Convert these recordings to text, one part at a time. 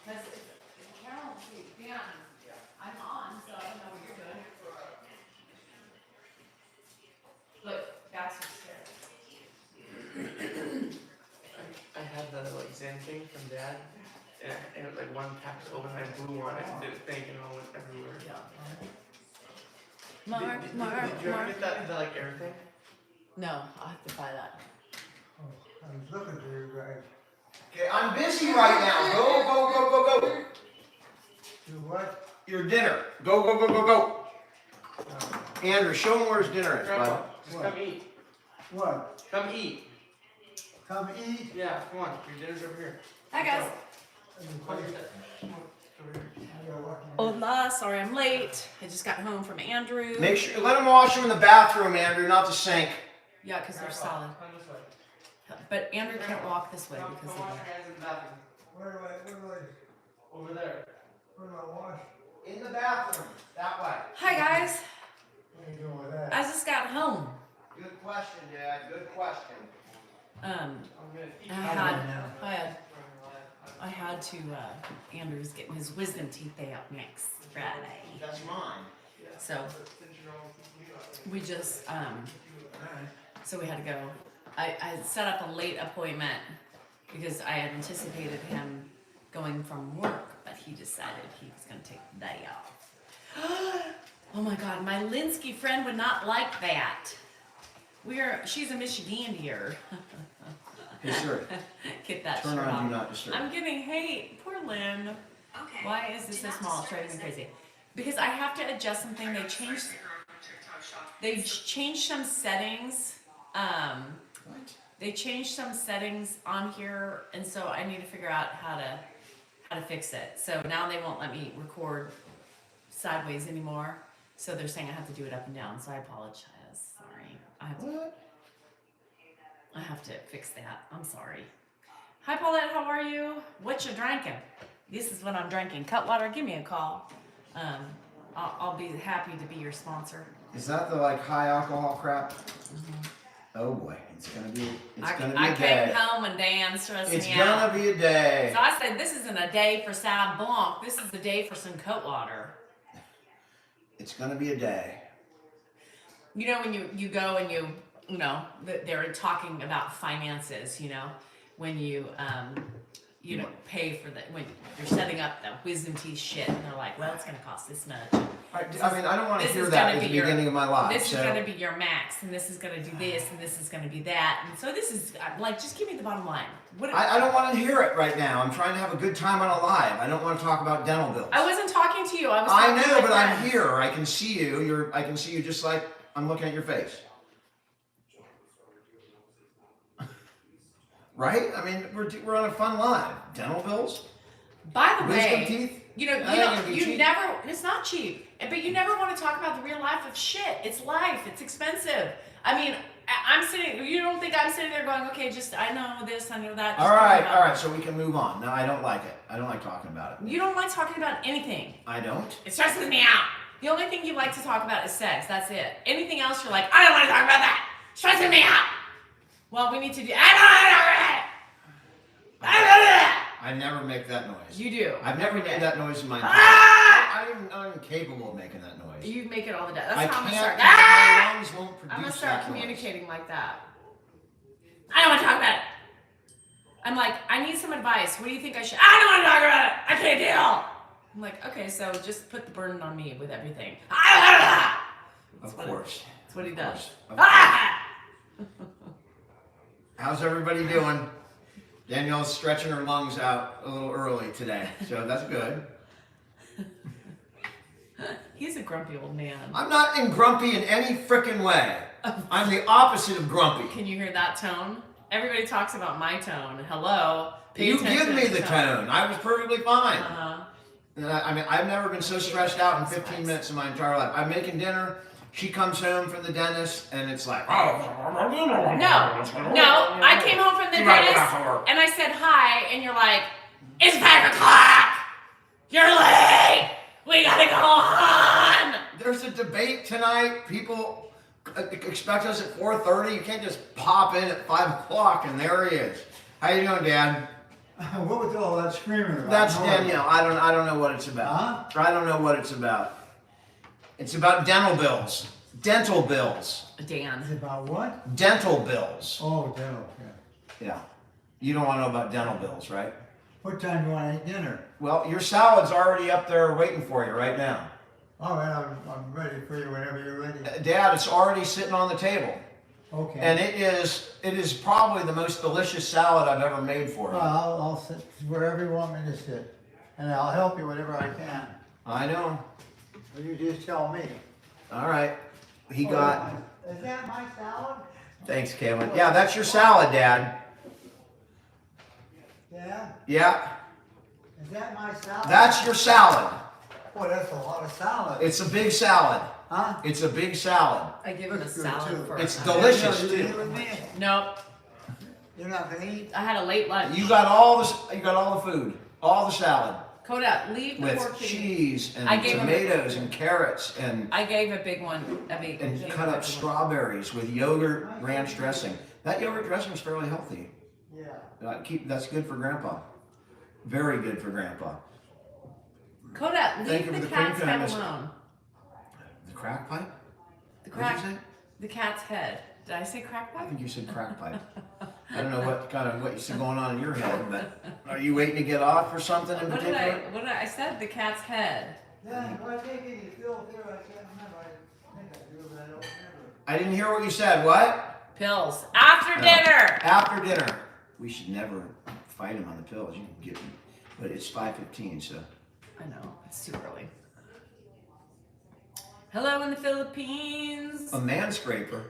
Because Carol, Dan, I'm on, so I don't know what you're doing. Look, that's what's scared. I had the like Zen thing from Dad, and it like one packed open, and I blew on it and did a thing, and it all went everywhere. Yeah. Did you ever get that like air thing? No, I'll have to buy that. Oh, I was looking for you guys. Okay, I'm busy right now. Go. Do what? Your dinner. Go. Andrew, show him where his dinner is, Grandpa, bud. just What? come eat. What? Come eat. Come eat? Yeah, come on. Your dinner's over here. Hi, guys. I Hola, sorry I'm late. I just got home from Andrew. Make sure, let him wash you in the bathroom, Andrew, not the sink. Yeah, because they're solid. Come this way. But Andrew can't walk this way Come because wash of your hands in the bathroom. Where do I Over there. wash? In the bathroom, that way. Hi, guys. What are you doing with that? I just got home. Good question, Dad. Good question. I'm gonna eat. I had to, Andrew's getting his wisdom teeth out next Friday. That's mine. So, we just, so we had to go. I set up a late appointment because I had anticipated him going from work, but he decided he was going to take the day off. Oh my God, my Linsky friend would not like that. She's a Michigander. Hey, sir. Get that Turn shirt on off. Do Not Disturb. I'm getting hate. Poor Lynn. Okay. Why is this so small? It's driving me crazy. Because I have to adjust something. They changed some settings. What? They changed some settings on here, and so I need to figure out how to fix it. So now they won't let me record sideways anymore. So they're saying I have to do it up and down. So I apologize. Sorry. I have to fix that. I'm sorry. Hi, Paulette. How are you? What you drinking? This is what I'm drinking. Cutwater, give me a call. I'll be happy to be your sponsor. Is that the like high alcohol crap? Oh boy, it's gonna be a I day. came home and Dan stressed It's me gonna out. be a day. So I said, this isn't a day for Sauv Blanc. This is the day for some Cutwater. It's gonna be a day. You know, when you go and you know, they're talking about finances, you know, when you know, pay for when you're setting up the wisdom teeth shit, and they're like, well, it's going to cost this much. I mean, I don't want to hear that at the beginning of my life. This is going to be your max, and this is going to do this, and this is going to be that. And so this is, like, just give me the bottom line. I don't want to hear it right now. I'm trying to have a good time on a live. I don't want to talk about dental bills. I wasn't talking to you. I was I talking to know, my but friends. I'm here. I can see you. I can see you just like I'm looking at your face. Right? I mean, we're on a fun live. Dental bills? By the Wisdom way, teeth? you know, That ain't gonna be you cheap. never, it's not cheap, but you never want to talk about the real life of shit. It's life. It's expensive. I mean, I'm sitting, you don't think I'm sitting there going, okay, just, I know this, I know that. just All right, talk about it. so we can move on. No, I don't like it. I don't like talking about it. You don't like talking about anything. I don't? It stresses me out. The only thing you like to talk about is sex. That's it. Anything else, you're like, I don't want to talk about that. It's stressing me out. Well, we need to do, I don't want to talk about it. I never make that noise. You do. I've never Every made day. that noise in my entire life. I'm incapable of making that noise. You make it all the time. I That's how I'm going to can't, start. my lungs won't produce I'm going to start that noise. communicating like that. I don't want to talk about it. I'm like, I need some advice. What do you think I should? I don't want to talk about it. I can't deal. I'm like, okay, so just put the burden on me with everything. Of course. That's what he does. Of course. How's everybody doing? Danielle's stretching her lungs out a little early today, so that's good. He's a grumpy old man. I'm not grumpy in any frickin' way. I'm the opposite of grumpy. Can you hear that tone? Everybody talks about my tone. Hello. Pay You attention give me to the tone. I was perfectly fine. Uh-huh. And I mean, I've never been so stressed out in 15 minutes in my entire life. I'm making dinner. She comes home from the dentist, and it's like, oh. No, I came home from the dentist, and I said hi, and you're like, it's 5 o'clock. You're late. We gotta go on. There's a debate tonight. People expect us at 4:30. You can't just pop in at 5 o'clock, and there he is. How you doing, Dad? What was all that screaming about? That's Noise. Danielle. I don't know what it's about. I don't know what it's about. It's about dental bills. Dental bills. Dan. It's about what? Dental bills. Oh, dental, yeah. Yeah. You don't want to know about dental bills, right? What time do you want to eat dinner? Well, your salad's already up there waiting for you right now. All right, I'm ready for you whenever you're ready. Dad, it's already sitting on the table. Okay. And it is probably the most delicious salad I've ever made for you. Well, I'll sit wherever you want me to sit. And I'll help you whenever I can. I know. Or you just tell me. All right. He got... Is that my salad? Thanks, Caitlin. Yeah, that's your salad, Dad. Yeah? Yeah, Is that my salad? that's your salad. Boy, that's a lot of salad. It's a big salad. Huh? It's a big salad. I give him a Looks good, salad too. for It's a delicious, You too. eat with me? Nope. You're not gonna eat? I had a late lunch. You got all the food, all the salad Coda, leave the with pork kidney. cheese and I gave him- tomatoes and carrots and I gave a big one. and cut up strawberries with yogurt ranch dressing. That yogurt dressing is fairly healthy. Yeah. That's good for Grandpa. Very good for Grandpa. Coda, Thank leave you for the the cat's cream head cone, alone. The crack pipe? The What did you crack, say? the cat's head. Did I say crack I pipe? think you said crack pipe. I don't know what you see going on in your head, but are you waiting to get off or something in What did I? particular? What did I said? The cat's head. Yeah, do I take any pills here? I can't remember. I think I do, but I don't remember. I didn't hear what you said. What? Pills after No. dinner. After dinner. We should never fight him on the pills. You can get him, but it's 5:15, so. I know it's too early. Hello in the Philippines. A man scraper.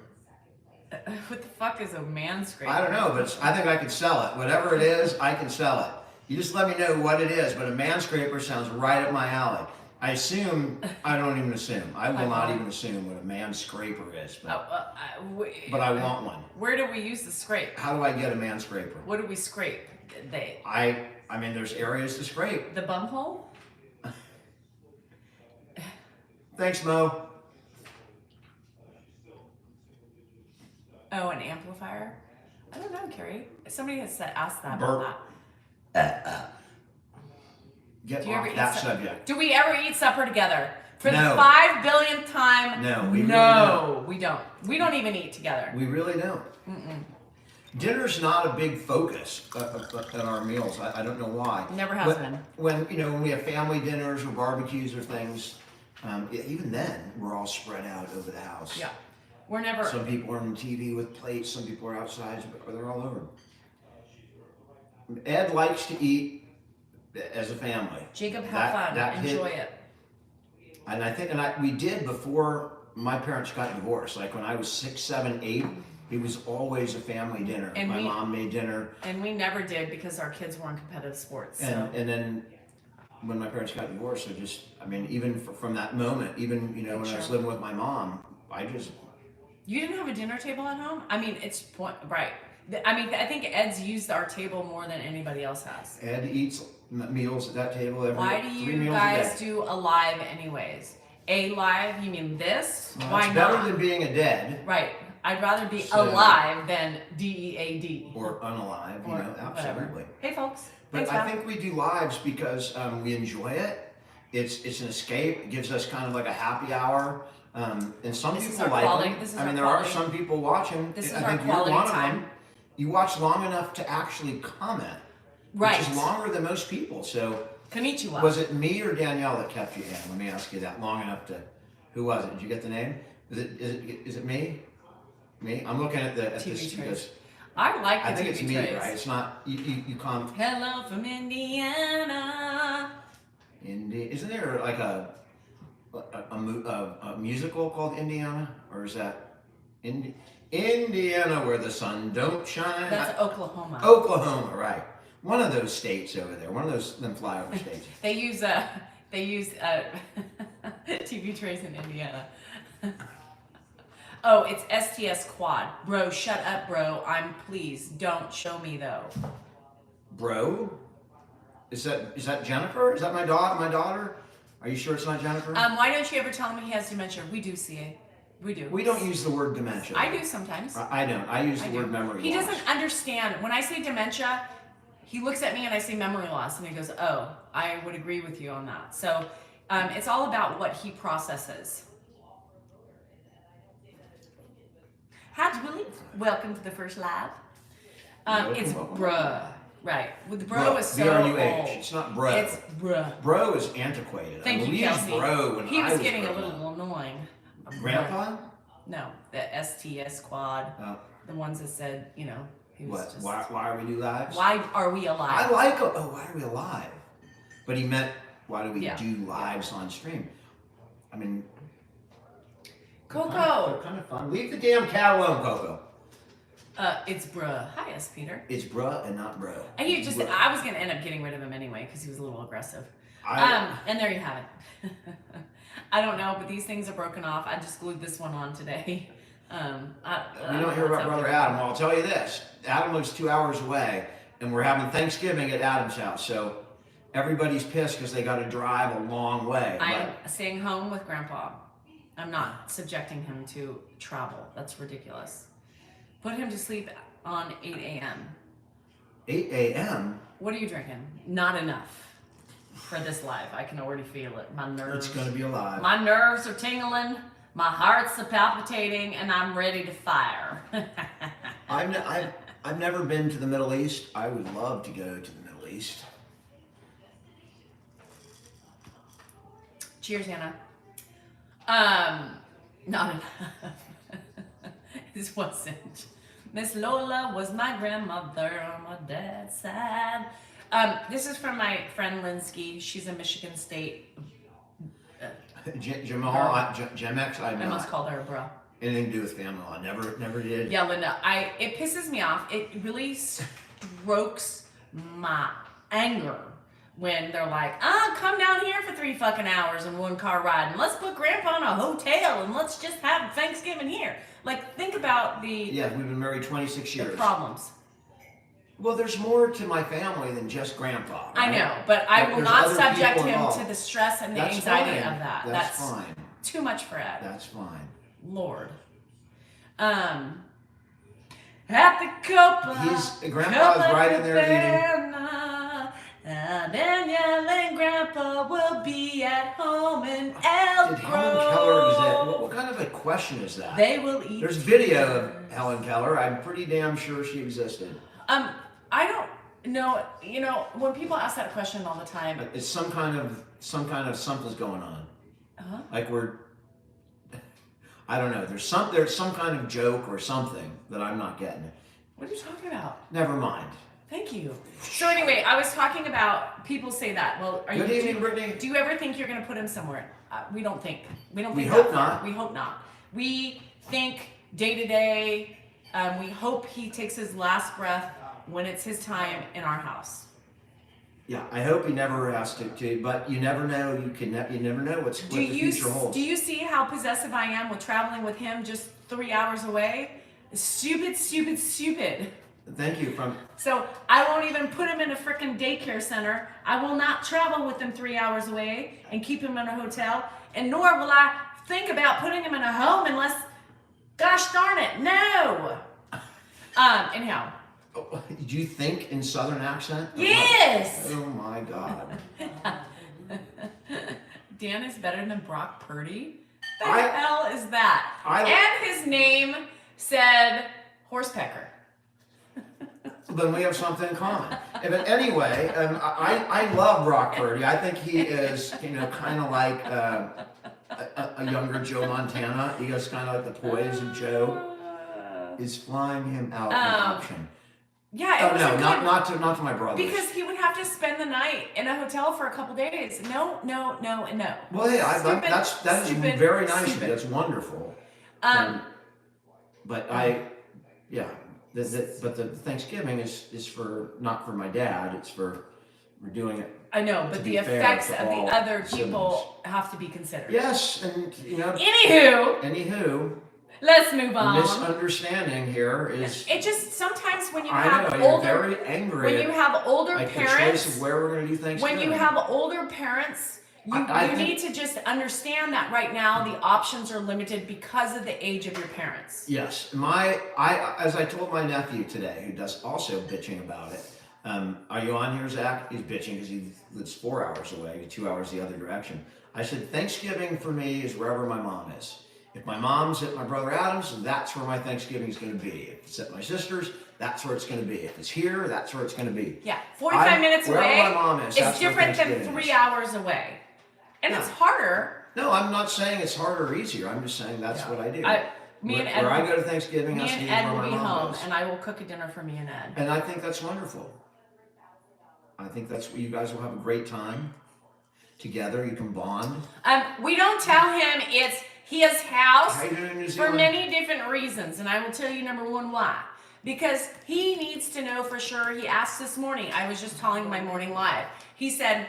What the fuck is a man scraper? I don't know, but I think I could sell it. Whatever it is, I can sell it. You just let me know what it is, but a man scraper sounds right up my alley. I don't even assume. I will not even assume what a man scraper is, but I want one. Where do we use the scrape? How do I get a man scraper? What do we scrape? I mean, there's areas to scrape. The bum hole? Thanks, Mo. Oh, an amplifier? I don't know, Carrie. Somebody has asked that Burp. about that. Get Do you ever off eat that supper? subject. Do we ever eat supper together? For No. the 5 billionth time? No, we really No, we don't. We don't even eat together. We really don't. Dinner's not a big focus at our meals. I don't know why. Never has been. When we have family dinners or barbecues or things, even then we're all spread out over the house. Yeah. We're never. Some people are on TV with plates. Some people are outside. Or they're all over. Ed likes to eat as a family. Jacob, have fun. Enjoy hit- it. And I think, we did before my parents got divorced. Like when I was 6, 7, 8, it was always a family dinner. And my mom made dinner. And we never did because our kids were in competitive sports. So. And then when my parents got divorced, even from that moment, even, when I was living with my mom, You didn't have a dinner table at home? I mean, right. I think Ed's used our table more than anybody else has. Ed eats meals at that table every Why do 3 you meals a guys day. do a live anyways? A live, you mean this? Well, Why it's not? better than being a dead Right. I'd rather be So- alive than DEAD. or unalive, Or absolutely. whatever. Hey, folks. But Thanks, I Matt. think we do lives because we enjoy it. It's an escape. It gives us kind of like a happy hour. And some This is people our like quality- them. this is I our mean, there are quality- some people watching. This is I our think quality you're one time. of them. You watch long enough to actually comment, Right. which is longer than most people. So Konnichiwa. was it me or Danielle that kept you in? Let me ask you that. Long enough to, who was it? Did you get the name? Is it me? Me? I'm looking at TV this trays. because I like the I think TV it's me, trays. right? It's not you can't. Hello from Indiana. Isn't there like a musical called Indiana, or is that Indiana where the sun don't shine? That's Oklahoma. Oklahoma, right? One of those states over there. One of them flyover states. They use TV trays in Indiana. Oh, it's STS Quad. Bro, shut up, bro. I'm pleased. Don't show me though. Bro, is that Jennifer? Is that my daughter? Are you sure it's not Jennifer? Why don't you ever tell him he has dementia? We do, CA. We do. We don't use the word dementia. I do sometimes. I don't. I use the I do. word memory He loss. doesn't understand. When I say dementia, he looks at me and I say memory loss, and he goes, "Oh, I would agree with you on that." So it's all about what he processes. Hi, Julie. Welcome to the first live. It's bruh. Right. With bro is so B-R-U-H. old. It's not bro. It's bruh. Bro is antiquated. Thank you, we used Kelsey. bro when He I was was getting a growing little up. annoying. Grandpa? No, the STS quad. Oh. The ones that said, you know, he was What? just. Why are we do lives? Why are we alive? I like it. Oh, why are we alive? But he meant, why do we Yeah. do lives on stream? I mean, Coco. They're kind of fun. Leave the damn cat alone, Coco. It's bruh. Hi, S. Peter. It's bruh and not bro. And he just, Bruh. I was gonna end up getting rid of him anyway because he was a little aggressive. I- And there you have it. I don't know, but these things are broken off. I just glued this one on today. We don't hear about Brother Adam. Well, I'll tell you this. Adam lives 2 hours away, and we're having Thanksgiving at Adam's house. So everybody's pissed because they got to drive a long way. I'm staying home with Grandpa. I'm not subjecting him to travel. That's ridiculous. Put him to sleep on 8 a.m. 8 a.m.? What are you drinking? Not enough for this live. I can already feel it. My nerves. It's going to be alive. My nerves are tingling. My heart's palpitating, and I'm ready to fire. I've never been to the Middle East. I would love to go to the Middle East. Cheers, Hannah. Not enough. This wasn't. Miss Lola was my grandmother on my dad's side. This is from my friend Linsky. She's a Michigan State. Jamal, Gemex, I must call her a bro. anything to do with family law. Never did. Yeah, Linda. It pisses me off. It really strokes my anger when they're like, come down here for 3 fucking hours in one car ride, and let's put Grandpa in a hotel, and let's just have Thanksgiving here. Like, think about Yeah, we've been married 26 the years. problems. Well, there's more to my family than just Grandpa. Right? I know, but I will There's not other subject people him involved. to the stress and the That's anxiety fine. of that. That's fine. Too much for Ed. That's fine. Lord. At the Copa. Grandpa's right in there eating. Danielle and Grandpa will be at home in Elk Did Grove. Helen Keller, is that, what kind of a question is that? They will eat. There's video of Helen Keller. I'm pretty damn sure she existed. I don't know. You know, when people ask that question all the time. It's some kind of something's going on. Uh-huh. Like I don't know. There's some kind of joke or something that I'm not getting. What are you talking about? Never mind. Thank you. So anyway, I was talking about people say that. Well, Good evening, Brittany. Do you ever think you're going to put him somewhere? We don't think. We don't. We think hope that far. not. We hope not. We think day to day. We hope he takes his last breath when it's his time in our house. Yeah, I hope he never has to. But you never know. You never know what the future holds. Do you see how possessive I am with traveling with him just 3 hours away? Stupid, stupid, stupid. Thank you. So I won't even put him in a freaking daycare center. I will not travel with him 3 hours away and keep him in a hotel. And nor will I think about putting him in a home unless, gosh darn it, no. Anyhow. Do you think in Southern accent? Yes. Oh my God. Dan is better than Brock Purdy? The hell is that? And his name said horsepecker. Then we have something in common. But anyway, I love Brock Purdy. I think he is, kind of like a younger Joe Montana. He goes kind of like the poise of Joe. Is flying him out an option? Yeah. Oh no, not to my brothers. Because he would have to spend the night in a hotel for a couple days. No, and no. Well, hey, that is very nice of you. Stupid. That's wonderful. But the Thanksgiving is for not for my dad. It's for we're doing it. I know, but the effects of the other people have to be considered. Yes, and Anywho, let's move on. The misunderstanding here is. It just sometimes when you I have know, older, you're very angry. when you have older like parents, the choice of where we're going to do Thanksgiving. when you have older parents. You need to just understand that right now the options are limited because of the age of your parents. Yes, as I told my nephew today, who does also bitching about it, Are you on here, Zach? He's bitching because he lives 4 hours away, 2 hours the other direction. I said, Thanksgiving for me is wherever my mom is. If my mom's at my brother Adam's, that's where my Thanksgiving is going to be. If it's at my sister's, that's where it's going to be. If it's here, that's where it's going to be. Yeah, 45 minutes wherever away my mom is, that's where different than Thanksgiving 3 is. hours away. And it's harder. No, I'm not saying it's harder or easier. I'm just saying that's what I do. Me and Where I Ed, go to Thanksgiving me has to and be Ed where will my be mom home, goes. and I will cook a dinner for me and Ed. And I think that's wonderful. I think that's what you guys will have a great time together. You can bond. We don't tell him it's his house How you doing in New for Zealand? many different reasons, and I will tell you number one why. Because he needs to know for sure. He asked this morning. I was just telling my morning live. He said,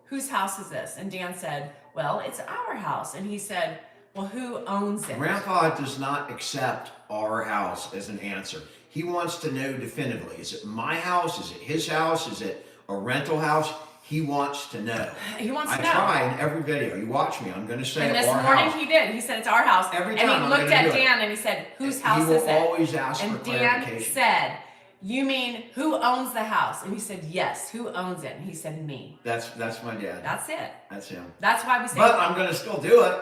"Whose house is this?" And Dan said, "Well, it's our house." And he said, "Well, who owns it?" Grandpa does not accept our house as an answer. He wants to know definitively. Is it my house? Is it his house? Is it a rental house? He wants to know. He wants to know. I try in every video. You watch me. I'm going to say And this our morning house. he did. He said it's our house. Every and time he I'm looked gonna at do it. Dan and he said, "Whose house He is will it?" always ask And for Dan clarification. said, "You mean who owns the house?" And he said, "Yes, who owns it?" And he said, "Me." That's my dad. That's it. That's him. That's why we say. But I'm going to still do it.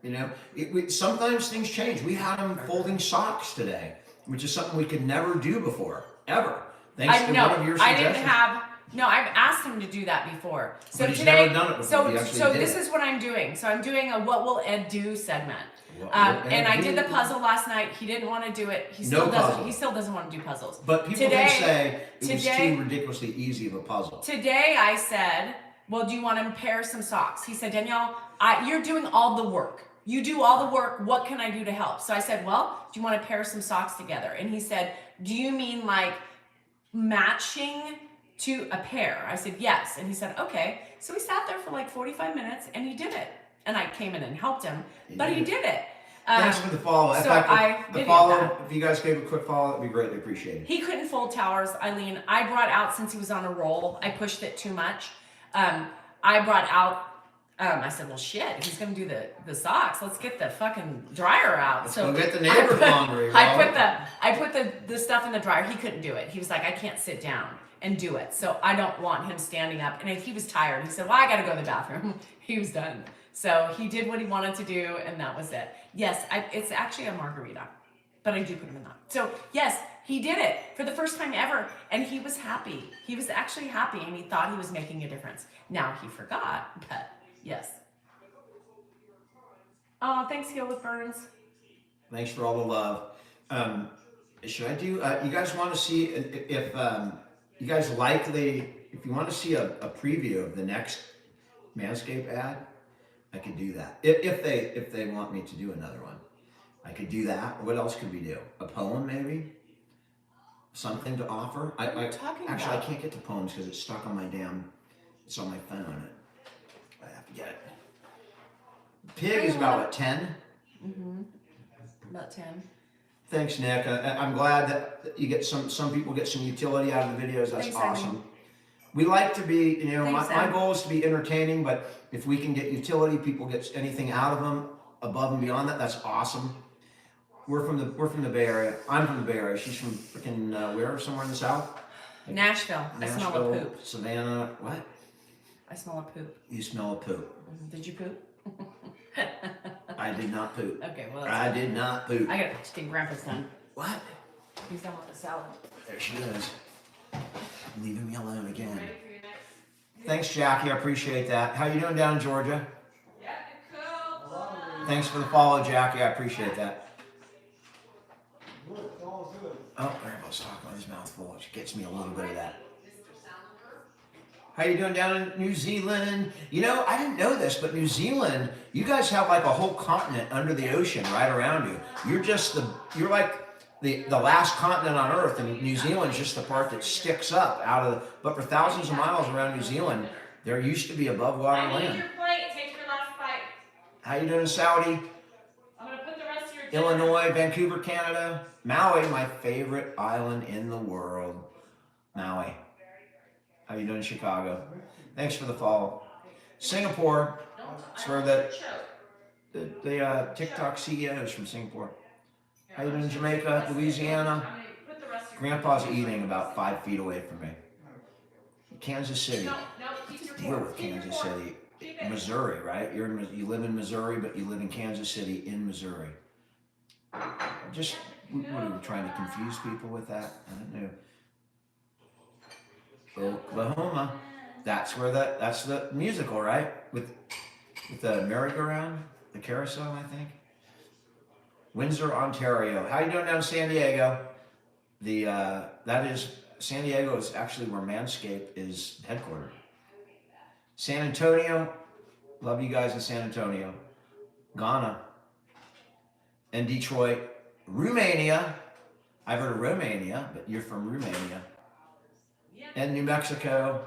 You know, sometimes things change. We had him folding socks today, which is something we could never do before, ever. Thanks to one of your I suggestions. didn't have. No, I've asked him to do that before. So But he's today, never done it before. He actually so did this it. is what I'm doing. So I'm doing a "What Will Ed Do" segment. What will Ed And I did the do? puzzle last night. He didn't want to do it. He No still doesn't. puzzle. He still doesn't want to do puzzles. But people Today- can say it was today- too ridiculously easy of a puzzle. Today I said, "Well, do you want to pair some socks?" He said, "Danielle, you're doing all the work. You do all the work. What can I do to help?" So I said, "Well, do you want to pair some socks together?" And he said, "Do you mean like matching to a pair?" I said, "Yes." And he said, "Okay." So we sat there for like 45 minutes and he did it. And I came in and helped him, but he did it. Thanks for the follow. In so fact, I the videoed follow, that. if you guys gave a quick follow, that'd be greatly appreciated. He couldn't fold towers, Eileen. I brought out, since he was on a roll, I pushed it too much. I brought out, I said, "Well, shit, he's gonna do the socks. Let's get the fucking dryer out." Let's So go get the neighbor laundry. I put the stuff in the dryer. He couldn't do it. He was like, "I can't sit down and do it." So I don't want him standing up. And if he was tired, he said, "Well, I gotta go to the bathroom." He was done. So he did what he wanted to do, and that was it. Yes, it's actually a margarita, but I do put him in that. So yes, he did it for the first time ever, and he was happy. He was actually happy, and he thought he was making a difference. Now he forgot, but yes. Oh, thanks, Gil with Burns. Thanks for all the love. Should I do? You guys want to see if you guys like if you want to see a preview of the next Manscaped ad? I could do that if they want me to do another one. I could do that. What else could we do? A poem, maybe? Something to offer? What are you talking Actually, about? I can't get the poems because it's stuck on my it's on my phone. I have to get it. Pig is about what, 10? Mm-hmm. About 10. Thanks, Nick. I'm glad that you get some people get some utility out of the videos. That's Thanks, awesome. Emmy. We like to be, Thanks, my Em. goal is to be entertaining, but if we can get utility, people get anything out of them above and beyond that, that's awesome. We're from the Bay Area. I'm from the Bay Area. She's from freaking where? Somewhere in the South? Nashville. I smell a Nashville, poop. Savannah. What? I smell a poop. You smell a poop. Did you poop? I did not poop. Okay, well, that's I fine. did not poop. I gotta think Grandpa's done. What? He's done with the salad. There she is. Leaving me alone again. Thanks, Jackie. I appreciate that. How you doing down in Georgia? Yeah, cool. Thanks for the follow, Jackie. I appreciate that. Good, all good. Oh, Grandpa's talking with his mouth full. Which gets me a little bit of that. How you doing down in New Zealand? I didn't know this, but New Zealand, you guys have like a whole continent under the ocean right around you. You're like the last continent on Earth, and New Zealand's just the part that sticks up but for thousands of miles around New Zealand, there used to be above water I need land. your plate. Take your last bite. How you doing in Saudi? I'm gonna put the rest of your dinner. Illinois, Vancouver, Canada, Maui, my favorite island in the world. Maui. How you doing in Chicago? Thanks for the follow. Singapore. It's where the TikTok CEO is from Singapore. How you doing in Jamaica, Louisiana? Grandpa's eating about 5 feet away from me. Kansas City. No, keep your We're with Kansas City. Missouri, right? You live in Missouri, but you live in Kansas City in Missouri. Just, what are we trying to confuse people with that? I don't know. Oklahoma. That's the musical, right? With the merry-go-round, the carousel, I think. Windsor, Ontario. How you doing down in San Diego? San Diego is actually where Manscaped is headquartered. San Antonio, love you guys in San Antonio. Ghana. And Detroit. Romania. I've heard of Romania, but you're from Romania. And New Mexico.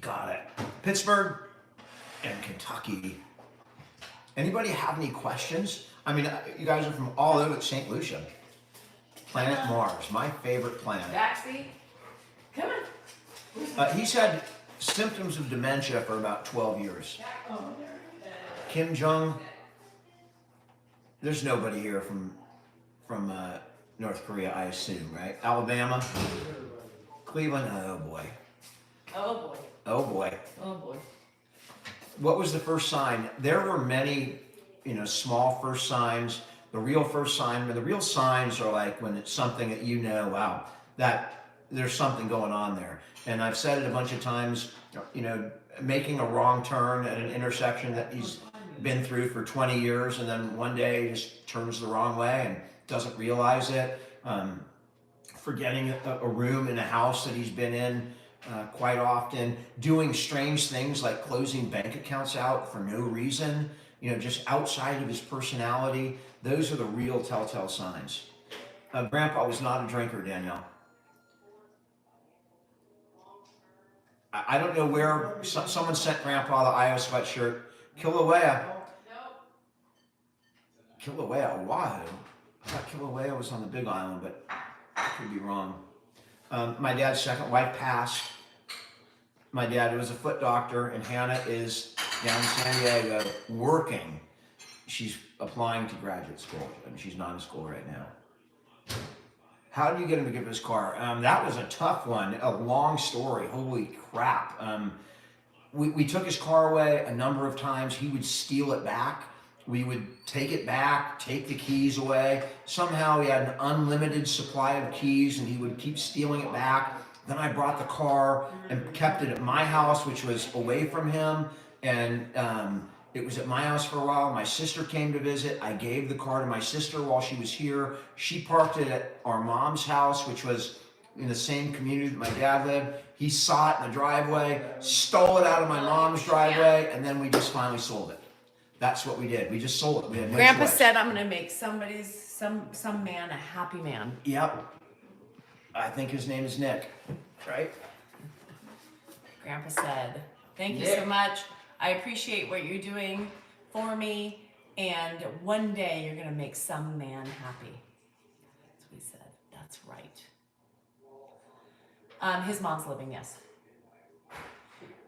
Got it. Pittsburgh and Kentucky. Anybody have any questions? I mean, you guys are from all over St. Lucia. Planet Mars, my favorite planet. Baxi, come on. He's had symptoms of dementia for about 12 years. Kim Jong, there's nobody here from North Korea, I assume, right? Alabama, Cleveland, oh boy. Oh boy. Oh boy. Oh boy. What was the first sign? There were many, small first signs. The real first sign, the real signs are like when it's something that wow, that there's something going on there. And I've said it a bunch of times, making a wrong turn at an intersection that he's been through for 20 years and then one day he just turns the wrong way and doesn't realize it. Forgetting a room in a house that he's been in quite often, doing strange things like closing bank accounts out for no reason, just outside of his personality. Those are the real telltale signs. Grandpa was not a drinker, Danielle. I don't know where someone sent Grandpa the Iowa sweatshirt. Kilauea, Oahu. I thought Kilauea was on the Big Island, but I could be wrong. My dad's second wife passed. My dad was a foot doctor, and Hannah is down in San Diego working. She's applying to graduate school, and she's not in school right now. How do you get him to give his car? That was a tough one, a long story. Holy crap. We took his car away a number of times. He would steal it back. We would take it back, take the keys away. Somehow he had an unlimited supply of keys and he would keep stealing it back. Then I brought the car and kept it at my house, which was away from him. And it was at my house for a while. My sister came to visit. I gave the car to my sister while she was here. She parked it at our mom's house, which was in the same community that my dad lived. He saw it in the driveway, stole it out of my mom's driveway, and then we just finally sold it. That's what we did. We just sold it. We had no Grandpa choice. said, "I'm gonna make some man a happy man." Yep. I think his name is Nick, right? Grandpa said, "Thank you Nick. so much. I appreciate what you're doing for me, and one day you're gonna make some man happy." That's what he said. That's right. His mom's living, yes.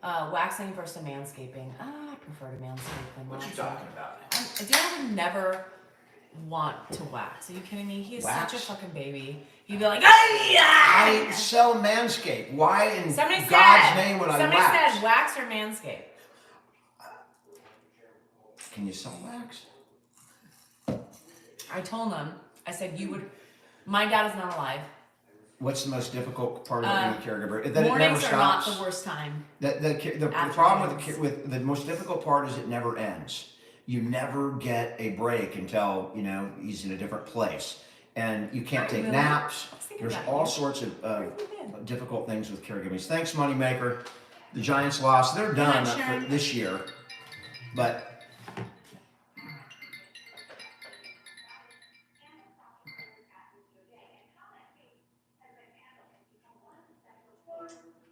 Waxing versus manscaping. I prefer to manscape than What you waxing. talking about? Dad would never want to wax. Are you kidding me? He's Wax? such a fucking baby. He'd be like, "Ah!" I sell Manscaped. Why in Somebody God's name would I somebody wax? said wax or manscape. Can you sell wax? I told him, I said, my dad is not alive. What's the most difficult part of being a caregiver? That it never Mornings are not stops. the worst time. The problem with the most difficult part is it never ends. You never get a break until he's in a different place, and you can't take naps. There's all sorts of difficult things with caregiving. Thanks, Moneymaker. The Giants lost. They're done for this year, but.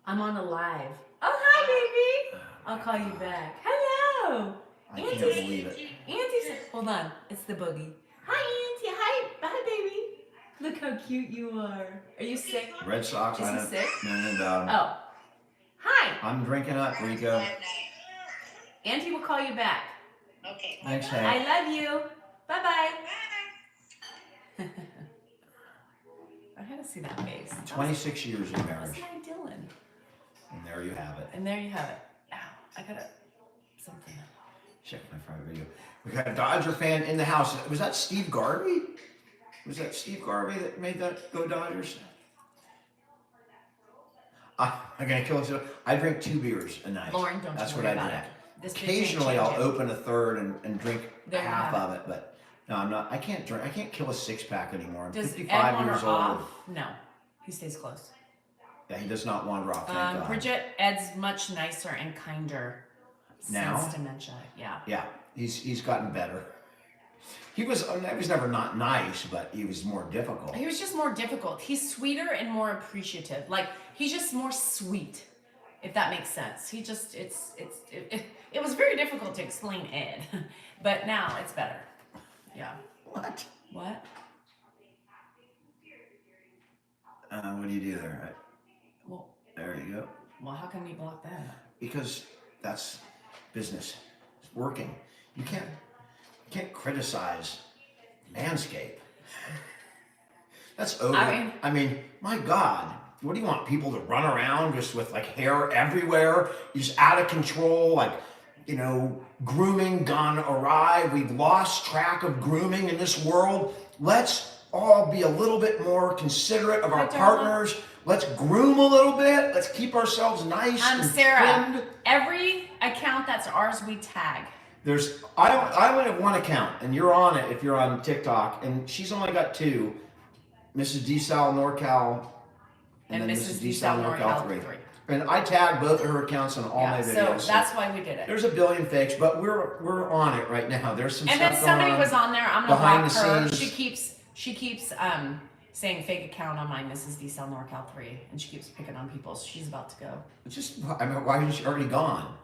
I'm on a live. Oh, hi, baby. I'll call you back. Hello. I can't believe it. Auntie said, hold on. It's the boogie. Hi, Auntie. Hi. Bye, baby. Look how cute you are. Are you sick? Red Sox. Is he sick? And Oh. Hi. I'm drinking up, Rico. Auntie will call you back. Okay. Thanks, bye-bye. Hank. I love you. Bye bye. Bye. I had to see that face. 26 years of That's marriage. my Dylan. And there you have it. And there you have it. Ow, I gotta something. Check my front video. We got a Dodger fan in the house. Was that Steve Garvey? Was that Steve Garvey that made that go Dodgers? I'm gonna kill it. I drink 2 beers a night. Lauren, don't That's you what worry I about drink. it. This bitch ain't Occasionally, I'll changing. open a third and drink There you half have of it, but no, I'm not. I can't drink. I can't kill a 6-pack anymore. I'm Does Ed 55 want years her old. off? No, he stays close. Yeah, he does not wander off. Thank God. Bridget, Ed's much nicer and kinder Now? since dementia. Yeah. Yeah, he's gotten better. He was never not nice, but he was more difficult. He was just more difficult. He's sweeter and more appreciative. Like he's just more sweet, if that makes sense. He just it was very difficult to explain Ed, but now it's better. Yeah. What? What? What do you do there? Well, There you go. well, how can we block that? Because that's business. It's working. You can't criticize Manscaped. That's over. I mean, my God. What do you want people to run around just with like hair everywhere? Just out of control, like, grooming gone awry. We've lost track of grooming in this world. Let's all be a little bit more considerate of our partners. Let's groom a little bit. Let's keep ourselves nice and Sarah, trimmed. every account that's ours, we tag. I only have one account, and you're on it if you're on TikTok, and she's only got 2. Mrs. DSal NorCal, and then Mrs. DSal NorCal 3. And I tag both of her accounts on all my videos. So that's why we did it. There's a billion fakes, but we're on it right now. There's some And stuff then somebody going was on there. I'm gonna behind block the her. scenes. She keeps saying fake account on my Mrs. DSal NorCal 3, and she keeps picking on people. So she's about to go. It's just, why is she already gone?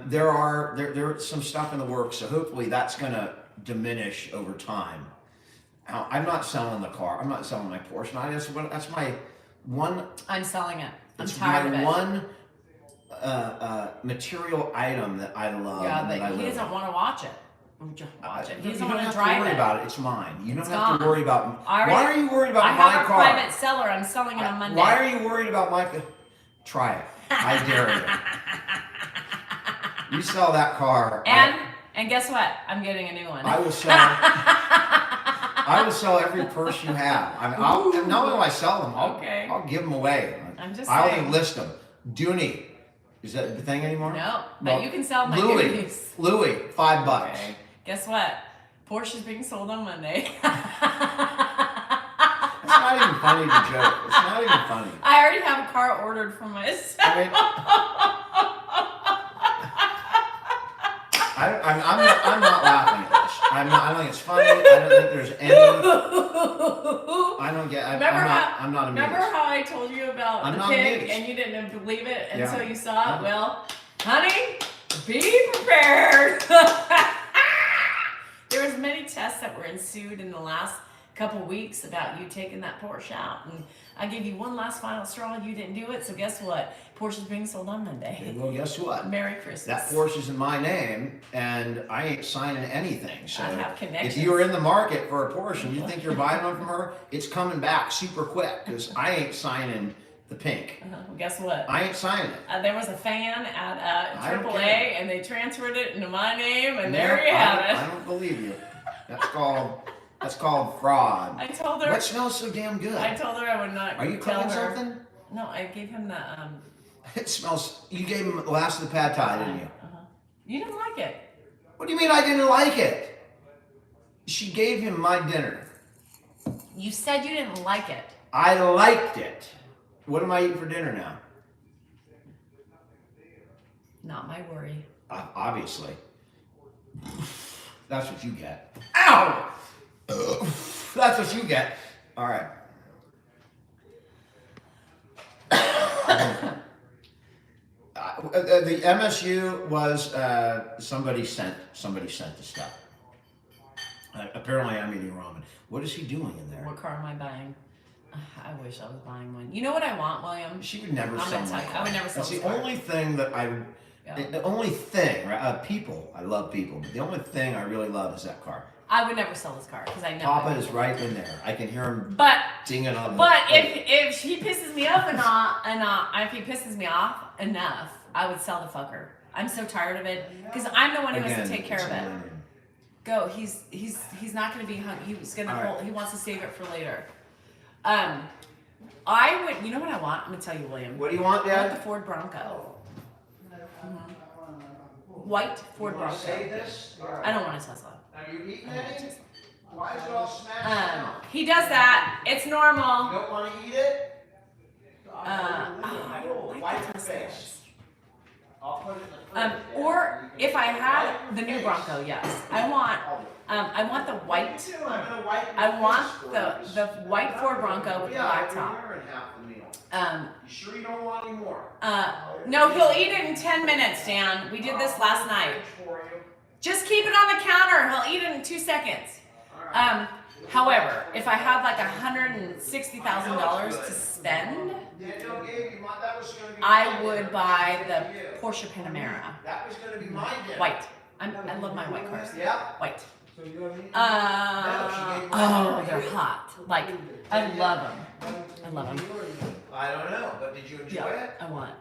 There are some stuff in the works, so hopefully that's gonna diminish over time. Now, I'm not selling the car. I'm not selling my Porsche. That's my one. I'm selling it. I'm It's tired of my it. one material item that I love. Yeah, and that I but he live doesn't with. want to watch it. Watch it. He You doesn't don't want have to to drive worry it. about it. It's mine. You don't It's have to gone. worry about. I already- Why are you worried about I my have a car? private seller. I'm selling it on Monday. Why are you worried about my? Try it. I dare you. You sell that car. And guess what? I'm getting a new one. I will sell. I will sell every purse you have. I mean, not only will I sell them, I'll give them away. I'm just I'll saying. enlist them. Dooney, is that the thing anymore? No, but you can sell my Louis. goodies. Louis, $5. Okay. Guess what? Porsche is being sold on Monday. It's not even funny to joke. It's not even funny. I already have a car ordered for myself. I'm not laughing at this. I don't think it's funny. I don't think there's any. I don't get. I'm not amused. Remember how I told you about I'm the not pig amused. and you didn't believe it until Yeah. you saw it? Yeah. Well, honey, be prepared. There was many tests that were ensued in the last couple weeks about you taking that Porsche out, and I gave you one last final straw and you didn't do it, so guess what? Porsche's being sold on Monday. Okay, well, guess what? Merry Christmas. That Porsche's in my name, and I ain't signing anything. So I have if connections. you're in the market for a Porsche and you think you're buying one from her, it's coming back super quick because I ain't signing the pink. Well, guess what? I ain't signing it. There was a fan at I don't AAA, care. and they transferred it into my name, and No, there you have it. I don't believe you. That's called fraud. I told her. What smells so damn good? I told her I would not. Are you tell cooking her. something? No, I gave him the. It smells. You gave him the last of the pad thai, didn't you? You didn't like it. What do you mean I didn't like it? She gave him my dinner. You said you didn't like it. I liked it. What am I eating for dinner now? Not my worry. Obviously. That's what you get. Ow! That's what you get. All right. The MSU was somebody sent the stuff. Apparently, I'm eating ramen. What is he doing in there? What car am I buying? I wish I was buying one. You know what I want, William? She would never I'm sell gonna my tell you, car. I would never sell That's this the car. only thing that Yeah. The only thing, right? People, I love people, but the only thing I really love is that car. I would never sell this car because I know. Papa is right in there. I can hear him But singing on the. But if he pisses me off if he pisses me off enough, I would sell the fucker. I'm so tired of it because I'm the one who has to take care of it. Go. He's not going to be hung. He's going to hold. He wants to save it for later. I would. You know what I want? I'm going to tell you, William. What do you want, I want Dad? the Ford Bronco. White Ford Bronco. this? I don't want a Tesla. Are you eating any? Why is it all smashed down? He does that. It's normal. You don't want to eat it? I don't like Wipe the your Teslas. face. I'll put it in the fridge. Or if I had the new Bronco, yes, I want the white. I want the white Ford Bronco with the black top. You sure you don't want any more? No, he'll eat it in 10 minutes, Dan. We did this last night. Just keep it on the counter. He'll eat it in 2 seconds. However, if I had like $160,000 to spend, I would buy the Porsche Panamera. That was going to be my dinner. White. I love my white cars. Yeah. White. So you don't need Oh, they're hot. Like, I love them. I love them. I don't know, but did you enjoy Yeah, it? I want.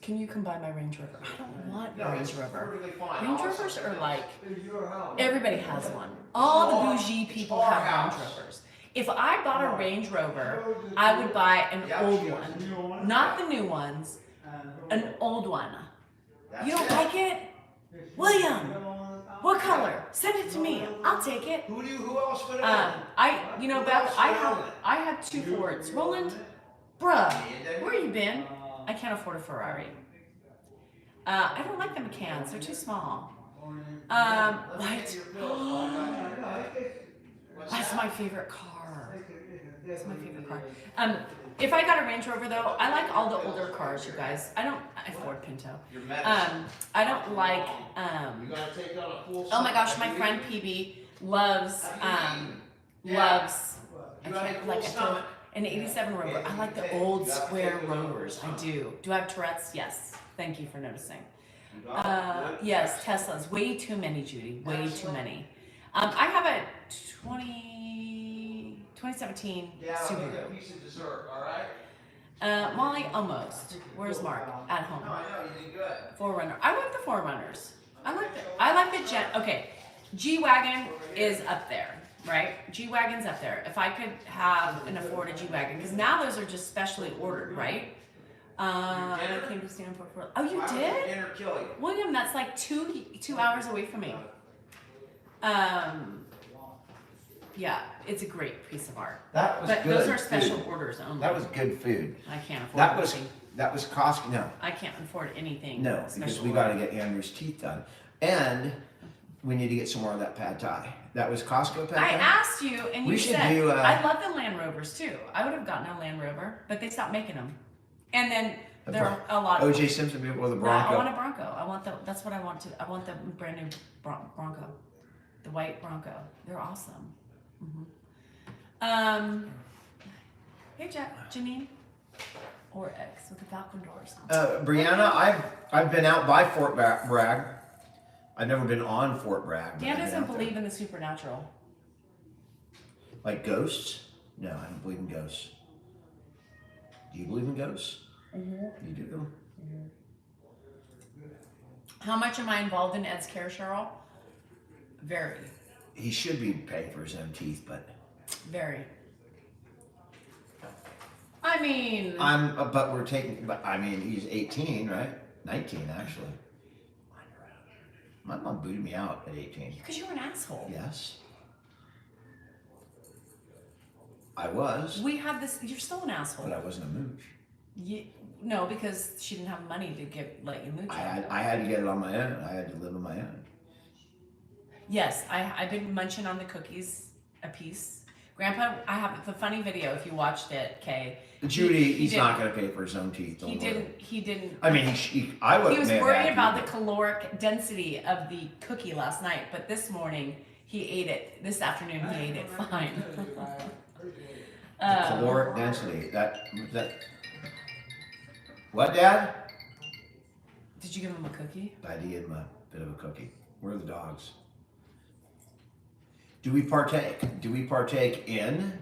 Can you come buy my Range Rover? I don't want a No, Range it's Rover. perfectly fine. Range Rovers are like, everybody has one. All the bougie people have Range Rovers. If I bought a Range Rover, I would buy an old one. Not the new ones, an old one. You don't like it? William, what color? Send it to me. I'll take it. Who else would Beth, I have 2 Fords. Roland, bruh, where you been? I can't afford a Ferrari. I don't like the Macans. They're too small. White. That's my favorite car. That's my favorite car. If I got a Range Rover though, I like all the older cars, you guys. I Ford Pinto. I don't like, oh my gosh, my friend PB loves, an 87 Rover. I like the old square Rovers. I do. Do I have Tourette's? Yes. Thank you for noticing. Yes, Teslas. Way too many, Judy. Way too many. I have a 2017 Subaru. piece of dessert, all right? Molly, almost. Where's Mark? At home. No, I know, you did good. 4Runner. I like the 4Runners. I like the Gen. Okay, G-Wagon is up there, right? G-Wagon's up there. If I could have and afford a G-Wagon, because now those are just specially ordered, right? I came to Stanford for. Oh, you did? Dinner kill you. William, that's like 2 hours away from me. Yeah, it's a great piece of art. That was But good those are special food. orders only. That was good food. I can't afford That was anything. Costco. No, I can't afford anything. no, because special we got to order. get Andrew's teeth done, and we need to get some more of that pad thai. That was Costco pad I thai. asked you, and We you should said do, I love the Land Rovers too. I would have gotten a Land Rover, but they stopped making them. And then there are a lot. O.J. Simpson with a No, Bronco. I want a Bronco. I want the. That's what I want to. I want the brand new Bronco, the white Bronco. They're awesome. Hey, Janine, or X with the Falcon doors. Brianna, I've been out by Fort Bragg. I've never been on Fort Bragg. but Dan I've been doesn't out there. believe in the supernatural. Like ghosts? No, I don't believe in ghosts. Do you believe in ghosts? You do. How much am I involved in Ed's care, Cheryl? Very, He should be paying for his own teeth, but very. I mean, but we're taking. But I mean, he's 18, right? 19 actually. My mom booted me out at 18. because you're an asshole. Yes. I was, We have this. You're still an asshole. but I wasn't a mooch. No, because she didn't have money to let you mooch. I had to get it on my own. I had to live on my own. Yes, I've been munching on the cookies a piece. Grandpa, I have the funny video if you watched it, Kay. Judy, he's didn't- not going to pay for his own teeth. Don't worry. He didn't. I mean, I would. He was worried about the caloric density of the cookie last night, but this morning he ate it. This afternoon he ate it fine. caloric density. That. What, Dad? Did Did you give him a cookie? I did give him a bit of a cookie. Where are the dogs? Do we partake? Do we partake in?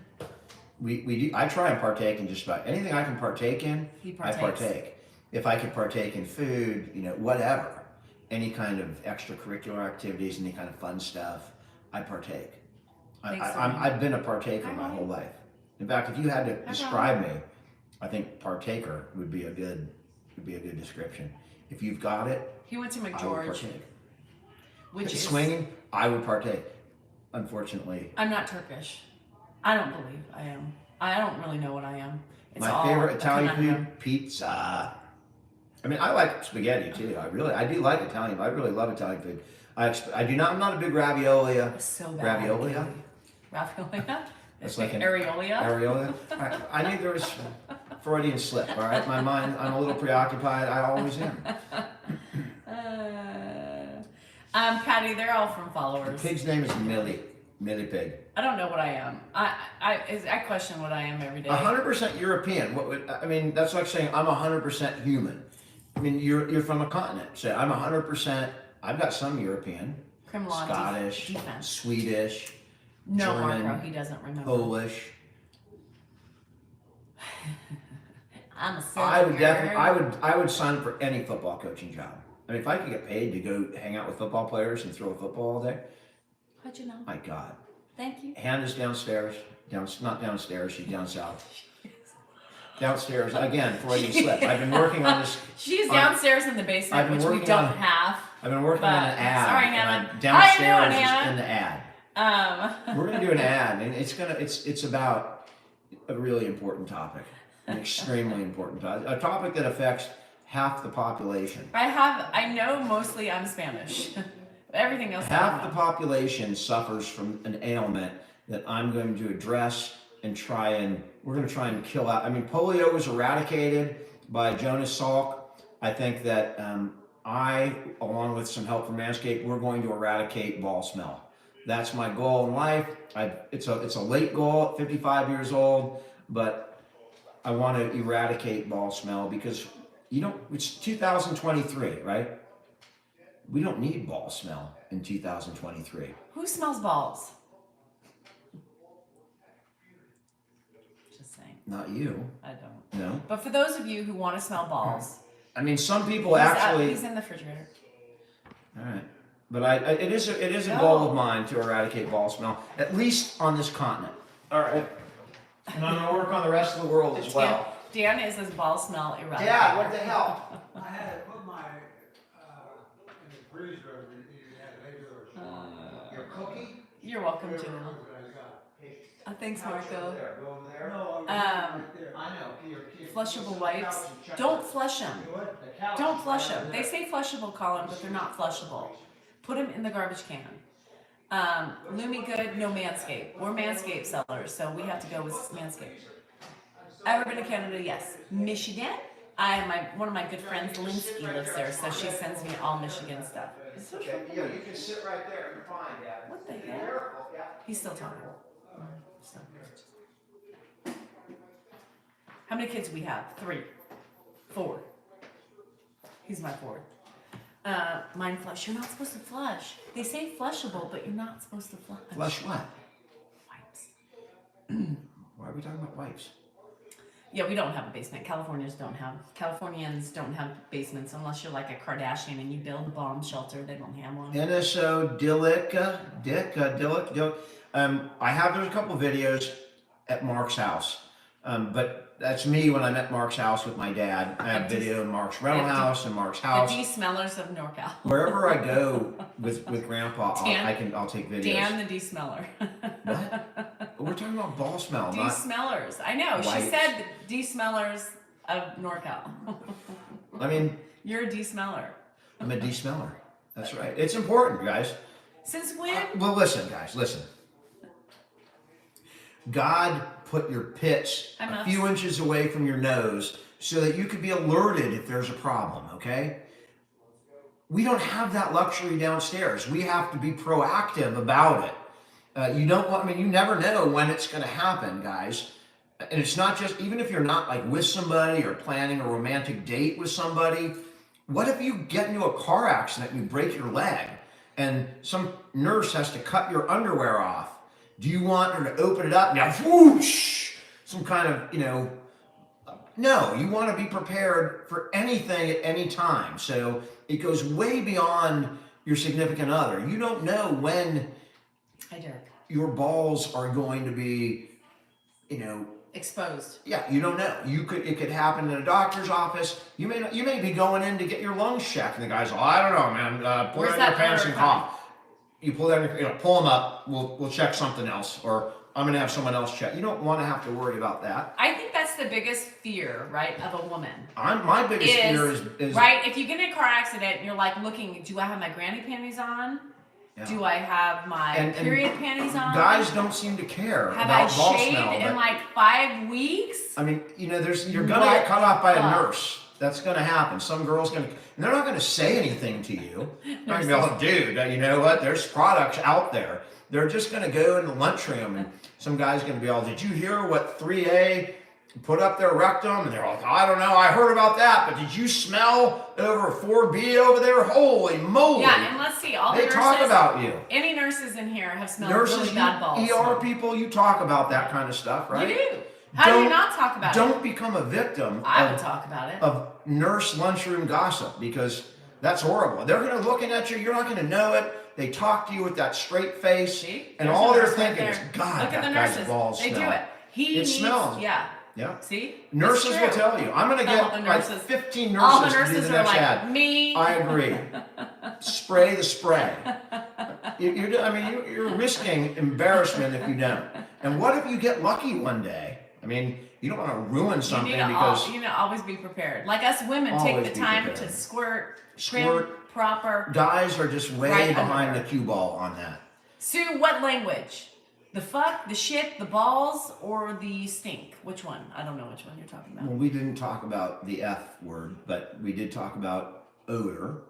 We do. I try and partake in just about anything I can partake in. He I partakes. partake. If I could partake in food, whatever, any kind of extracurricular activities, any kind of fun stuff, I partake. I've been a partaker my whole life. In fact, if you had to describe me, I think partaker would be a good description. If you've got it, He went to I would McGeorge, partake. which is Swinging, I would partake. Unfortunately, I'm not Turkish. I don't believe I am. I don't really know what I am. It's my all favorite a Italian conundrum. food, pizza. I mean, I like spaghetti too. I do like Italian. I really love Italian food. I'm not a big ravioli. So bad. Raviolia? Raviolia? It's like an areola. Areola. I knew there was Freudian slip. All right, my mind. I'm a little preoccupied. I always am. Patty, they're all from followers. The pig's name is Millie. Millie Pig. I don't know what I am. I question what I am every day. 100% European. That's like saying I'm 100% human. I mean, you're from a continent. So I'm 100%. I've got some European, Criminal Scottish, defense. Swedish, No, German, Marco, he doesn't remember. Polish. I'm a I would sucker. definitely. I would sign up for any football coaching job. I mean, if I could get paid to go hang out with football players and throw a football all day, How'd you know? my God. Thank you. Hannah's is downstairs. Not downstairs. She's down south. Downstairs again. Freudian slip. I've been working on this. She's downstairs in the I've basement, been which we working don't on- have. I've been working on an ad. Sorry, and Hannah. I'm downstairs How you doing, is Hannah? in the ad. We're gonna do an ad, and it's about a really important topic, an extremely important topic, a topic that affects half the population. I know mostly I'm Spanish. Everything else I Half don't the know. population suffers from an ailment that I'm going to address and we're going to try and kill out. I mean, polio was eradicated by Jonas Salk. I think that I, along with some help from Manscaped, we're going to eradicate ball smell. That's my goal in life. It's a late goal at 55 years old, but I want to eradicate ball smell because it's 2023, right? We don't need ball smell in 2023. Who smells balls? Just saying. Not you. I don't. No. But for those of you who want to smell balls, I mean, some people actually. he's in the refrigerator. All right. But it is a goal of mine to eradicate ball smell, at least on this continent. All right. And I'm gonna work on the rest of the world as well. Dan is his ball smell eradicator. Dad, what the hell? I had to put my, in the freezer, you had regular. Your cookie? You're welcome, Janelle. Thanks, Marco. Go over there. No, Um, right there. I know. Flushable wipes. Don't flush them. Don't flush them. They say flushable, Colin, but they're not flushable. Put them in the garbage can. Lumi Good, no Manscaped. We're Manscaped sellers, so we have to go with Manscaped. Ever been to Canada? Yes. Michigan? One of my good friends, Linsky, lives there, so she sends me all Michigan stuff. Okay, yeah, you can sit right there. You're fine, Dad. What the Be hell? careful, yeah. He's still talking. How many kids do we have? 3. 4. He's my 4th. Mine flush. You're not supposed to flush. They say flushable, but you're not supposed to flush. Flush what? Wipes. Why are we talking about wipes? Yeah, we don't have a basement. Californians don't have basements unless you're like a Kardashian and you build a bomb shelter. They don't have one. Dick. There's a couple videos at Mark's house, but that's me when I'm at Mark's house with my dad. I have video in Mark's rental house and Mark's house. The de-smellers of NorCal. Wherever I go with Grandpa, I'll take videos. Dan the de-smeller. What? We're talking about ball smell, not De-smellers. I know. She wipes. said de-smellers of NorCal. I mean, You're a de-smeller. I'm a de-smeller. That's right. It's important, guys. Since when? Well, listen, guys, listen. God put your pits a few inches away from your nose so that you could be alerted if there's a problem, okay? We don't have that luxury downstairs. We have to be proactive about it. You never know when it's going to happen, guys. And it's not just, even if you're not like with somebody or planning a romantic date with somebody, What if you get into a car accident and you break your leg and some nurse has to cut your underwear off? Do you want her to open it up and now whoosh, some kind of, no, you want to be prepared for anything at any time. So it goes way beyond your significant other. You don't know when your balls are going to be, exposed. Yeah, you don't know. It could happen in a doctor's office. You may be going in to get your lungs checked, and the guy's, I don't know, man. Pull down your pants and cough. You pull down pull them up. We'll check something else, or I'm gonna have someone else check. You don't want to have to worry about that. I think that's the biggest fear, right, of a woman. My biggest fear is right. If you get in a car accident, and you're like looking. Do I have my granny panties on? Yeah. Do I have my period panties on? Guys don't seem to care have about ball smell. Have I shaved in like 5 weeks? I mean, you're gonna get cut off by a nurse. That's gonna happen. Some girl's and they're not gonna say anything to you. They're gonna be dude, you know what? There's products out there. They're just gonna go in the lunchroom and some guy's gonna be all, did you hear what 3A put up their rectum? And they're like, I don't know, I heard about that, but did you smell over 4B over there? Holy moly. Yeah, and let's see, all the nurses. They talk about you. Any nurses in here have smelled really bad balls. ER people, you talk about that kind of stuff, right? You do. How do you not talk about it? Don't become a victim I would talk about it. Of nurse lunchroom gossip, because that's horrible. They're going to looking at you, you're not going to know it. They talk to you with that straight face, and all they're thinking is, God, look at that the guy's nurses. balls They smell. do it. It smells. Yeah. Yeah. See? Nurses will tell you. I'm going to get like 15 nurses to do the next ad. Me. I agree. Spray the spray. You're risking embarrassment if you don't. And what if you get lucky one day? I mean, you don't want to ruin something because you need to always be prepared. Like us women, take the time to squirt, trim proper. Guys are just way behind the cue ball on that. Sue, what language? The fuck, the shit, the balls, or the stink? Which one? I don't know which one you're talking about. Well, we didn't talk about the F word, but we did talk about odor,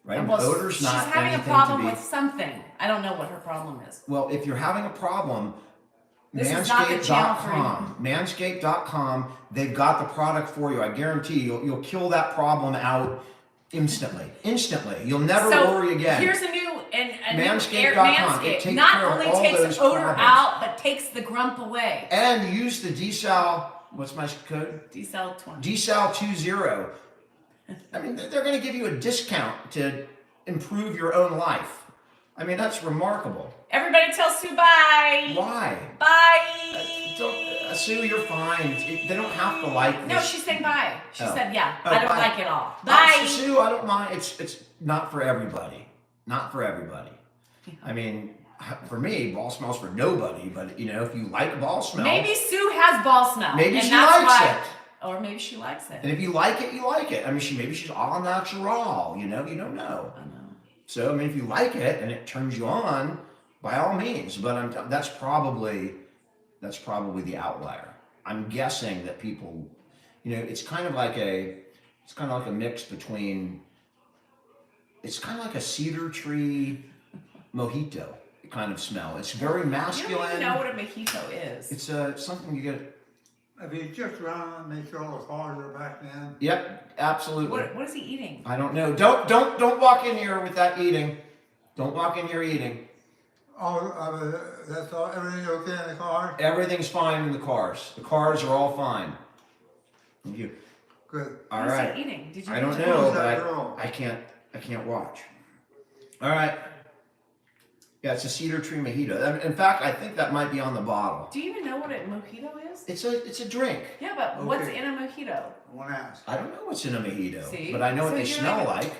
right? Well, odor's not she's having a problem with something. I don't know what her problem is. Well, if you're having a problem, Manscaping.com. Manscaping.com, they've got the product for you. I guarantee you'll kill that problem out instantly. You'll never worry again. Here's a new Manscaping.com. It takes not care of only all takes those odor problems. out, but takes the grump away. And use the Desal. What's my code? Desal 20. Desal 20. I mean, they're going to give you a discount to improve your own life. I mean, that's remarkable. Everybody tell Sue bye. Why? Bye. Sue, you're fine. They don't have to like this. No, she's saying bye. She said, yeah, I don't like it all. Bye. Sue, I don't mind. It's not for everybody. Not for everybody. I mean, for me, ball smells for nobody. But if you like ball smell, maybe Sue has ball smell. Maybe she likes it. Or maybe she likes it. And if you like it, you like it. I mean, maybe she's all natural. You don't know. I know. So I mean, if you like it and it turns you on, by all means. But that's probably the outlier. I'm guessing that people, it's kind of like a mix between. It's kind of like a cedar tree mojito kind of smell. It's very masculine. You don't even know what a mojito is. It's something you get. If you just run, make sure all the cars are back then. Yep, absolutely. What is he eating? I don't know. Don't walk in here with that eating. Don't walk in here eating. Oh, that's all. Everything okay in the car? Everything's fine in the cars. The cars are all fine. You. Good. All what right. Is he eating? Did you? I don't know, but I can't watch. All right. Yeah, it's a cedar tree mojito. In fact, I think that might be on the bottle. Do you even know what a mojito is? It's a drink. Yeah, but what's in a mojito? One ounce. I don't know what's in a mojito, See? but I know what they smell like.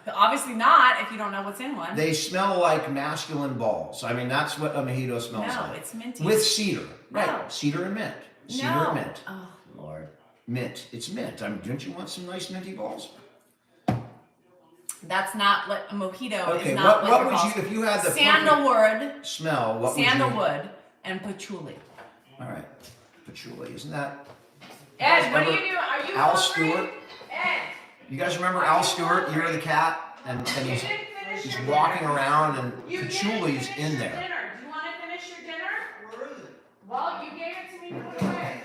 Obviously not if you don't know what's in one. They smell like masculine balls. I mean, that's what a mojito smells like. No, it's minty. With cedar. No. Right. Cedar and mint. Cedar and mint. Oh, Lord. Mint. It's mint. I mean, don't you want some nice minty balls? That's not what a mojito okay, is. Not what would you, if you had the sandalwood smell, what would you? Sandalwood and patchouli. All right. Patchouli. Isn't that? Ed, what are you doing? Are you Al hungry? Stewart? Ed. You guys remember Al Stewart, Year of the Cat? And he's walking around and patchouli's in there. Do you want to finish your dinner? Where is it? Well, you gave it to me to put away.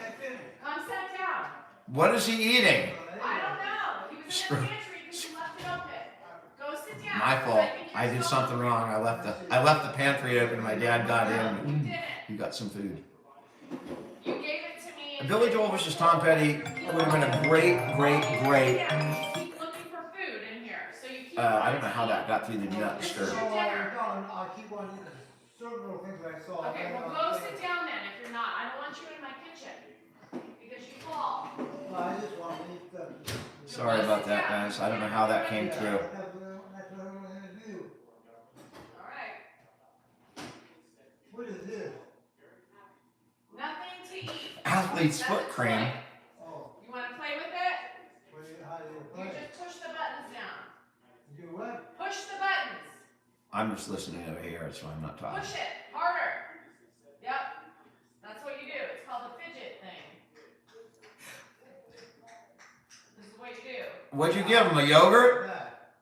Come sit down. What is he eating? I don't know. He was in the pantry because he left it I did something wrong. I left the pantry open and my dad got in. You didn't. You got some food. You gave it to me. And Billy Joel versus Tom Petty would have been a great. Yeah, you keep looking for food in here, so you keep. I don't know how that got through the do not This disturb. is your dinner. I keep on eating certain little things I saw. Okay, well go sit down then if you're not. I don't want you in my kitchen because you fall. I just want to eat the. Sorry about that, guys. I don't know how that came through. That's what I'm gonna do. All right. What is this? Nothing to eat. Athlete's That's foot a cream. toy. Oh, You want to play with it? how do you You play? just push the buttons down. You do what? Push the buttons. I'm just listening over here, so I'm not talking. Push it harder. Yep. That's what you do. It's called the fidget thing. This is what you do. What'd you give him? A yogurt? That.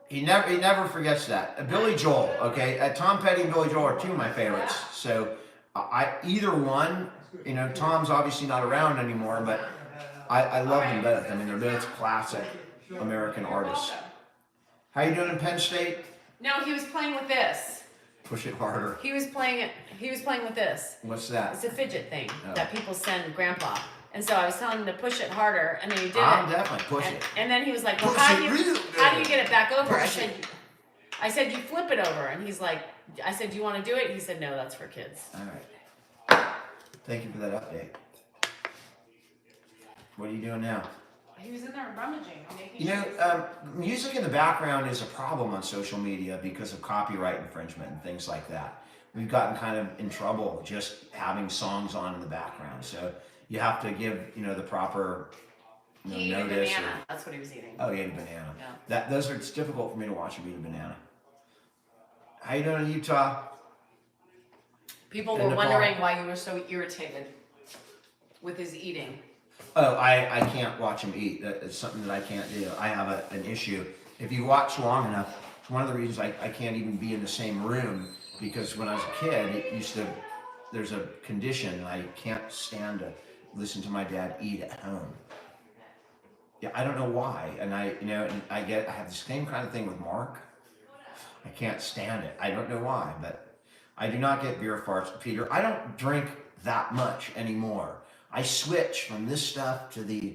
He never forgets that. Billy Joel, okay? Tom Petty and Billy Joel are two of my favorites. So either one, you know, Tom's obviously not around anymore, but I love them both. I mean, they're both classic American artists. Welcome. How you doing in Penn State? No, he was playing with this. Push it harder. He was playing with this. What's that? It's a fidget thing Oh. that people send Grandpa. And so I was telling him to push it harder, and then he did I'm it. definitely push And, it. and then he was like, "Well, Push how it do real you good. get it back over?" Push I said, "You flip it over." And he's like, "I said, do you want to do it?" He said, "No, that's for kids." All right. Thank you for that update. What are you doing now? He was in there rummaging, making You know, music in the background is a problem on social media because of copyright infringement and things like that. We've gotten kind of in trouble just having songs on in the background. So you have to give, you know, the proper He ate a notice. banana. That's what he was eating. Oh, he ate a banana. Yeah. It's difficult for me to watch him eat a banana. How you doing in Utah? People In were Nepal. wondering why you were so irritated with his eating. Oh, I can't watch him eat. It's something that I can't do. I have an issue. If you watch long enough, it's one of the reasons I can't even be in the same room, because when I was a kid, there's a condition I can't stand to listen to my dad eat at home. Yeah, I don't know why. And I have the same kind of thing with Mark. I can't stand it. I don't know why, but I do not get beer farts. Peter, I don't drink that much anymore. I switch from this stuff to the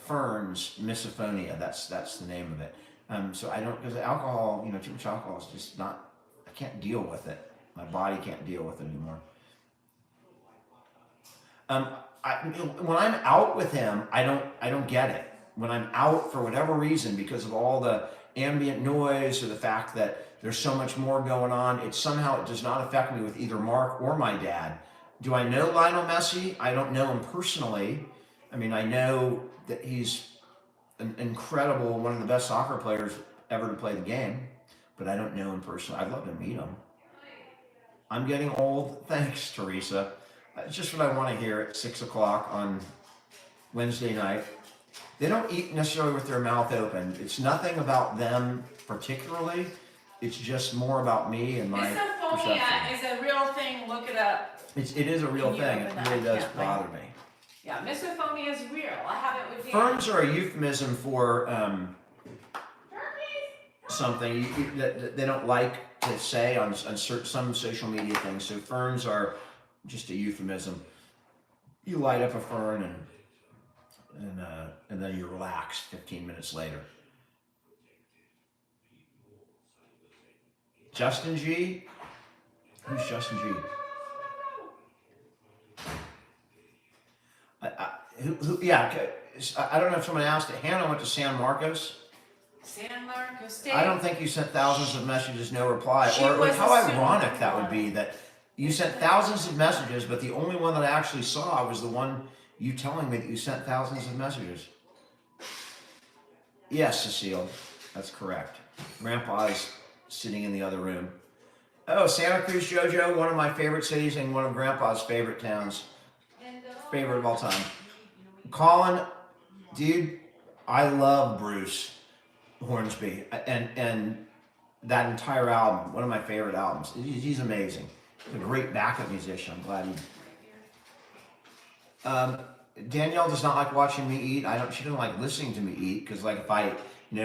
Ferns Misophonia. That's the name of it. So I don't, because alcohol, you know, too much alcohol is just not, I can't deal with it. My body can't deal with it anymore. When I'm out with him, I don't get it. When I'm out for whatever reason, because of all the ambient noise or the fact that there's so much more going on, it does not affect me with either Mark or my dad. Do I know Lionel Messi? I don't know him personally. I mean, I know that he's an incredible, one of the best soccer players ever to play the game, but I don't know him personally. I'd love to meet him. I'm getting old. Thanks, Teresa. It's just what I want to hear at 6 o'clock on Wednesday night. They don't eat necessarily with their mouth open. It's nothing about them particularly. It's just more about me and my Misophonia perception. is a real thing. Look it up. It is a real Can you thing. open It that? really does Yeah, bother me. Yeah, misophonia is real. I have it with Dan. Ferns are a euphemism for something that they don't like to say on some social media things. So ferns are just a euphemism. You light up a fern and then you relax 15 minutes later. Justin G? Who's Justin G? I don't know if someone asked it. Hannah went to San Marcos. San Marcos State. I don't think you sent thousands of messages, no reply. She Or was how assuming ironic that would one. be that you sent thousands of messages, but the only one that I actually saw was the one you telling me that you sent thousands of messages. Yes, Cecile, that's correct. Grandpa is sitting in the other room. Oh, Santa Cruz, JoJo, one of my favorite cities and one of Grandpa's favorite towns. Favorite of all time. Colin, dude, I love Bruce Hornsby and that entire album, one of my favorite albums. He's amazing. He's a great backup musician. I'm glad he. Danielle does not like watching me eat. She doesn't like listening to me eat because, like, if I And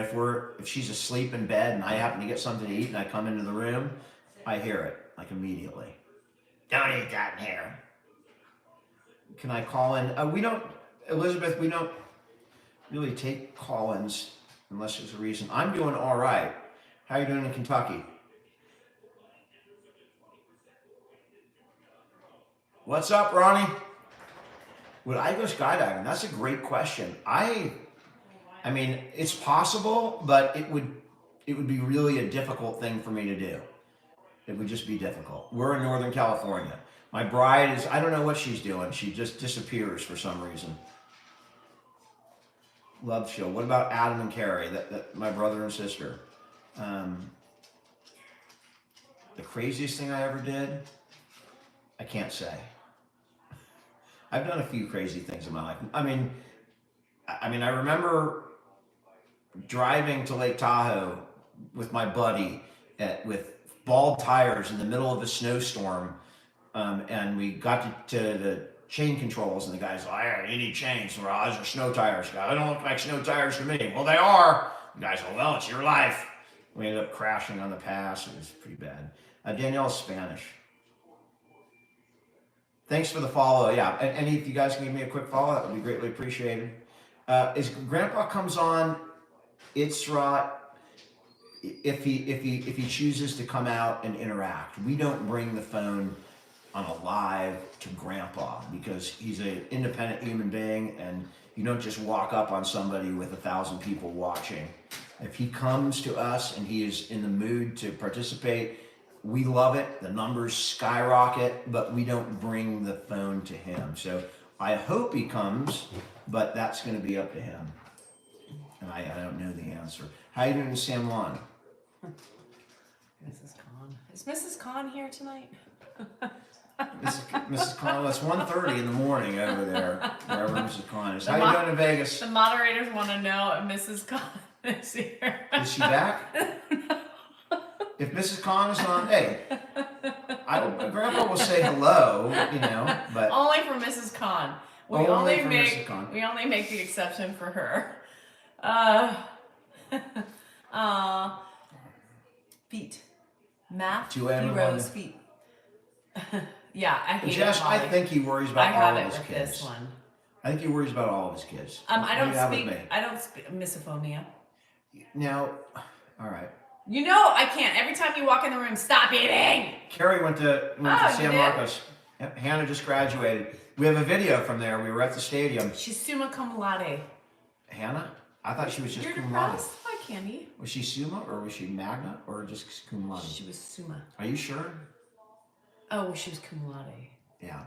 if she's asleep in bed and I happen to get something to eat and I come into the room, I hear it like immediately. Don't eat that in here. Can I call in? Elizabeth, we don't really take call-ins unless there's a reason. I'm doing all right. How are you doing in Kentucky? What's up, Ronnie? Would I go skydiving? That's a great question. I mean, it's possible, but it would be really a difficult thing for me to do. It would just be difficult. We're in Northern California. My bride is, I don't know what she's doing. She just disappears for some reason. Love show. What about Adam and Carrie, that my brother and sister? The craziest thing I ever did? I can't say. I've done a few crazy things in my life. I mean, I remember driving to Lake Tahoe with my buddy with bald tires in the middle of a snowstorm, and we got to the chain controls, and the guy's like, you need chains. Well, those are snow tires. They don't look like snow tires to me. Well, they are. The guy's like, well, it's your life. We ended up crashing on the pass. It was pretty bad. Danielle's Spanish. Thanks for the follow. Yeah, and if you guys can give me a quick follow, that would be greatly appreciated. As Grandpa comes on, it's right. If he chooses to come out and interact, we don't bring the phone on a live to Grandpa because he's an independent human being, and you don't just walk up on somebody with 1,000 people watching. If he comes to us and he is in the mood to participate, we love it. The numbers skyrocket, but we don't bring the phone to him. So I hope he comes, but that's going to be up to him. And I don't know the answer. How you doing in San Juan? Mrs. Khan. Is Mrs. Khan here tonight? Mrs. Khan, it's 1:30 in the morning over there, wherever Mrs. Khan is. How you doing in Vegas? The moderators want to know if Mrs. Khan is here. Is she back? If Mrs. Khan is on, hey, Grandpa will say hello, but only for Mrs. Khan. We only for make Mrs. Khan. we only make the exception for her. Feet. Math. 2 a.m. Heroes feet. Yeah, I hate Jess, it, I Molly. think he worries I about have all it of his with kids. this one. I think he worries about all of his kids. I What do you have with me? I don't speak misophonia. Now, all right. You know I can't. Every time you walk in the room, stop eating. Carrie went to you San did? Marcos. Yep, Hannah just graduated. We have a video from there. We were at the stadium. She's summa cum laude. Hannah? I thought she was just You're cum laude. depressed? Hi, Candy. Was she summa or was she magna or just cum laude? She was summa. Are you sure? Oh, she was cum laude. Yeah,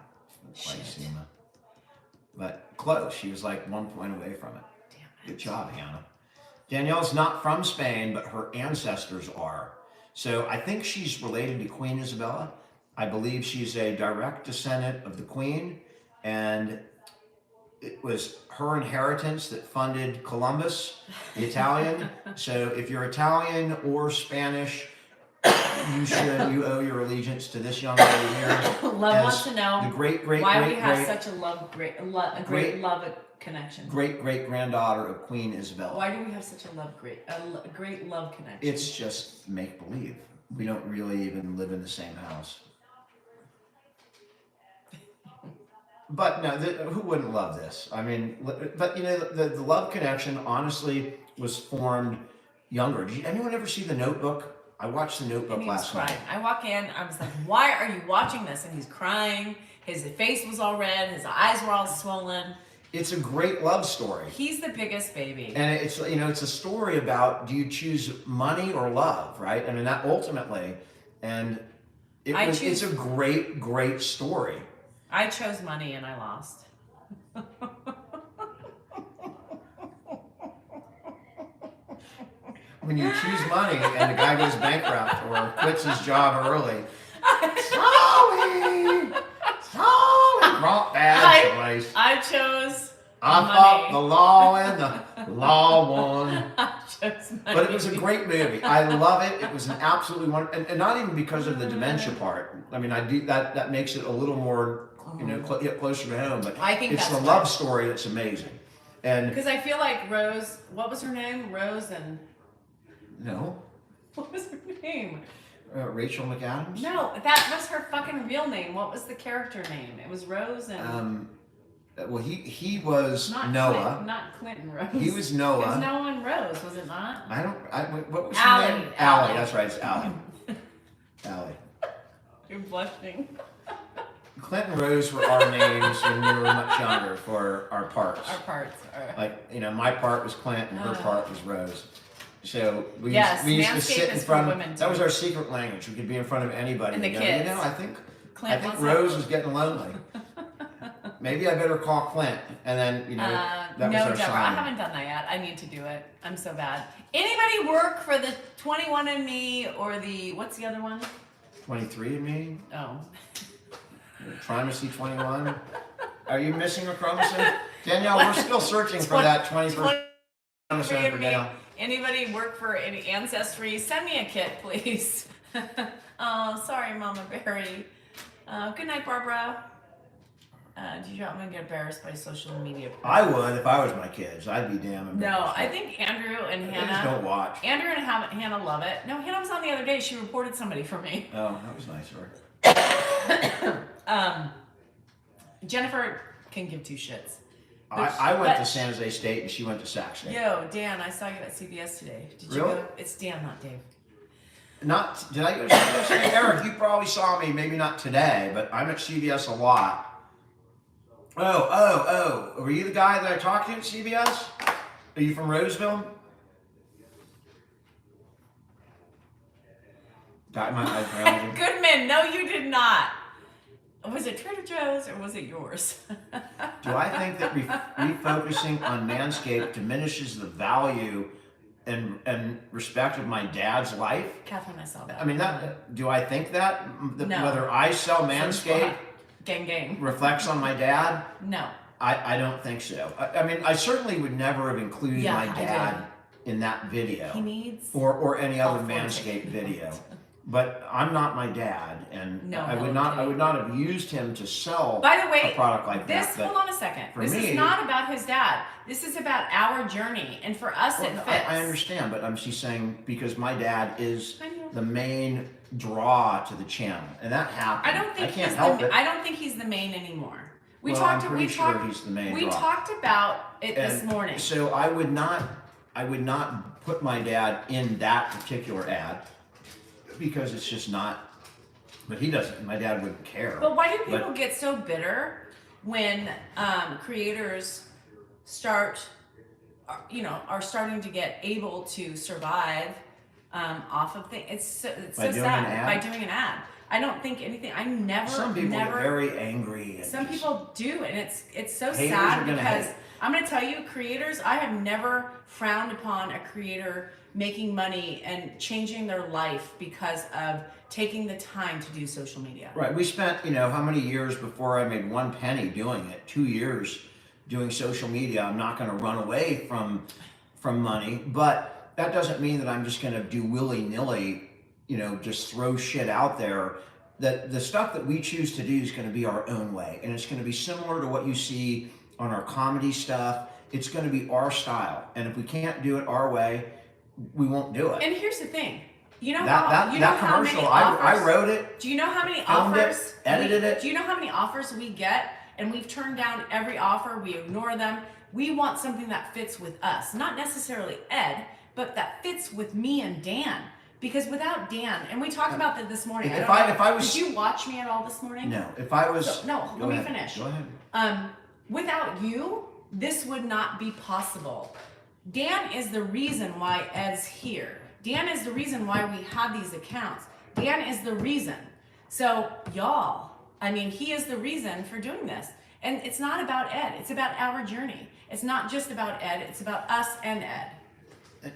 quite Shit. summa. But close. She was like 1 point away from it. Damn it. Good job, Hannah. Danielle's not from Spain, but her ancestors are. So I think she's related to Queen Isabella. I believe she's a direct descendant of the Queen, and it was her inheritance that funded Columbus, the Italian. So if you're Italian or Spanish, you owe your allegiance to this young lady here. Love wants to know the great love connection. great granddaughter of Queen Isabella. Why do we have such a great love connection? It's just make believe. We don't really even live in the same house. But no, who wouldn't love this? I mean, but the love connection honestly was formed younger. Did anyone ever see The Notebook? I watched The Notebook And he was last crying. night. I walk in, I was like, why are you watching this? And he's crying. His face was all red. His eyes were all swollen. It's a great love story. He's the biggest baby. And it's it's a story about, do you choose money or love, right? I mean, that ultimately, and it's a great story. I chose money and I lost. When you choose money and the guy goes bankrupt or quits his job early, sorry, wrong, bad choice. I chose I money. thought the law and the law won. I chose money. But it was a great movie. I love it. It was an absolutely wonderful, and not even because of the dementia part. I mean, I do that makes it a little more, closer to home. But I think it's that's the love story that's amazing. And Because I feel like Rose, what was her name? Rose and, no, what was her name? Rachel McAdams. No, that was her fucking real name. What was the character name? It was Rose and. Well, he was Not Noah. not Clinton Rose. He was It was Noah. Noah and Rose, was it not? What was Allie. her name? Allie. Allie. That's right. It's Allie. Allie. You're blushing. Clint and Rose were our names when we were much younger for our parts. Our parts are. Like, my part was Clint and her part was Rose. So we Yes, used to manscape sit in is for front of, women, that was too. our secret language. We could be in front of anybody And the go, kids. I think Clint wants Rose that. is getting lonely. Maybe I better call Clint. And then, that was no, our Deborah, sign. I haven't done that yet. I need to do it. I'm so bad. Anybody work for the 21andMe or the, what's the other one? 23 of me? Oh. Primacy 21? Are you missing a chromosome? Danielle, we're still searching for that 21st chromosome for Danielle. Anybody work for any Ancestry? Send me a kit, please. Oh, sorry, Mama Barry. Good night, Barbara. I'm gonna get embarrassed by social media. I would if I was my kids. I'd be damn embarrassed. No, I think Andrew and They just Hannah. don't watch. Andrew and Hannah love it. No, Hannah was on the other day. She reported somebody for me. Oh, that was nice of her. Jennifer can give two shits. I went to but- San Jose State and she went to Sac State. Yo, Dan, I saw you at CBS today. Did you Really? go? It's Dan, not Dave. Did I go to CBS? Eric, you probably saw me, maybe not today, but I'm at CBS a lot. Oh. Were you the guy that I talked to at CBS? Are you from Roseville? Got my eyes around you. Goodman, no, you did not. Was it Trader Joe's or was it yours? Do I think that refocusing on Manscaped diminishes the value and respect of my dad's life? Catherine, I saw that. I mean, do I think that? No. Whether I sell Manscaped Gang. reflects on my dad? No. I don't think so. I mean, I certainly would never have included Yeah, my I dad in that video He needs. or any other authentic. Manscaped video. But I'm not my dad, and No, I would no not. I kidding. would not have used him to sell By the way, a product like this, that. hold on a second. for This me- is not about his dad. This is about our journey. And for us, Well, it no, fits. I understand, but she's saying because my dad is I know. the main draw to the channel, and that happened. I don't think can't he's help the. it. I don't think he's the main anymore. We Well, talked. I'm pretty we sure talked. he's the main We draw. talked about it this And morning. So I would not put my dad in that particular ad because it's just not. But he doesn't. My dad wouldn't care. But why do But- people get so bitter when creators are starting to get able to survive off of things? It's so By doing sad. an ad? By doing an ad. I don't think anything. I never. Some people never, get very angry. And Some just- people do, and it's so Haters sad are gonna because hate. I'm going to tell you, creators. I have never frowned upon a creator making money and changing their life because of taking the time to do social media. Right. We spent, how many years before I made one penny doing it? 2 years doing social media. I'm not going to run away from money, but that doesn't mean that I'm just going to do willy-nilly, just throw shit out there. That the stuff that we choose to do is going to be our own way, and it's going to be similar to what you see on our comedy stuff. It's going to be our style, and if we can't do it our way, we won't do it. And here's the thing. You know That how many commercial, offers, I wrote it. Do you know how many filmed it, offers? edited it. Do you know how many offers we get? And we've turned down every offer. We ignore them. We want something that fits with us, not necessarily Ed, but that fits with me and Dan. Because without Dan, and we talked about that this morning. If I don't know, I was- did you watch me at all this morning? No, if I was. So, no, Go let me ahead. finish. Go ahead. Without you, this would not be possible. Dan is the reason why Ed's here. Dan is the reason why we have these accounts. Dan is the reason. So y'all, he is the reason for doing this. And it's not about Ed, it's about our journey. It's not just about Ed, it's about us and Ed.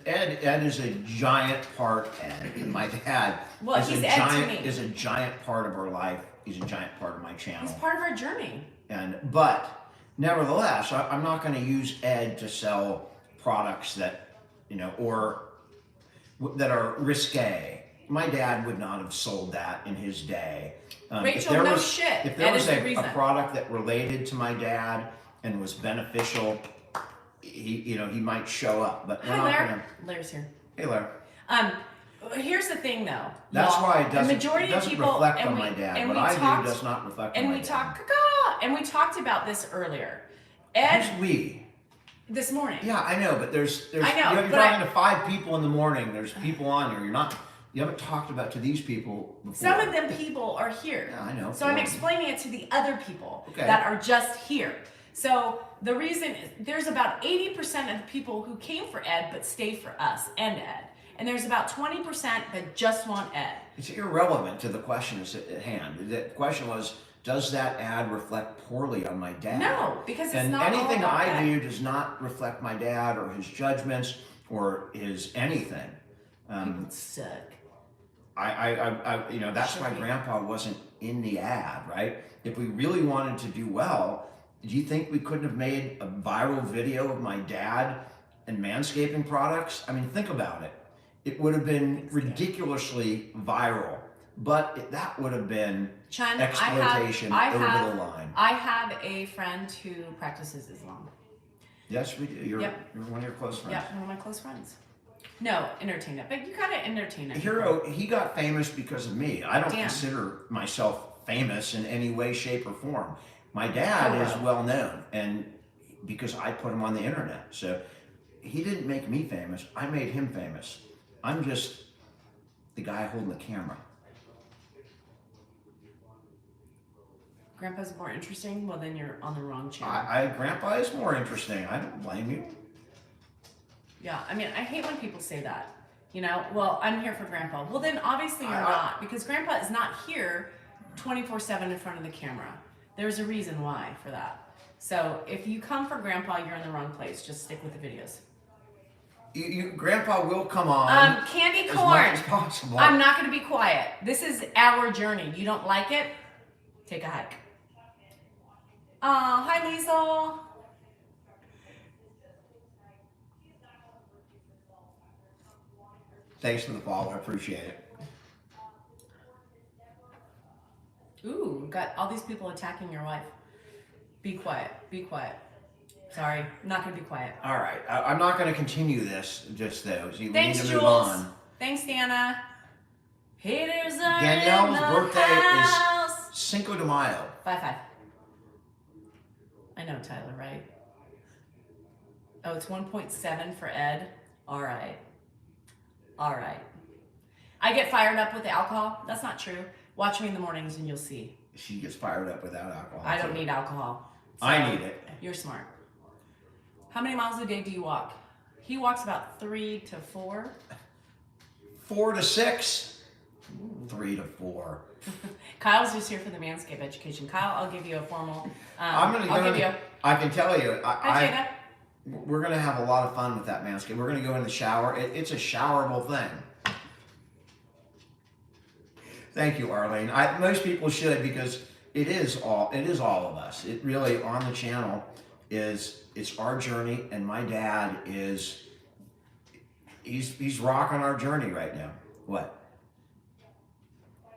Ed is a giant part. Ed, my dad, Well, is he's a Ed to giant me. is a giant part of our life. He's a giant part of my channel. He's part of our journey. But nevertheless, I'm not going to use Ed to sell products that or that are risque. My dad would not have sold that in his day. Rachel, no shit. If there Ed was is the a reason. product that related to my dad and was beneficial, he might show up, but we're Hi, not Larry. gonna. Larry's here. Hey, Larry. Here's the thing, though. That's y'all. why it The doesn't, majority it doesn't of people, reflect and on we- my dad. and What we I talked- do does not reflect on And my we dad. talked about this earlier. Ed, Who's we? this morning. Yeah, I know, but there's I know, you're but talking to 5 people in the morning. There's people on here. You haven't talked about to these people before. Some of them people are here. Yeah, I know. So I'm 4. explaining it to the other people Okay. that are just here. So the reason is there's about 80% of the people who came for Ed but stay for us and Ed. And there's about 20% that just want Ed. It's irrelevant to the question at hand. The question was, does that ad reflect poorly on my dad? No, because it's And not all anything about I Ed. do does not reflect my dad or his judgments or his anything. People suck. That's why Grandpa wasn't in the ad, right? If we really wanted to do well, do you think we couldn't have made a viral video of my dad and manscaping products? I mean, think about it. It would have been ridiculously viral, but that would have been Chun, exploitation over the line. I have a friend who practices Islam. Yes, we do. You're Yep. one of your close friends. Yeah, one of my close friends. No, entertain it, but you gotta entertain it. Hero, he got famous because of me. I don't Damn. consider myself famous in any way, shape, or form. My dad is well known, and because I put him on the internet. So he didn't make me famous. I made him famous. I'm just the guy holding the camera. Grandpa's more interesting. Well, then you're on the wrong channel. Grandpa is more interesting. I don't blame you. Yeah, I mean, I hate when people say that. Well, I'm here for Grandpa. Well, then obviously you're not, because Grandpa is not here 24/7 in front of the camera. There's a reason why for that. So if you come for Grandpa, you're in the wrong place. Just stick with the videos. Grandpa will come on Candy as corn. much as possible. I'm not going to be quiet. This is our journey. You don't like it? Take a hike. Hi, Liesel. Thanks for the follow. I appreciate it. Ooh, we've got all these people attacking your wife. Be quiet. Be quiet. Sorry, I'm not going to be quiet. All right. I'm not going to continue this just though. We Thanks, need to move Jules. on. Thanks, Dana. Haters are Danielle's in the birthday house. is Cinco de Mayo. 5-5. I know, Tyler, right? Oh, it's 1.7 for Ed. All right. All right. I get fired up with the alcohol. That's not true. Watch me in the mornings and you'll see. She gets fired up without alcohol. I don't need alcohol. I need it. You're smart. How many miles a day do you walk? He walks about 3 to 4. 4 to 6. 3 to 4. Kyle's just here for the Manscaped education. Kyle, I'll give you a formal. I'm gonna I'll give you. I can tell you. Hi, Jada. We're gonna have a lot of fun with that Manscaped. We're gonna go in the shower. It's a showerable thing. Thank you, Arlene. Most people should, because it is all of us. It really on the channel it's our journey, and my dad is he's rocking our journey right now. What?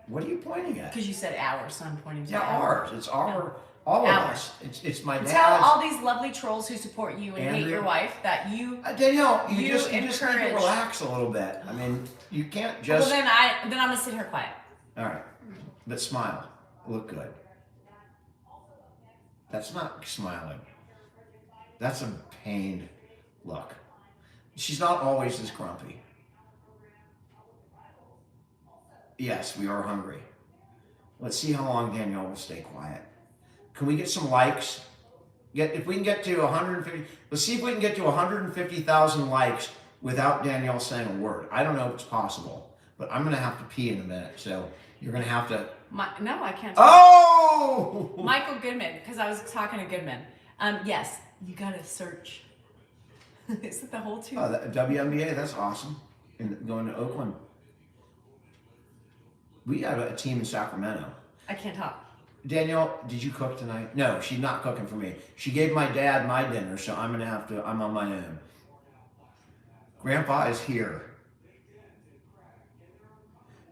What are you pointing at? Because you said ours, so I'm pointing to Yeah, ours. ours. It's our all of Ours. us. It's my dad's. Tell all these lovely trolls who support you and hate Andrew. your wife that you. Danielle, you You just need to encourage- relax a little bit. I mean, you can't just. Well, then I'm gonna sit here quiet. All right, but smile. Look good. That's not smiling. That's a pained look. She's not always this grumpy. Yes, we are hungry. Let's see how long Danielle will stay quiet. Can we get some likes? If we can get to 150, let's see if we can get to 150,000 likes without Danielle saying a word. I don't know if it's possible, but I'm gonna have to pee in a minute, so you're gonna have to. No, I can't. Oh! Michael Goodman, because I was talking to Goodman. Yes, you gotta search. Is it the whole two? Oh, WNBA, that's awesome. And going to Oakland. We have a team in Sacramento. I can't talk. Danielle, did you cook tonight? No, she's not cooking for me. She gave my dad my dinner, so I'm on my own. Grandpa is here.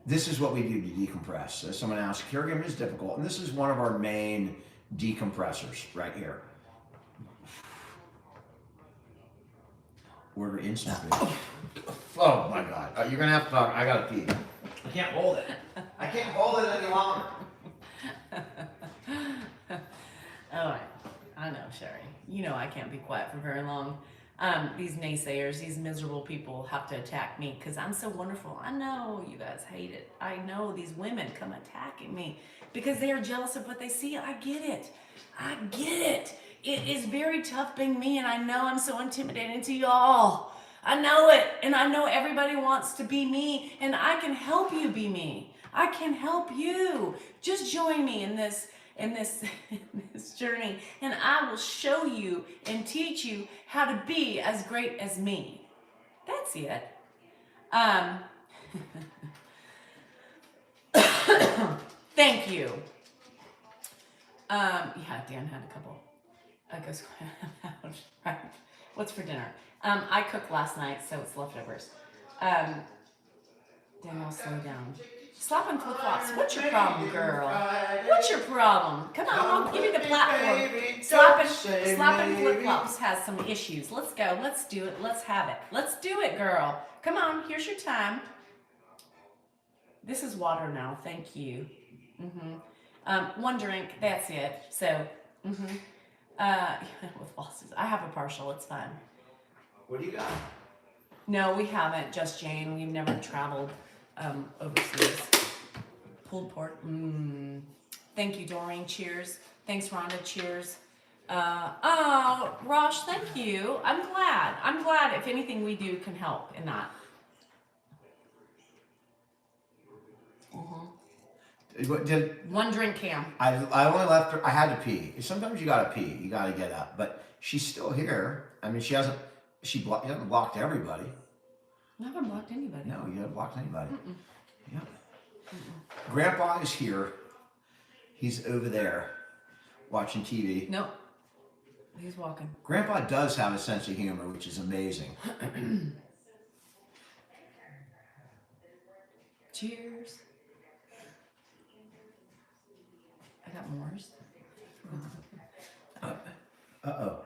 This is what we do to decompress. So someone asked, caregiving is difficult, and this is one of our main decompressors right here. order instant food. Oh my God. You're gonna have to talk. I gotta pee. I can't hold it. I can't hold it any longer. Oh, I know, Sherry. You know I can't be quiet for very long. These naysayers, these miserable people have to attack me because I'm so wonderful. I know you guys hate it. I know these women come attacking me because they are jealous of what they see. I get it. I get it. It is very tough being me, and I know I'm so intimidating to y'all. I know it, and I know everybody wants to be me, and I can help you be me. I can help you. Just join me in this journey, and I will show you and teach you how to be as great as me. That's it. Thank you. Yeah, Dan had a couple. I guess right. What's for dinner? I cooked last night, so it's leftovers. Danielle, slow down. Slap on flip-flops. What's your problem, girl? What's your problem? Come on, I'll give you the platform. Slapping flip-flops has some issues. Let's go. Let's do it. Let's have it. Let's do it, girl. Come on. Here's your time. This is water now. Thank you. One drink. That's it. So, with losses. I have a partial. It's fine. What do you got? No, we haven't. Just Jane. We've never traveled overseas. Pulled pork. Thank you, Doreen. Cheers. Thanks, Rhonda. Cheers. Oh, Rosh, thank you. I'm glad. I'm glad if anything we do can help in that. One drink, Cam. I only left her. I had to pee. Sometimes you gotta pee. You gotta get up. But she's still here. I mean, she hasn't blocked everybody. I haven't blocked anybody. No, you haven't blocked anybody. Yeah. Grandpa is here. He's over there watching TV. Nope. He's walking. Grandpa does have a sense of humor, which is amazing. Cheers. I got Moore's. Uh-oh.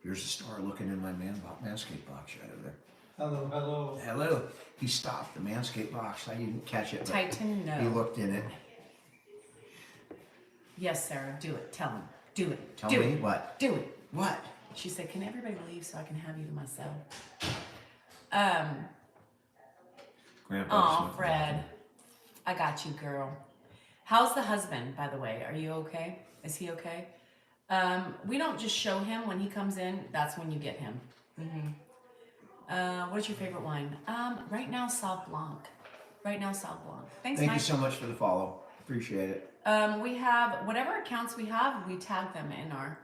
Here's a star looking in my manscaped box right over there. Hello, hello. Hello. He stopped the manscaped box. I didn't catch it. Titan, no. He looked in it. Yes, Sarah. Do it. Tell him. Do it. Tell do me it. what? Do it. What? She said, "Can everybody leave so I can have you to myself?" Grandpa. Oh, Fred. I got you, girl. How's the husband, by the way? Are you okay? Is he okay? We don't just show him when he comes in. That's when you get him. What's your favorite wine? Right now, Sauv Blanc. Right now, Sauv Blanc. Thanks, Thank Mike. you so much for the follow. Appreciate it. We have, whatever accounts we have, we tag them in our...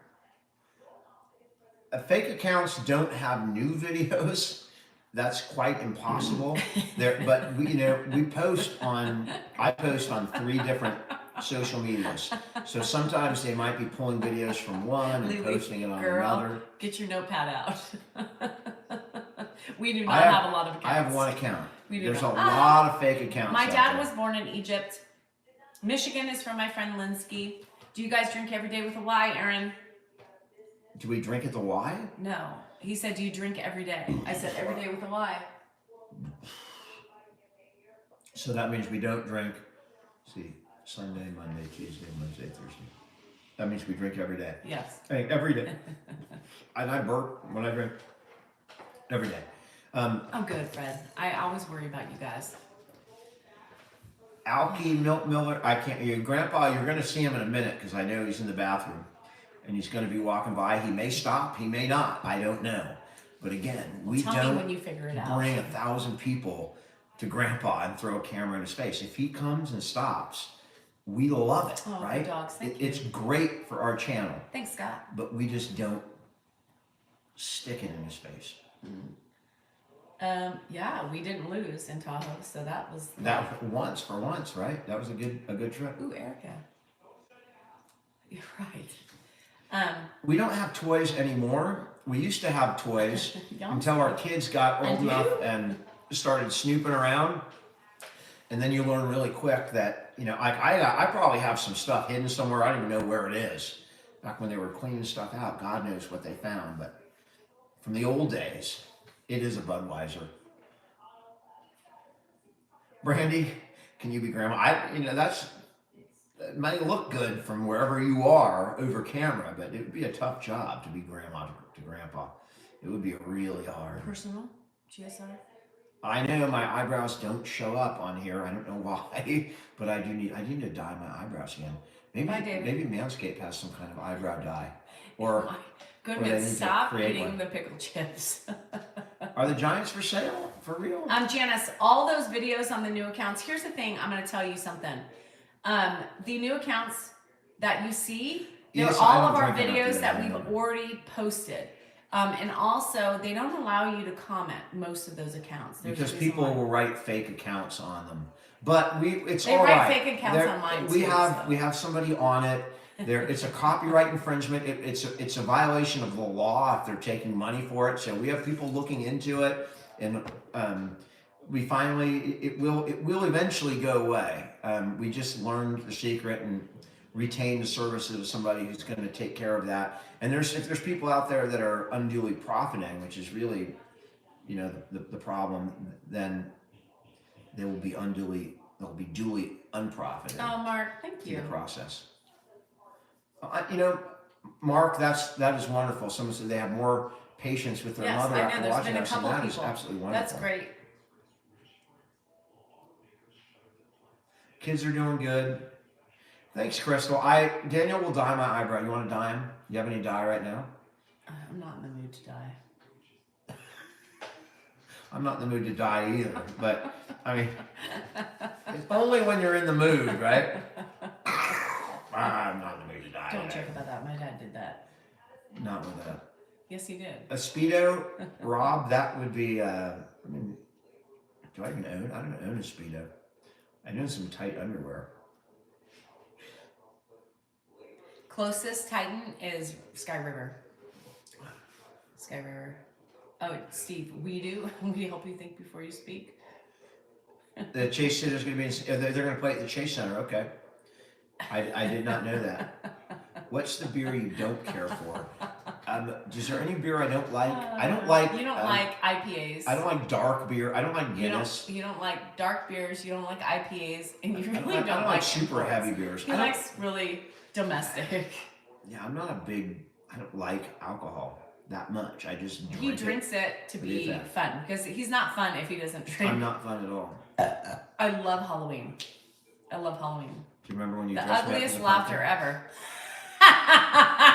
Fake accounts don't have new videos. That's quite impossible. But we post on. I post on 3 different social medias. So sometimes they might be pulling videos from one and Lily, posting it on girl, another. Get your notepad out. We do not have a lot of accounts. I have one account. We do There's not. a lot of fake accounts. My out dad there. was born in Egypt. Michigan is from my friend Linsky. Do you guys drink every day with a Y, Aaron? Do we drink at the Y? No. He said, do you drink every day? I said, every day with a Y. So that means we don't drink, see, Sunday, Monday, Tuesday, Wednesday, Thursday. That means we drink every day. Yes. Hey, every day. And I burp when I drink every day. I'm good, Fred. I always worry about you guys. Alki Milk Miller, I can't hear you. Grandpa, you're going to see him in a minute because I know he's in the bathroom and he's going to be walking by. He may stop, he may not. I don't know. But again, we Tell don't me when you figure it out. bring 1,000 people to Grandpa and throw a camera in his face. If he comes and stops, we love it, Oh, right? good dogs. Thank you. It's great for our channel, Thanks, Scott. but we just don't stick it in his face. Yeah, we didn't lose in Tahoe, so that was... That for once, right? That was a good trip. Ooh, Erica. You're right. We don't have toys anymore. We used to have toys until our kids got old enough and started snooping around. And then you learn really quick that, I probably have some stuff hidden somewhere. I don't even know where it is. Back when they were cleaning stuff out, God knows what they found. But from the old days, It is a Budweiser. Brandy, can you be grandma? It might look good from wherever you are over camera, but it would be a tough job to be grandma to grandpa. It would be really hard. Personal GSR. I know my eyebrows don't show up on here. I don't know why, but I need to dye my eyebrows again. Maybe Manscaped has some kind of eyebrow dye, or Goodness, stop eating the pickle chips. Are the Giants for sale? For real? Janice, all those videos on the new accounts. Here's the thing. I'm going to tell you something. The new accounts that you see, they're Yes, all I of don't our drink enough videos to that that, we've I know. already posted. And also, they don't allow you to comment most of those accounts. There's Because a reason people why. will write fake accounts on them. But it's They all write right. fake accounts on mine we too, have so. we have somebody on it. It's a copyright infringement. It's a violation of the law if they're taking money for it. So we have people looking into it, and we finally it will eventually go away. We just learned the secret and retain the services of somebody who's going to take care of that. And if there's people out there that are unduly profiting, which is really, the problem, then they will be duly unprofited Oh, Mark, thank in you. the process. Mark, that is wonderful. Someone said they have more patience with their Yes, mother I know. after There's watching been a us, and couple that is people. absolutely wonderful. That's great. Kids are doing good. Thanks, Crystal. Daniel will dye my eyebrow. You want to dye them? You have any dye right now? I'm not in the mood to die. I'm not in the mood to dye either, but I mean, it's only when you're in the mood, right? I'm not in the mood to dye. Don't today. joke about that. My dad did that. Not with Yes, he did. a Speedo, Rob. That would be. Do I even own? I don't own a Speedo. I own some tight underwear. Closest Titan is Sky River. Sky River. Oh, Steve, we help you think before you speak. The Chase Center is going to be. They're going to play at the Chase Center. Okay. I did not know that. What's the beer you don't care for? Is there any beer I don't like? I don't like. You don't like IPAs. I don't like dark beer. I don't like Guinness. You don't like dark beers. You don't like IPAs, and you I really don't like super imports. heavy beers. He likes really domestic. Yeah, I'm not a big. I don't like alcohol that much. I just drink He drinks it to What is be that? fun because he's not fun if he doesn't it. drink. I'm not fun at all. I love Halloween. I love Halloween. Do you remember when you The dressed me up ugliest as a laughter pumpkin? ever.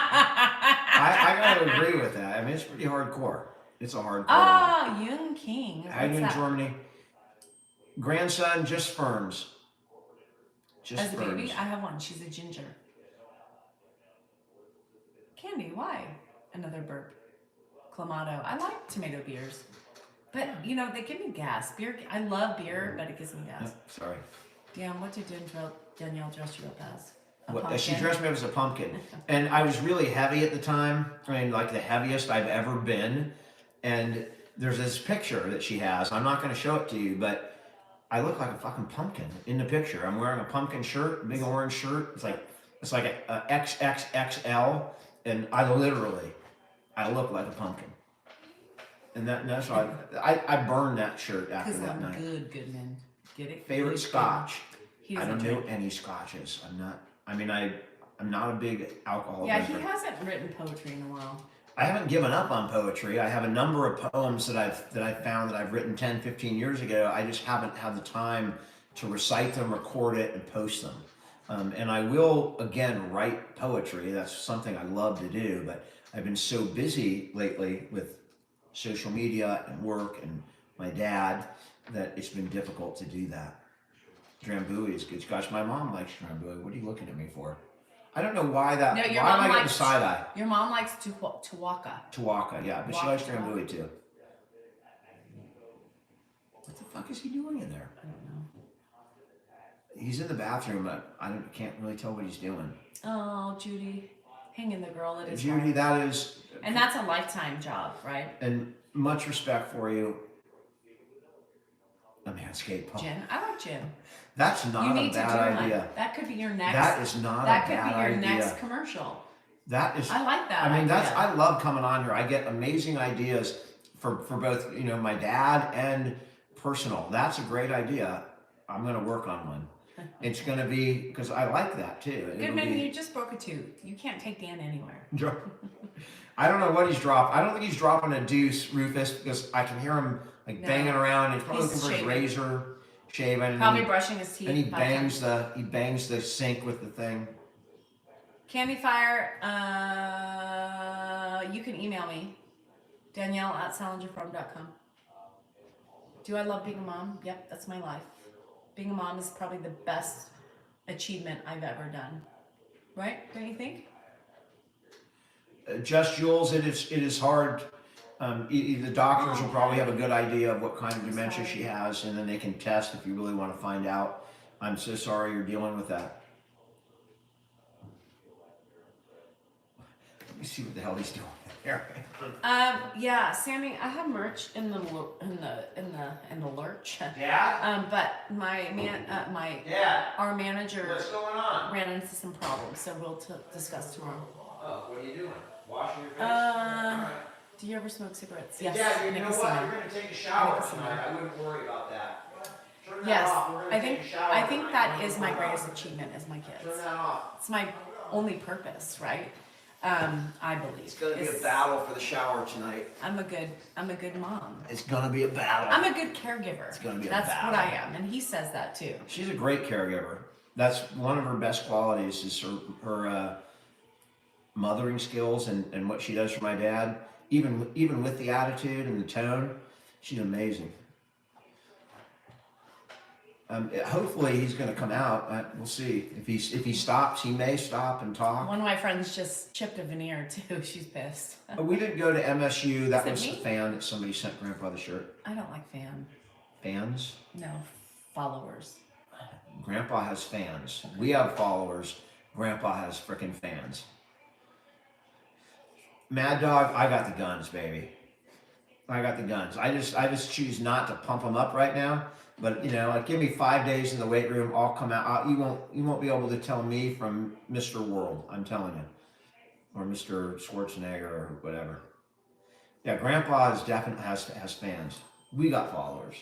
I gotta agree with that. I mean, it's pretty hardcore. It's a hardcore. Ah, Young King. How you What's in that? Germany? Grandson, just ferns. Just As a ferns. baby, I have one. She's a ginger. Candy, why? Another burp. Clamato. I like tomato beers. But, they give me gas. Beer. I love beer, but it gives me gas. Sorry. Damn, what did Danielle dress you up as? A She pumpkin? dressed me up as a pumpkin. And I was really heavy at the time. I mean, like the heaviest I've ever been. And there's this picture that she has. I'm not going to show it to you, but I look like a fucking pumpkin in the picture. I'm wearing a pumpkin shirt, a big orange shirt. It's like a XXXL. And I look like a pumpkin. And that's why I burned that shirt after Because that I'm night. good, Goodman. Get it? Favorite Good, scotch. He I doesn't don't know drink. any scotches. I'm not a big alcohol Yeah, drinker. he hasn't written poetry in a while. I haven't given up on poetry. I have a number of poems that I've found that I've written 10, 15 years ago. I just haven't had the time to recite them, record it, and post them. And I will, again, write poetry. That's something I love to do, but I've been so busy lately with social media and work and my dad that it's been difficult to do that. Drambuie is good. Gosh, my mom likes Drambuie. What are you looking at me for? I don't know why that. No, your why am mom I getting likes side eye? Your mom likes Tuwaka. Tawaka, yeah, but she likes Tawaka. Drambuie too. What the fuck is he doing in there? I don't know. He's in the bathroom, but I can't really tell what he's doing. Oh, Judy. Hang in the girl. It is Judy, hard. that is, And that's a lifetime job, right? and much respect for you. A manscaped pump. Jen. I like Jen. That's You not a need to do bad one. idea. That could be your next. That is not that a could bad be your idea. next commercial. That is. I like that. I mean, idea. I love coming on here. I get amazing ideas for both, you know, my dad and personal. That's a great idea. I'm gonna work on one. It's gonna be, because I like that too. It'll Goodman, be- you just broke a tooth. You can't take Dan anywhere. I don't know what he's dropped. I don't think he's dropping a deuce, Rufus, because I can hear him like No. banging around. He's probably He's looking for his shaving. razor, shaving. Probably brushing his teeth. And he 5 bangs times. the sink with the thing. Candy Fire, you can email me. Danielle@salingerfarm.com. Do I love being a mom? Yep, that's my life. Being a mom is probably the best achievement I've ever done. Right? Don't you think? Just Jules, it is hard. The doctors will probably have a good idea of what kind of dementia she has, and then they can test if you really want to find out. I'm so sorry you're dealing with that. Let me see what the hell he's doing there. Yeah, Sammy, I have merch in the lurch. Dad? But my Dad? our manager What's going on? ran into some problems, so we'll discuss tomorrow. Oh, what are you doing? Washing your face? Do you ever smoke cigarettes? Yes. Yes. Dad, you make know a what? cigar. You're going to take a shower Make a tonight. cigar. I wouldn't worry about that. Turn that Yes, off. We're gonna I take think a shower I think tonight. that is my greatest achievement as my Turn kids. that off. It's my only purpose, right? I believe. It's going to be a Is battle for the shower tonight. I'm a good mom. It's going to be a battle. I'm a good caregiver. It's gonna be a That's battle. what I am, and he says that too. She's a great caregiver. That's one of her best qualities is her mothering skills and what she does for my dad. Even with the attitude and the tone, she's amazing. Hopefully he's going to come out. We'll see. If he stops, he may stop and talk. One of my friends just chipped a veneer too. She's pissed. We didn't go to MSU. That Is it was me? the fan that somebody sent Grandpa the shirt. I don't like fan. Fans? No, followers. Grandpa has fans. We have followers. Grandpa has frickin' fans. Mad Dog, I got the guns, baby. I got the guns. I just choose not to pump them up right now. But you know, like give me 5 days in the weight room, I'll come out. You won't be able to tell me from Mr. World. I'm telling you, or Mr. Schwarzenegger or whatever. Yeah, Grandpa definitely has fans. We got followers.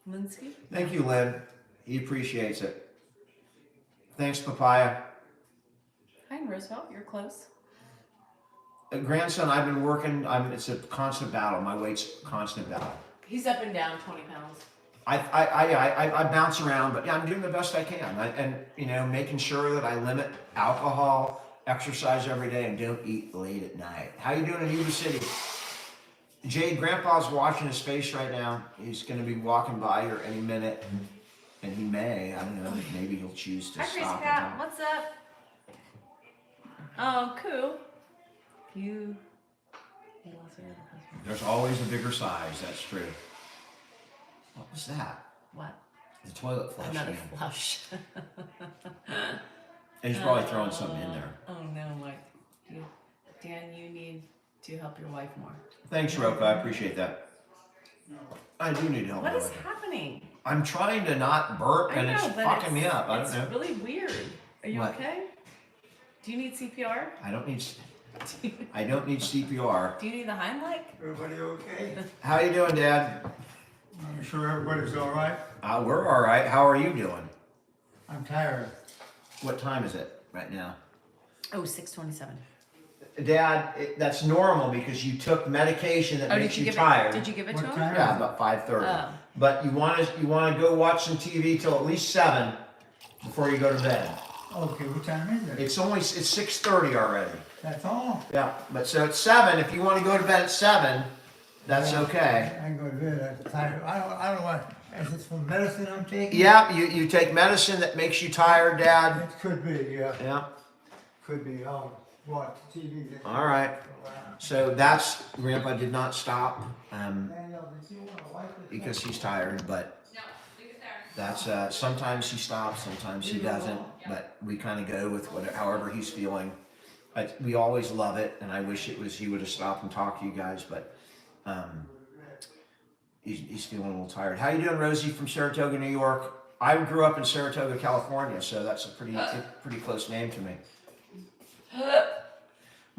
Linsky? Thank you, Lynn. He appreciates it. Thanks, Papaya. Hi, Roosevelt. You're close. Grandson, I've been working. It's a constant battle. My weight's a constant battle. He's up and down 20 pounds. I bounce around, but yeah, I'm doing the best I can. And you know, making sure that I limit alcohol, exercise every day, and don't eat late at night. How you doing in Yuba City? Jade, Grandpa's washing his face right now. He's going to be walking by here any minute, and he may. I don't know. Maybe he'll choose to Hi, Crazy stop. Cat. What's up? Oh, cool. You. There's always a bigger size. That's true. What was that? What? The toilet flush. Another again. flush. And he's probably throwing something in there. Oh no, Mike. Dan, you need to help your wife more. Thanks, Roka. I appreciate that. I do need help. What my is wife. happening? I'm trying to not burp, and I know, it's but fucking me up. I don't It's know. really weird. Are you What? okay? Do you need CPR? I don't need CPR. Do you need the Heimlich? Everybody okay? How you doing, Dad? I'm sure everybody's all right. We're all right. How are you doing? I'm tired. What time is it right now? Oh, 6:27. Dad, that's normal because you took medication that makes you give tired. it? Did you give it to What him? time? Yeah, about 5:30. Oh. But you want to go watch some TV till at least 7 before you go to bed. Okay, what time is it? It's 6:30 already. That's all? Yeah, but so it's 7. If you want to go to bed at 7, that's okay. I can go to bed. I'm tired. I don't know what. Is this from medicine I'm taking? Yeah, you take medicine that makes you tired, Dad. It could be, yeah. Yeah. Could be. I'll watch TV. All right. So that's Grandpa did not stop Danielle, did you want to wipe this? because he's tired, but No, leave it there. that's sometimes he stops, sometimes he doesn't. But we kind of go with however he's feeling. We always love it, and I wish he would have stopped and talked to you guys, but he's feeling a little tired. How you doing, Rosie from Saratoga, New York? I grew up in Saratoga, California, so that's a pretty close name to me.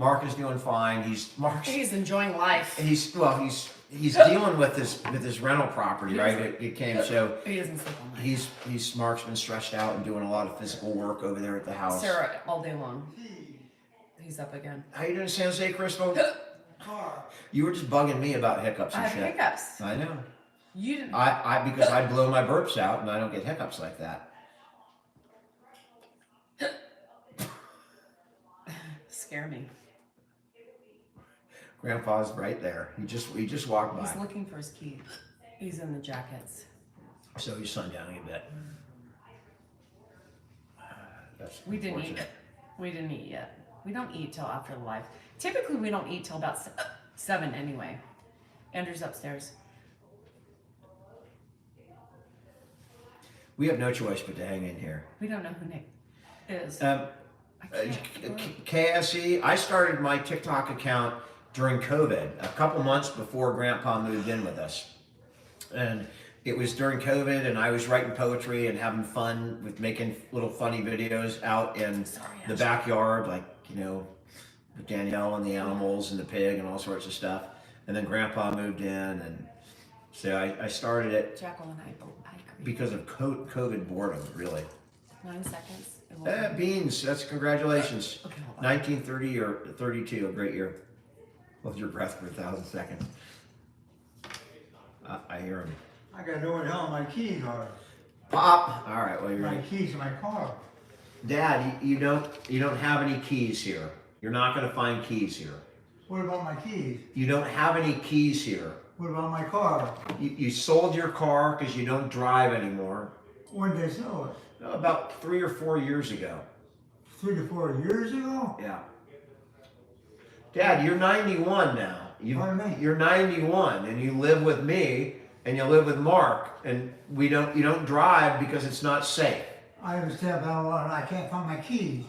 Mark is doing fine. He's enjoying life. He's dealing with this rental property, right? It came so He doesn't sleep all night. Mark's been stressed out and doing a lot of physical work over there at the house. Sarah all day long. He's up again. How you doing, Sensei Crystal? Car. You were just bugging me about hiccups I and have shit. hiccups. I know. You didn't. Because I blow my burps out and I don't get hiccups like that. Scare me. Grandpa's right there. He just walked by. He's looking for his key. He's in the jackets. So he's sundowning a bit. That's We didn't eat unfortunate. it. We didn't eat yet. We don't eat till after the live. Typically, we don't eat till about 7 anyway. Andrew's upstairs. We have no choice but to hang in here. We don't know who Nick is. I can't. KSE, I started my TikTok account during COVID, a couple months before Grandpa moved in with us. And it was during COVID, and I was writing poetry and having fun with making little funny videos out in the backyard, like, with Danielle and the animals and the pig and all sorts of stuff. And then Grandpa moved in, and so I started it Jackal and I agree. because of COVID boredom, really. 9 seconds. It will Beans, that's congratulations. Okay, hold on. 1930 or 32, a great year. Hold your breath for 1,000 seconds. I hear him. I gotta know where the hell my keys are. Pop. All right. Well, you're My right. keys to my car. Dad, you don't have any keys here. You're not going to find keys here. What about my keys? You don't have any keys here. What about my car? You sold your car because you don't drive anymore. When did they sell it? About 3 or 4 years ago. 3 to 4 years ago? Yeah. Dad, you're 91 now. Pardon me? You're 91, and you live with me, and you live with Mark, and you don't drive because it's not safe. I understand, but I can't find my keys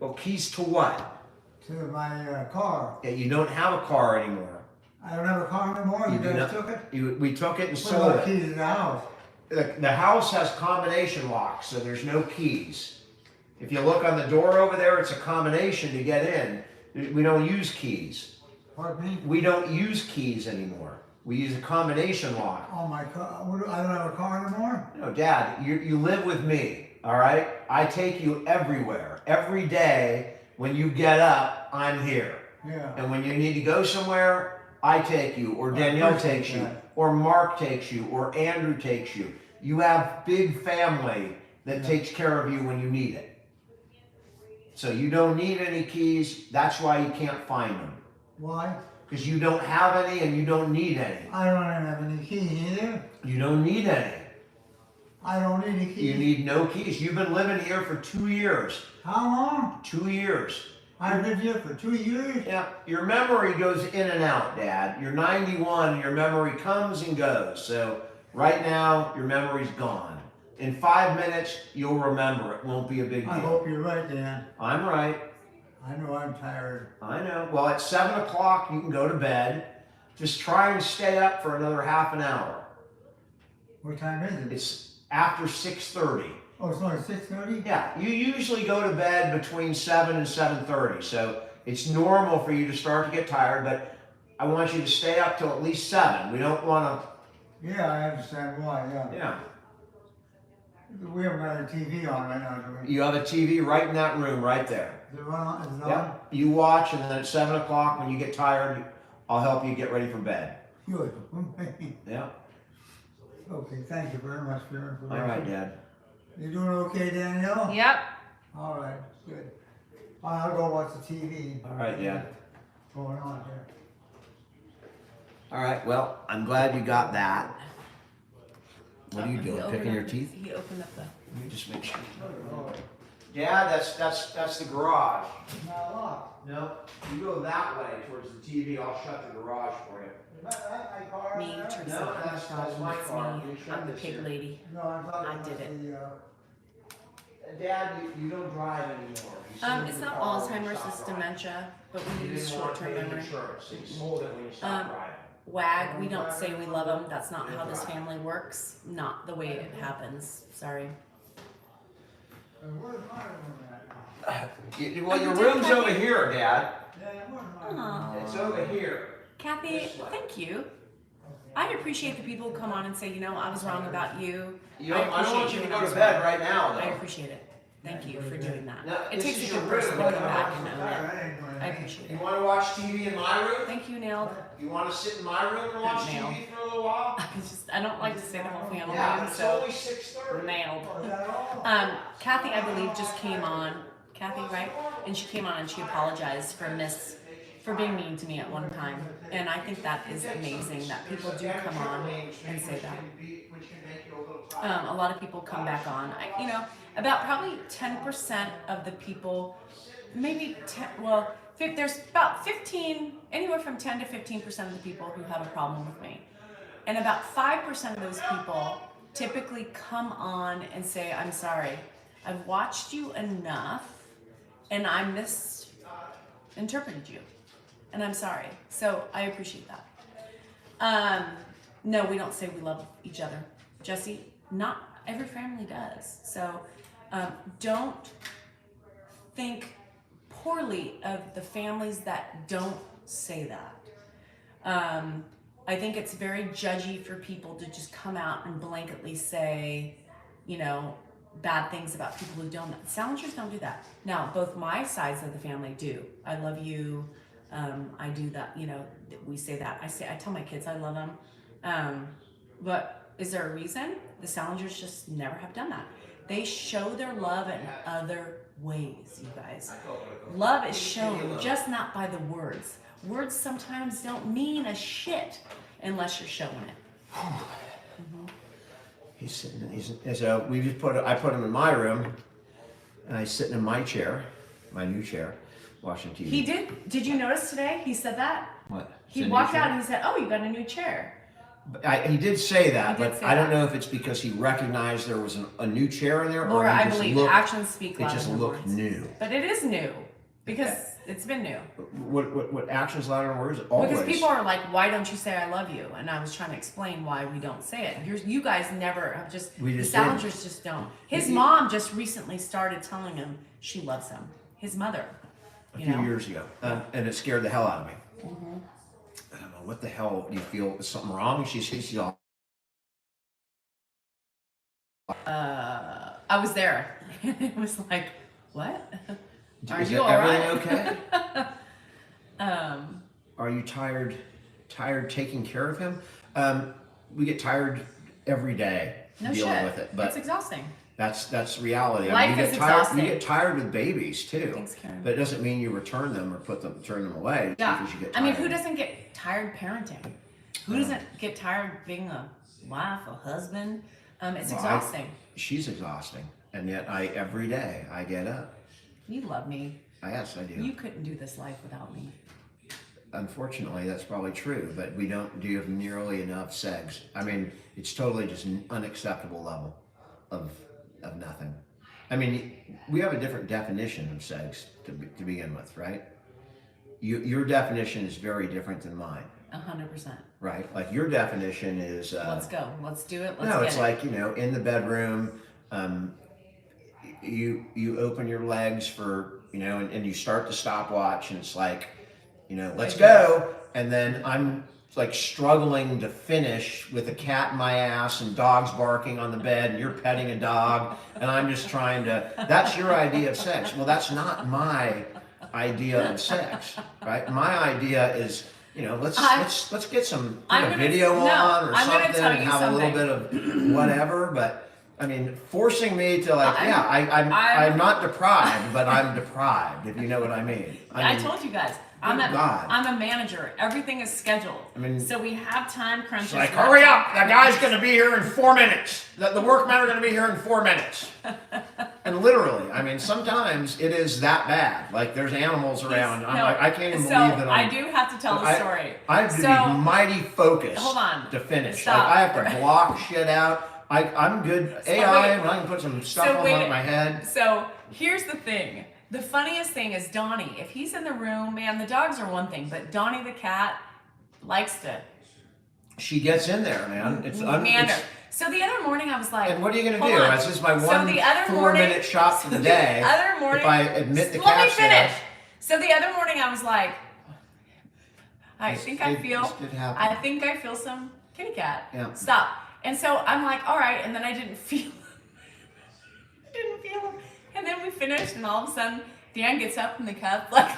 Well, keys to what? to my car. Yeah, you don't have a car anymore. I don't have a car anymore. You do guys not- took it? We took it and What sold about it. keys to the house? The house has combination locks, so there's no keys. If you look on the door over there, it's a combination to get in. We don't use keys. Pardon me? We don't use keys anymore. We use a combination lock. Oh, my car. I don't have a car anymore? No, Dad, you live with me, all right? I take you everywhere. Every day when you get up, I'm here. Yeah. And when you need to go somewhere, I take you, or I Danielle appreciate takes you, that. or Mark takes you, or Andrew takes you. You have big family that Yeah. takes care of you when you need it. So you don't need any keys. That's why you can't find them. Why? Because you don't have any and you don't need any. I don't have any keys either. You don't need any. I don't need any keys. You need no keys. You've been living here for 2 years. How long? 2 years. I've lived here for 2 years. Yeah, your memory goes in and out, Dad. You're 91, your memory comes and goes. So right now, your memory's gone. In 5 minutes, you'll remember. It won't be a big I deal. hope you're right, Dan. I'm right. I know I'm tired. I know. Well, at 7 o'clock, you can go to bed. Just try and stay up for another half an hour. What time is it? It's after 6:30. Oh, it's only 6:30? Yeah, you usually go to bed between 7 and 7:30. So it's normal for you to start to get tired, but I want you to stay up till at least 7. We don't want Yeah, I understand why, to, yeah. yeah. We haven't got a TV on right now, do we? You have a TV right in that room, right there. Is it on? Is it Yeah. on? You watch, and then at 7 o'clock, when you get tired, I'll help you get ready for bed. Good. Yeah. Okay, thank you very much for your All information. right, Dad. You doing okay, Danielle? Yep. All right, good. I'll go watch the TV. All right, Dad. Going on here. All right. Well, I'm glad you got that. What are you He doing? opened Picking your up- teeth? He opened up the. Let me just make sure. Oh, Dad, that's the garage. not locked. No, you go that way towards the TV. I'll shut the garage for you. Is that my car? Me, there? Teresa. No, that's my car. You shut I'm the this pig here. lady. No, I'm talking I about did it. Dad, you don't drive anymore. You sold It's your not car when you Alzheimer's, stopped it's driving. dementia, but we You use didn't want to short-term pay memory. insurance, so you sold it when you stopped driving. WAG, we don't say we love them. That's not how this family works. Not the way it happens. Sorry. Where's my room at? Well, your room's over here, Dad. Yeah, Aw. It's over here. Kathy, This way. thank you. I appreciate the people who come on and say, I was wrong about you. I don't want appreciate you to when go I to was bed wrong. right now, I though. appreciate it. Thank you for doing that. No, It this takes is a your good person to room. come back and own it. I appreciate You it. want to watch TV in my room? Thank you, Nailed. You want to sit in my room and watch Nailed. TV for a little while? I don't like to say the whole family Yeah, name, it's so only 6:30. nailed. Kathy, I believe, just came on. Kathy, right? And she came on and she apologized for being mean to me at one time. And I think that is amazing that people do come on and say that. A lot of people come back on. About probably 10% of the people, maybe 10, there's about 15, anywhere from 10 to 15% of the people who have a problem with me. And about 5% of those people typically come on and say, I'm sorry, I've watched you enough and I misinterpreted you. And I'm sorry. So I appreciate that. No, we don't say we love each other. Jesse, not every family does. So don't think poorly of the families that don't say that. I think it's very judgy for people to just come out and blanketly say, bad things about people who don't. Salingers don't do that. Now, both my sides of the family do. I love you. I do that. We say that. I tell my kids I love them. But is there a reason? The Salingers just never have done that. They show their love in other ways, you guys. Love is shown just not by the words. Words sometimes don't mean a shit unless you're showing it. He's sitting. So I put him in my room, and he's sitting in my chair, my new chair, watching TV. He did. Did you notice today? He said that. What? He walked out and he said, "Oh, you got a new chair." He did say that, He did but say I don't that. know if it's because he recognized there was a new chair in there, Laura, or he I just believe looked, actions speak it louder just than looked words. new. But it is new because it's been new. What actions louder than words? Always. Because people are like, "Why don't you say I love you?" And I was trying to explain why we don't say it. You guys never have just. We The just Salingers just don't. His mom just recently started telling him she loves him. His mother. A few years ago, and it scared the hell out of me. Mm-hmm. I don't know, what the hell do you feel? Is something wrong? She's all. I was there. It was like, what? Are Is you all everything right? okay? Are you tired taking care of him? We get tired every day No dealing shit. with it, but It's exhausting. that's reality. Life you is get tired. exhausting. You get tired with babies too. Thanks, Karen. But it doesn't mean you return them or turn them away Yeah. because you get I tired. mean, who doesn't get tired parenting? Who doesn't get tired being a wife, a husband? It's exhausting. She's exhausting, and yet every day I get up. You love me. Yes, I do. You couldn't do this life without me. Unfortunately, that's probably true, but we don't do nearly enough sex. I mean, it's totally just an unacceptable level of nothing. I mean, we have a different definition of sex to begin with, right? Your definition is very different than mine. 100%. Right? Like your definition is... Let's go. Let's do it. Let's no, get it's it. like, in the bedroom, you open your legs for, and you start the stopwatch and it's like, let's go. And then I'm like struggling to finish with a cat in my ass and dogs barking on the bed and you're petting a dog and I'm just trying to, that's your idea of sex. Well, that's not my idea of sex, right? My idea is, let's get some video on or something and have a little bit of whatever, but I mean, forcing me to I'm not deprived, but I'm deprived, if you know what I mean. I told you guys, I'm God. a manager. Everything is scheduled. I mean, so we have time crunches. It's like, hurry up! The guy's going to be here in 4 minutes. The workmen are going to be here in 4 minutes. And literally, I mean, sometimes it is that bad. Like there's animals around. I can't even believe that. I do have to tell the story. I have to be mighty focused. Hold on. To finish. Stop. Like I have to block shit out. I'm good. AI, and I can put some stuff on my head. So here's the thing. The funniest thing is Donnie. If he's in the room, man, the dogs are one thing, but Donnie the cat likes to. She gets in there, man. Meander. So the other morning I was like, and what are you going to hold do? on. That's just my So one the other 4-minute shot for the day. The other morning, if I admit the let me cat's finish. there. So the other morning I was like, I think I feel. This did happen. I think I feel some kitty cat. Yeah. Stop. And so I'm like, all right, and then I didn't feel. Didn't feel him. And then we finished, and all of a sudden, Dan gets up from the cup, like.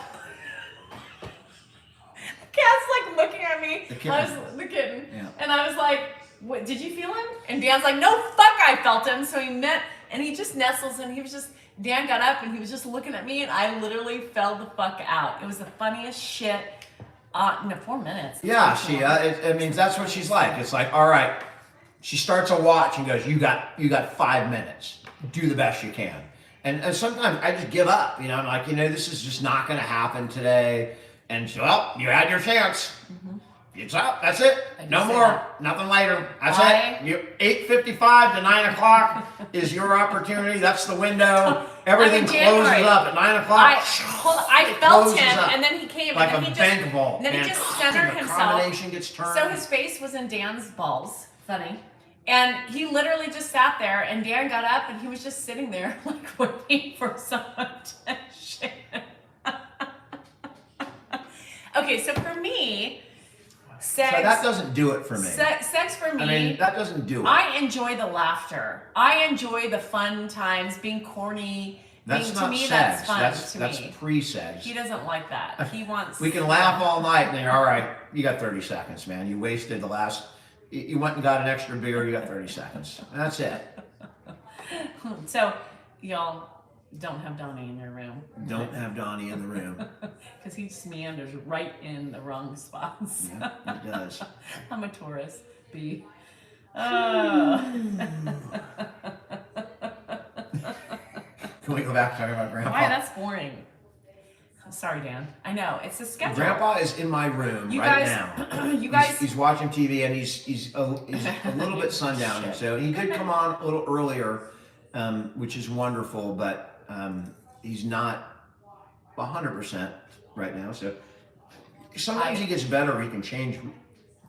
The cat's like looking at me. The kitten. The kitten. Yeah. And I was like, "What? Did you feel him?" And Dan's like, "No, fuck, I felt him." So he just nestles, and he was just. Dan got up, and he was just looking at me, and I literally fell the fuck out. It was the funniest shit. 4 minutes. Yeah, I mean, that's what she's like. It's like, all right. She starts a watch and goes, "You got 5 minutes. Do the best you can." And sometimes I just give up. You know, I'm like, this is just not going to happen today. And so, well, you had your chance. Mm-hmm. It's up. That's it. No more. That. Nothing later. That's it. You 8:55 to 9 o'clock is your opportunity. That's the window. Everything closes up at 9 o'clock. I felt him, and then he came, like and a bank vault. Then he just centered the himself. Combination gets turned. So his face was in Dan's balls. Funny. And he literally just sat there, and Dan got up, and he was just sitting there, like waiting for some attention. Okay, so for me, sex. So that doesn't do it for me. Sex for me. I mean, that doesn't do it. I enjoy the laughter. I enjoy the fun times, being corny. That's not to me, sex. That's fun That's me. pre-sex. He doesn't like that. He wants. We can laugh all night, and then all right, you got 30 seconds, man. You wasted the last. You went and got an extra beer. You got 30 seconds. And that's it. So, y'all don't have Donnie in your room. Don't have Donnie in the room. Because he just meanders right in the wrong spots. Yeah, it does. I'm a Taurus. B. Can we go back to talking about Grandpa? Why? That's boring. Sorry, Dan. I know it's a schedule. Grandpa is in my room now. You guys. He's watching TV, and he's a little bit sundowning. So he did come on a little earlier, which is wonderful. But he's not 100% right now. So sometimes he gets better. He can change.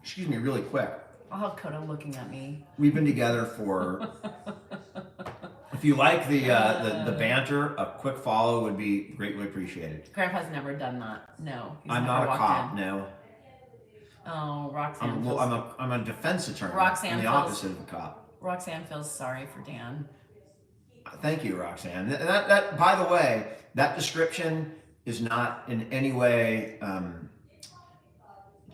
Excuse me, really quick. I'll have Coda looking at me. We've been together for. If you like the banter, a quick follow would be greatly appreciated. Grandpa's never done that. No. I'm not a cop. No. Oh, Roxanne. I'm a defense attorney. Roxanne I'm the opposite of a cop. Roxanne feels sorry for Dan. Thank you, Roxanne. That by the way, that description is not in any way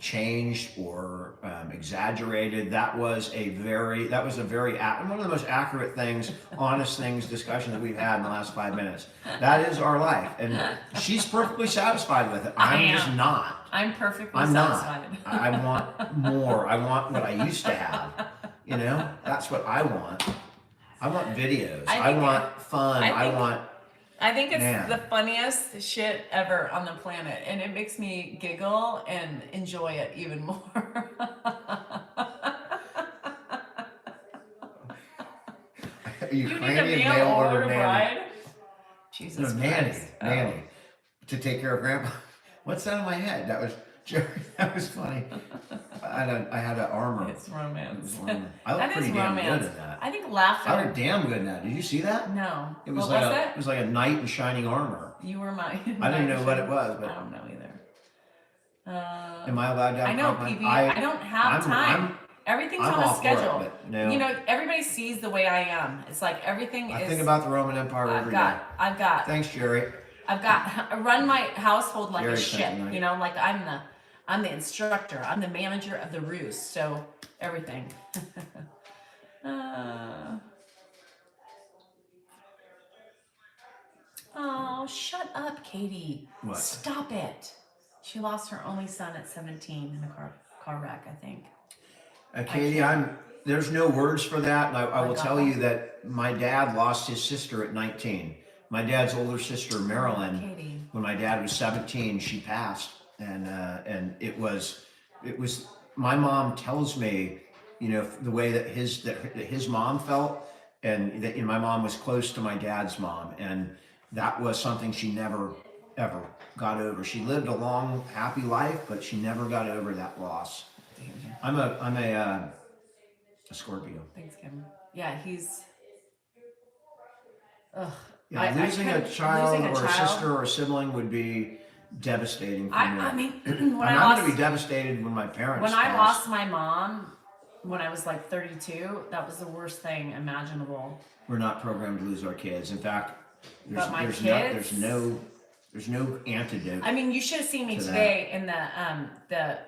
changed or exaggerated. That was a very one of the most accurate things, honest things, discussion that we've had in the last 5 minutes. That is our life, and she's perfectly satisfied with it. I'm just not. I'm perfectly I'm satisfied. Not. I want more. I want what I used to have. That's what I want. I want videos. I want fun. I think it's the funniest shit ever on the planet, and it makes me giggle and enjoy it even more. you need a mail order bride? Jesus Christ. Nanny. To take care of Grandpa. What's that in my head? That was Jerry. That was funny. I had an armor. It's romance. I look pretty damn good at that. I think laughter. I look damn good at that. Did you see that? No. It was it was like a knight in shining armor. You were my. I didn't know what it was, but I don't know either. Am I allowed to have I know, PB. I don't have time. Everything's on a schedule. No. Everybody sees the way I am. It's like everything is. I think about the Roman Empire every day. I've got. Thanks, Jerry. I run my household like Jerry a ship. Like I'm the instructor. I'm the manager of the roost. So everything. Oh, shut up, Katie. What? Stop it. She lost her only son at 17 in a car wreck, I think. Katie, there's no words for that. And I will tell you that my dad lost his sister at 19. My dad's older sister, Marilyn, Katie. When my dad was 17, she passed. And it was, my mom tells me, the way that his mom felt, and that my mom was close to my dad's mom. And that was something she never, ever got over. She lived a long, happy life, but she never got over that loss. I'm a Scorpio. Thanks, Kim. Yeah, he's. Ugh. Yeah, losing a child or a sister or a sibling would be devastating for me. I mean, when I'm I not lost, going to be devastated when my parents when I pass. lost my mom, when I was like 32, that was the worst thing imaginable. We're not programmed to lose our kids. In fact, there's, But my there's, kids, there's no antidote. I mean, you should have seen me to today in the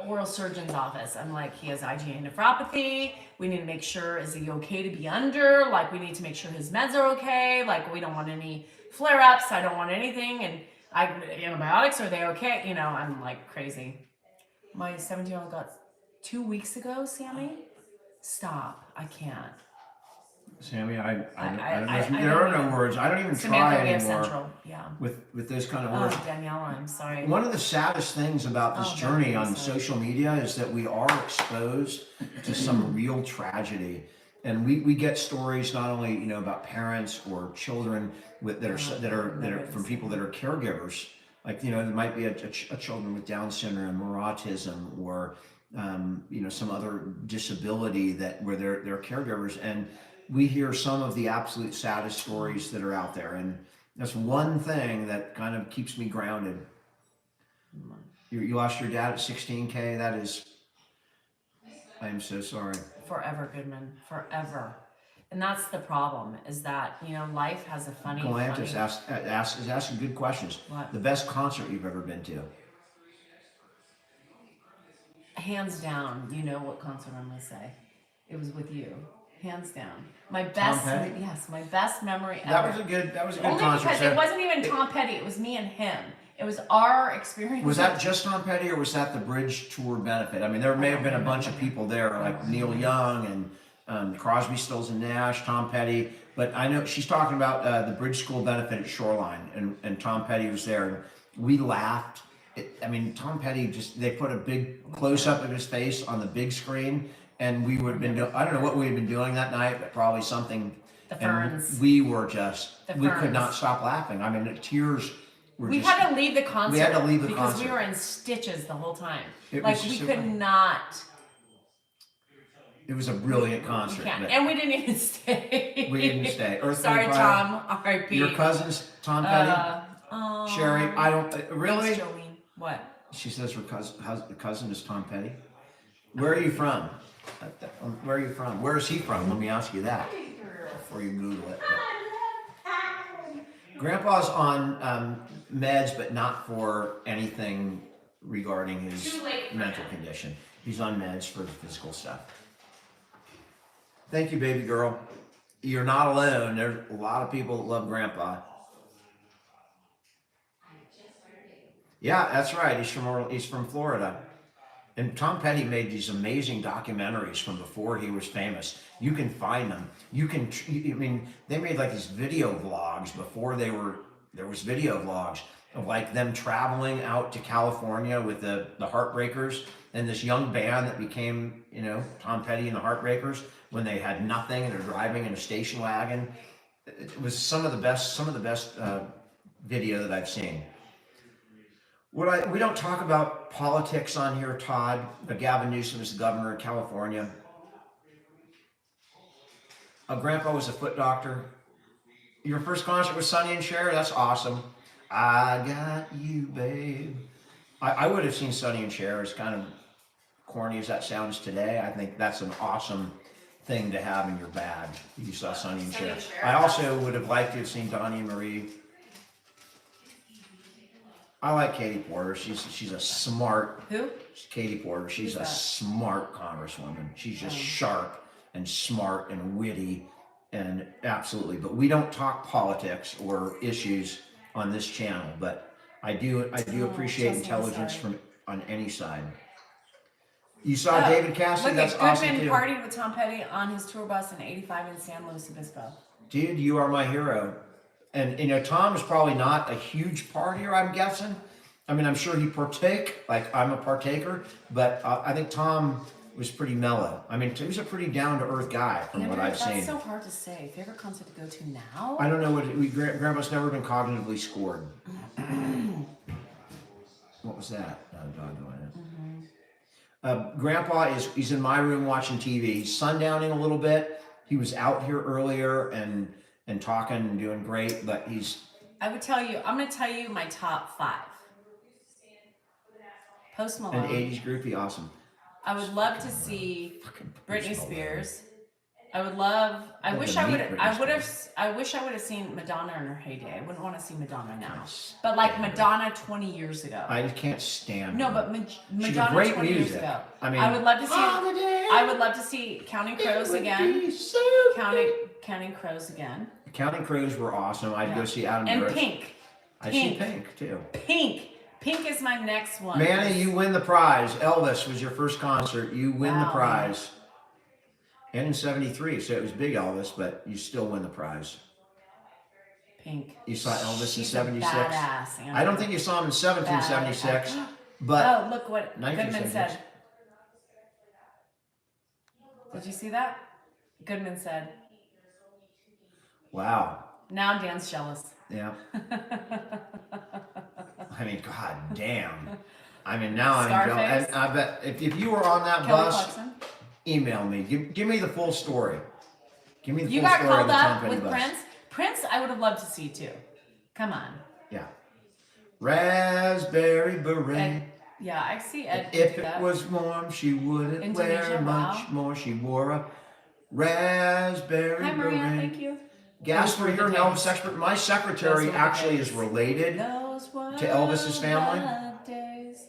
oral surgeon's office. I'm like, he has IgA nephropathy. We need to make sure, is he okay to be under? Like, we need to make sure his meds are okay. Like, we don't want any flare-ups. I don't want anything. And antibiotics, are they okay? You know, I'm like crazy. My 17-year-old got 2 weeks ago, Sammy. Stop. I can't. Sammy, I I there are don't no even- words. I don't even Samantha, try we have anymore Central. Yeah. with those kind of words. Oh, Danielle, I'm sorry. One of the saddest things about this Oh, journey I'm on sorry. social media is that we are exposed to some real tragedy, and we get stories not only about parents or children that are from people that are caregivers. Like there might be a children with Down syndrome or autism or some other disability where they're caregivers, and we hear some of the absolute saddest stories that are out there, and that's one thing that kind of keeps me grounded. You lost your dad at 16K. That is, I am so sorry. Forever, Goodman. Forever. And that's the problem, is that, life has a funny... Galantis is asking good questions. What? The best concert you've ever been to? Hands down, you know what concert I'm going to say. It was with you. Hands down. My Tom best... Petty? Yes, my best memory ever. That was a good Only concert. because So it wasn't even Tom Petty. It was me and him. It was our experience. was that just Tom Petty, or was that the Bridge Tour benefit? I mean, there may have been a bunch of people there, like Neil Young and Crosby, Stills and Nash, Tom Petty. But I know she's talking about the Bridge School benefit at Shoreline, and Tom Petty was there, and we laughed. Tom Petty they put a big close up of his face on the big screen, and we would have been I don't know what we had been doing that night, but probably something. The and Ferns. we were we could Ferns. not stop laughing. I mean, the tears were We just. had to leave the concert. We had to leave the because concert. we were in stitches the whole time. It Like, was we so could funny. not... It was a brilliant concert. but And we didn't even stay. we didn't stay. Earth, Sorry, Wind, Fire. Tom. R.I.P. Your cousin's Tom Petty? Sherry, I don't really. Thanks, Jolene. What? She says her cousin is Tom Petty. Where are you from? Where are you from? Where is he from? Let me ask you that before you Google it. Grandpa's on meds, but not for anything regarding his Too late for mental him. condition. He's on meds for the physical stuff. Thank you, baby girl. You're not alone. There's a lot of people that love Grandpa. Yeah, that's right. He's from Florida. And Tom Petty made these amazing documentaries from before he was famous. You can find them. They made like these video vlogs before there was video vlogs of like them traveling out to California with the Heartbreakers and this young band that became, Tom Petty and the Heartbreakers when they had nothing and they're driving in a station wagon. It was some of the best video that I've seen. We don't talk about politics on here, Todd, but Gavin Newsom is the governor of California. Grandpa was a foot doctor. Your first concert was Sonny and Cher? That's awesome. I got you, babe. I would have seen Sonny and Cher, as kind of corny as that sounds today. I think that's an awesome thing to have in your bag. You saw Sonny and Cher. I also would have liked to have seen Donnie and Marie. I like Katie Porter. She's a smart. Who? Katie Porter. She's Who's a that? smart congresswoman. She's just sharp and smart and witty, and absolutely. But we don't talk politics or issues on this channel. But I do appreciate Jesse, intelligence sorry. on any side. You saw David Cassidy. Look That's at awesome Goodman too. partied with Tom Petty on his tour bus in '85 in San Luis Obispo. Dude, you are my hero. And Tom is probably not a huge partier, I'm guessing. I'm sure he partake, like I'm a partaker, but I think Tom was pretty mellow. He was a pretty down-to-earth guy from what I've seen. That's so hard to say. Favorite concert to go to now? I don't know Grandpa's never been cognitively scored. What was that? Dog doing it. Grandpa he's in my room watching TV. He's sundowning a little bit. He was out here earlier and talking and doing great, but I would tell you, I'm going to tell you my top 5. Post An Malone. 80s groupie, awesome. I would love to see Fucking Britney Post Malone. Spears. I would love. I Love wish to I meet would. Britney I would have. Spears. I wish I would have seen Madonna in her heyday. I wouldn't want to see Madonna now. Yes. But like Madonna 20 years ago. I just can't stand No, her. but She did Madonna great 20 years music. ago. I mean, I would love to see. Holiday, I would love to see Counting Crows it would again. be so Counting Crows again. Counting Crows were awesome. I'd Yeah. go see Adam And Duritz. Pink. I see Pink too. Pink. Pink is my next one. Manny, you win the prize. Elvis was your first concert. You win the Wow. prize. And in 73, so it was big Elvis, but you still win the prize. Pink. You saw Elvis in She's a 76? badass, Andrew. I don't think you saw him in 1776, Badass. but Oh, look what 1976. Goodman said. Did you see that? Goodman said, wow. now Dan's jealous. Yeah. I mean, god damn. I mean, now I'm Scarface. I bet if you were on that Kelly bus, Clarkson. email me. Give me the full story. Give me the You full got story of called the Tom up Petty with bus. Prince. Prince, I would have loved to see too. Come on. Yeah. Raspberry beret. Ed, yeah, I see Ed. If do it that. was warm, she wouldn't Indonesia, wear much wow. more. She wore a raspberry Hi, Maria. beret. Thank you. Gasper, Those were you're the an days. Elvis expert. My Those secretary were the actually days. is related. Those were To Elvis's family? the days.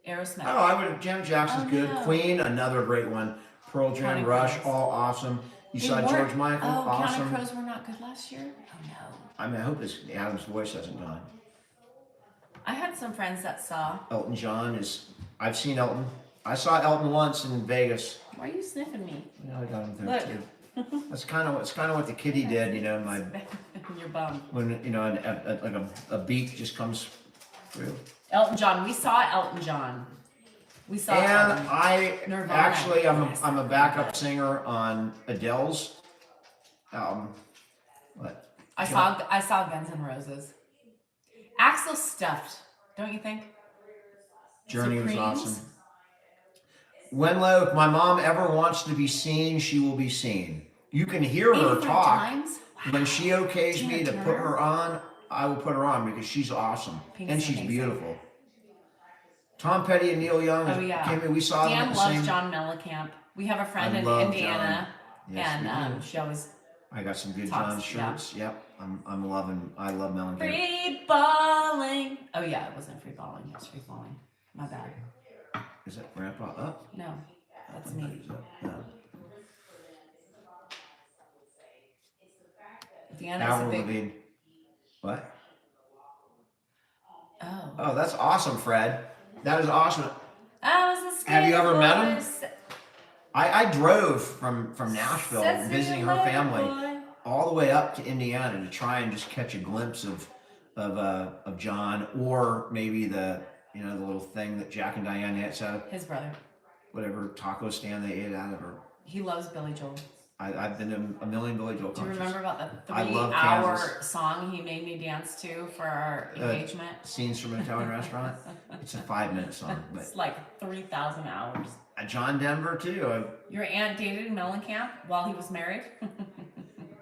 Aerosmith. Oh, I would have. Janet Jackson's Oh, good. no. Queen, another great one. Pearl Jam, Counting Rush, Crows. all awesome. You They saw weren't- George Michael, Oh, Counting awesome. Crows were not good last year? Oh, no. I mean, I hope Adam's voice hasn't gone. I had some friends that saw. Elton John is. I've seen Elton. I saw Elton once in Vegas. Why are you sniffing me? Yeah, I got him there Look. too. That's kind of what the kitty did, you know. My Your bum. when you know like a beak just comes through. Elton John. We saw Elton John. We saw And Elton. I Nirvana. actually I'm Yes. a backup singer on Adele's album. What? I saw Guns N' Roses. Axl stuffed, don't you think? Journey was Supremes? awesome. Wenlo, if my mom ever wants to be seen, she will be seen. You can hear her 85 talk. times? When she okays Tina me to put Turner? her on, I will put her on because she's awesome. Pink's And she's amazing. beautiful. Tom Petty and Neil Young Oh, yeah. came in. We saw them Dan at the loves same. John Mellencamp. We have a friend I in love Indiana, John. Yes, we and do. she always I got some good Talks, John shirts. Yep. I love Mellencamp. free balling. Oh yeah, it wasn't free balling. It was free falling. My bad. Is that Grandpa up? No, that's me. He's up. No. Deanna's a Avril big. Lavigne. What? Oh. Oh, that's awesome, Fred. That is awesome. I was a Have you ever met him? boy. I drove from Nashville Sexy visiting her little family boy. all the way up to Indiana to try and just catch a glimpse of John, or maybe the little thing that Jack and Diane had set up, His brother. whatever taco stand they ate out of, or He loves Billy Joel. I've been to a million Billy Joel Do you concerts. remember about the I love 3-hour Kansas. song he made me dance to for our engagement? Scenes from an Italian restaurant. It's a 5-minute song, but It's like 3,000 hours. John Denver too. Your aunt dated Mellencamp while he was married?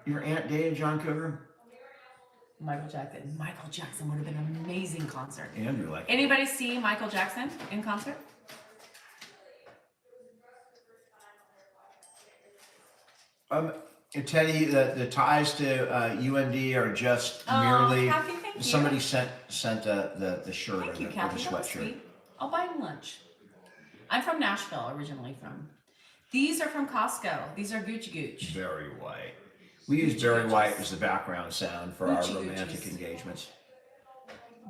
Your aunt dated John Cougar? Michael Jackson. Michael Jackson would have been an amazing concert. Andrew, like. Anybody see Michael Jackson in concert? Teddy, the ties to UND are just merely Kathy, thank you. somebody sent the shirt Thank or you, the Kathy. That was sweatshirt. sweet. I'll buy him lunch. I'm from Nashville, originally from. These are from Costco. These are Gooch Gooch. Very white. We use Barry White as the background sound for our Gucci romantic Gucci's. engagements.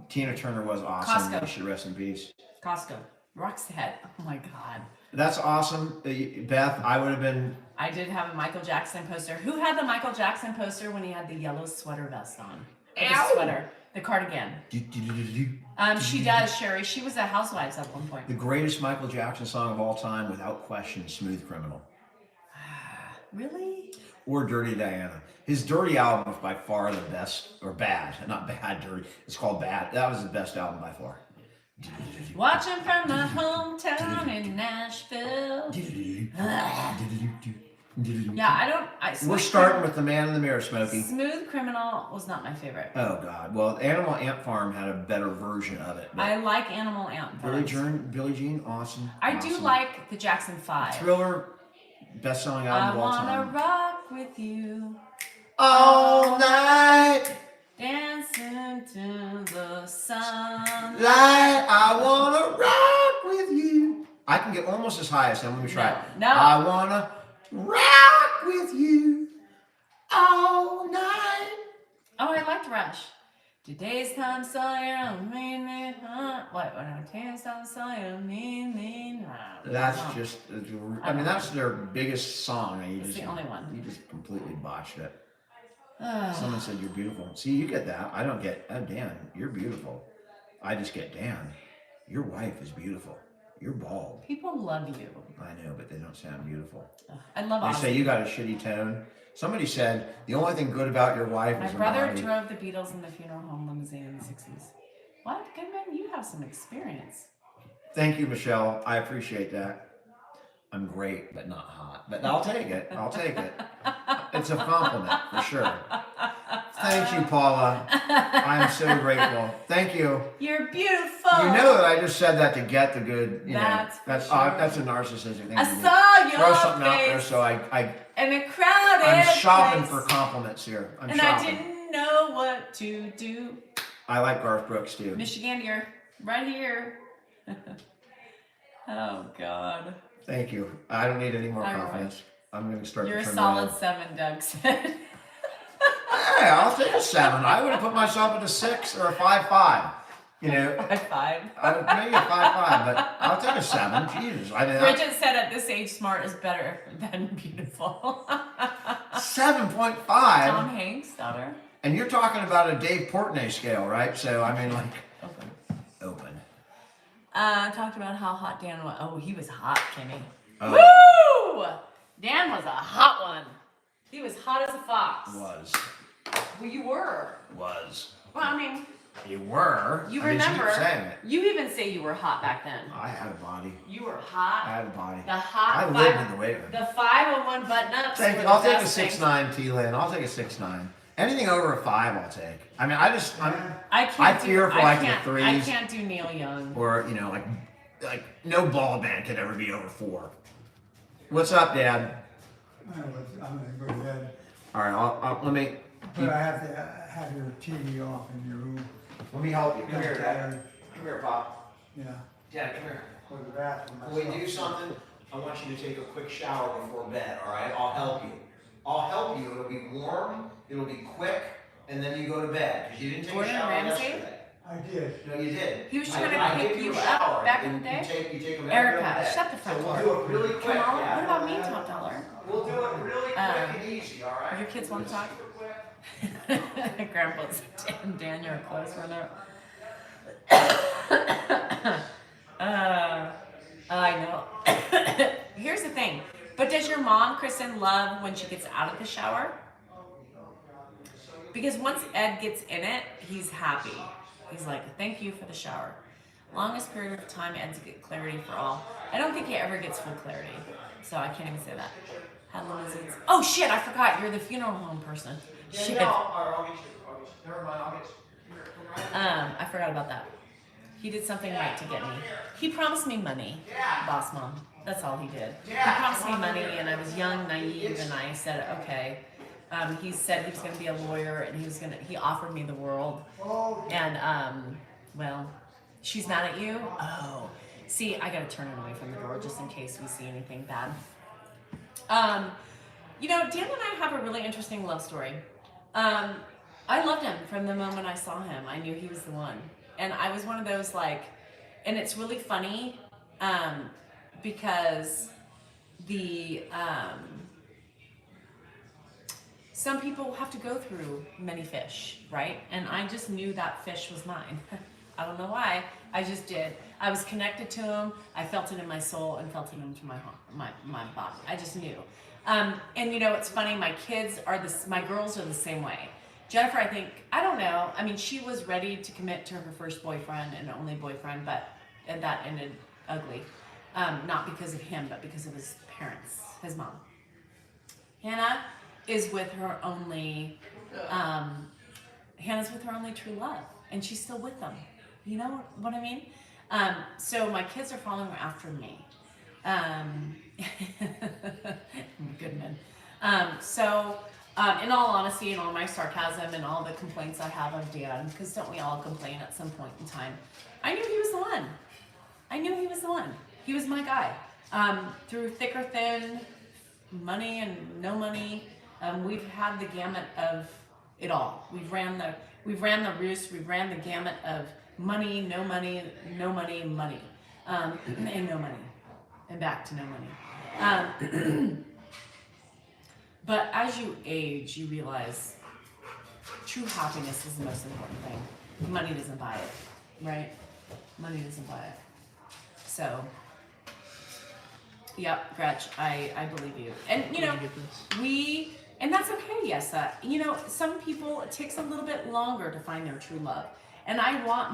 Tina Turner was awesome. Costco. May she rest in peace. Costco. Roxette. Oh my God. That's awesome. Beth, I would have been. I did have a Michael Jackson poster. Who had the Michael Jackson poster when he had the yellow sweater vest on? Or the Ow! sweater. The cardigan. She does, Sherry. She was at Housewives at one point. The greatest Michael Jackson song of all time, without question, Smooth Criminal. Really? Or Dirty Diana. His Dirty album was by far the best, or bad, not bad, dirty. It's called Bad. That was the best album by far. Watching from my hometown in Nashville. Yeah, I don't. We're starting with the man in the mirror, Smokey. Smooth Criminal was not my favorite. Oh God! Well, Animal Ant Farm had a better version of it. I like Animal Ant Farm. Billie Jean, awesome. I awesome. do like the Jackson 5. Thriller, best-selling album of all time. I wanna rock with you All night, dancing to the sunlight. I wanna rock with you. I can get almost as high as him. Let me try it. No. I wanna rock with you all night. Oh, I liked Rush. Today's time, Sawyer, mean me, huh? What? When I taste on Sawyer, mean me, That's just, I mean, that's their biggest song. And It's the only one. You just completely botched it. Someone said you're beautiful. See, you get that. I don't get, oh, Dan, you're beautiful. I just get, Dan, your wife is beautiful. You're bald. People love you. I know, but they don't sound beautiful. I love They Ozzy. say you got a shitty tone. Somebody said the only thing good about your wife My is her brother body. drove the Beatles in the funeral home limousine in the 60s. What? Good man, you have some experience. Thank you, Michelle. I appreciate that. I'm great, but not hot. But I'll take it. I'll take it. It's a compliment for sure. Thank you, Paula. I am so grateful. Thank you. You're beautiful. You know that I just said that to get the good. You That's know, for that's sure. That's a narcissistic thing. I to do. saw your Throw something out there, face so I in a crowded I'm shopping place, for compliments here. I'm and shopping. I didn't know what to do. I like Garth Brooks too. Michigan, you're right here. Oh God. Thank you. I don't need any more All right. confidence. I'm going to start You're to a turn solid red. 7, Doug said. Hey, I'll take a 7. I would have put myself at a 6 or a 5.5. You know, High five. I would maybe a 5.5, but I'll take a 7. Jesus, I mean, Bridget said at this age, smart is better than beautiful. 7.5. Tom Hanks' daughter. And you're talking about a Dave Portnoy scale, right? So I mean, like, open. Talked about how hot Dan was. Oh, he was hot, Kimmy. Oh. Woo! Dan was a hot one. He was hot as a fox. Was. Well, you were. Was. Well, I mean, You were. you I mean, remember. keep saying it. You even say you were hot back then. I had a body. You were I hot. had a body. The hot. I lived in the weight room. The 501 button ups. Thank were you. the I'll take a best thing. 6'9", T-Lin. I'll take a 6'9". Anything over a 5, I'll take. I mean, I I fear for like the I threes. can't do Neil Young. Or, you know, like no ball band could ever be over 4. What's up, Dad? I'm gonna go to bed, All right, let me but I have to have your TV off in your room. help you. Come here, Dad. Come here, Pop. Yeah, Dad, come here. go to the bathroom. When we do something, I want you to take a quick shower before bed. All right? I'll help you. I'll help you. It'll be warm. It'll be quick, and then you go to bed because you didn't take Gordon a shower Ramsay? yesterday. I did. No, you did. He was trying to I pick gave you a up shower, back in and the day? You take them Erica, every day. shut the front So door. we'll do it really quick. Come on. Dad. What about me, Top Dollar? We'll do it really quick and easy, all right? Your kids want to talk? Grandpa's and Dan, you're close runner. I know. Here's the thing. But does your mom, Kristen, love when she gets out of the shower? Because once Ed gets in it, he's happy. He's like, thank you for the shower. Longest period of time, Ed's get clarity for all. I don't think he ever gets full clarity. So I can't even say that. Had limousines. Oh shit, I forgot. You're the funeral home person. Shit. I'll get you. Never mind, I'll get you. I forgot about that. He did something right to get me. He promised me money, boss mom. That's all he did. He promised me money, and I was young, naive, and I said, okay. He said he was going to be a lawyer, and he offered me the world. And, well, she's mad at you? Oh. See, I got to turn it away from the door just in case we see anything bad. You know, Dan and I have a really interesting love story. I loved him from the moment I saw him. I knew he was the one. And I was one of those, like, and it's really funny, because some people have to go through many fish, right? And I just knew that fish was mine. I don't know why. I just did. I was connected to him. I felt it in my soul and felt it into my heart, my body. I just knew. And you know, it's funny. My kids are my girls are the same way. Jennifer, I think, I don't know. I mean, she was ready to commit to her first boyfriend and only boyfriend, and that ended ugly. Not because of him, but because of his parents, his mom. Hannah is with her only, Hannah's with her only true love, and she's still with them. You know what I mean? So my kids are following after me. Good men. In all honesty, and all my sarcasm and all the complaints I have of Dan, because don't we all complain at some point in time? I knew he was the one. I knew he was the one. He was my guy. Through thick or thin, money and no money, we've had the gamut of it all. We've ran the roost. We've ran the gamut of money, no money, no money, money, and no money, and back to no money. But as you age, you realize true happiness is the most important thing. Money doesn't buy it, right? Money doesn't buy it. So, yep, Gretch, I believe you. And, you know, and that's okay, yes. You know, some people, it takes a little bit longer to find their true love. And I want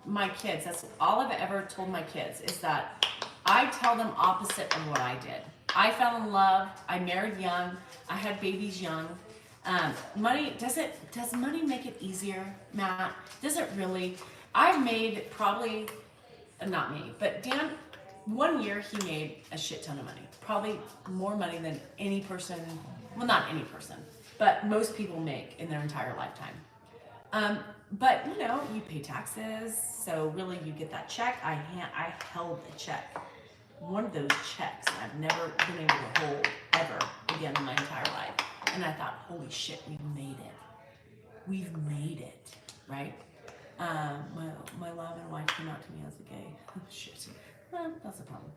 my kids, that's all I've ever told my kids, is that I tell them opposite of what I did. I fell in love, I married young, I had babies young. Does money make it easier, Matt? Does it really? I've made probably, not me, but Dan, 1 year he made a shit ton of money. Probably more money than any person, well, not any person, but most people make in their entire lifetime. But you know, you pay taxes, so really you get that check. I held a check. One of those checks I've never been able to hold ever again in my entire life. And I thought, holy shit, we've made it. We've made it, right? My love and wife came out to me as a gay. Oh, shit. Well, that's a problem.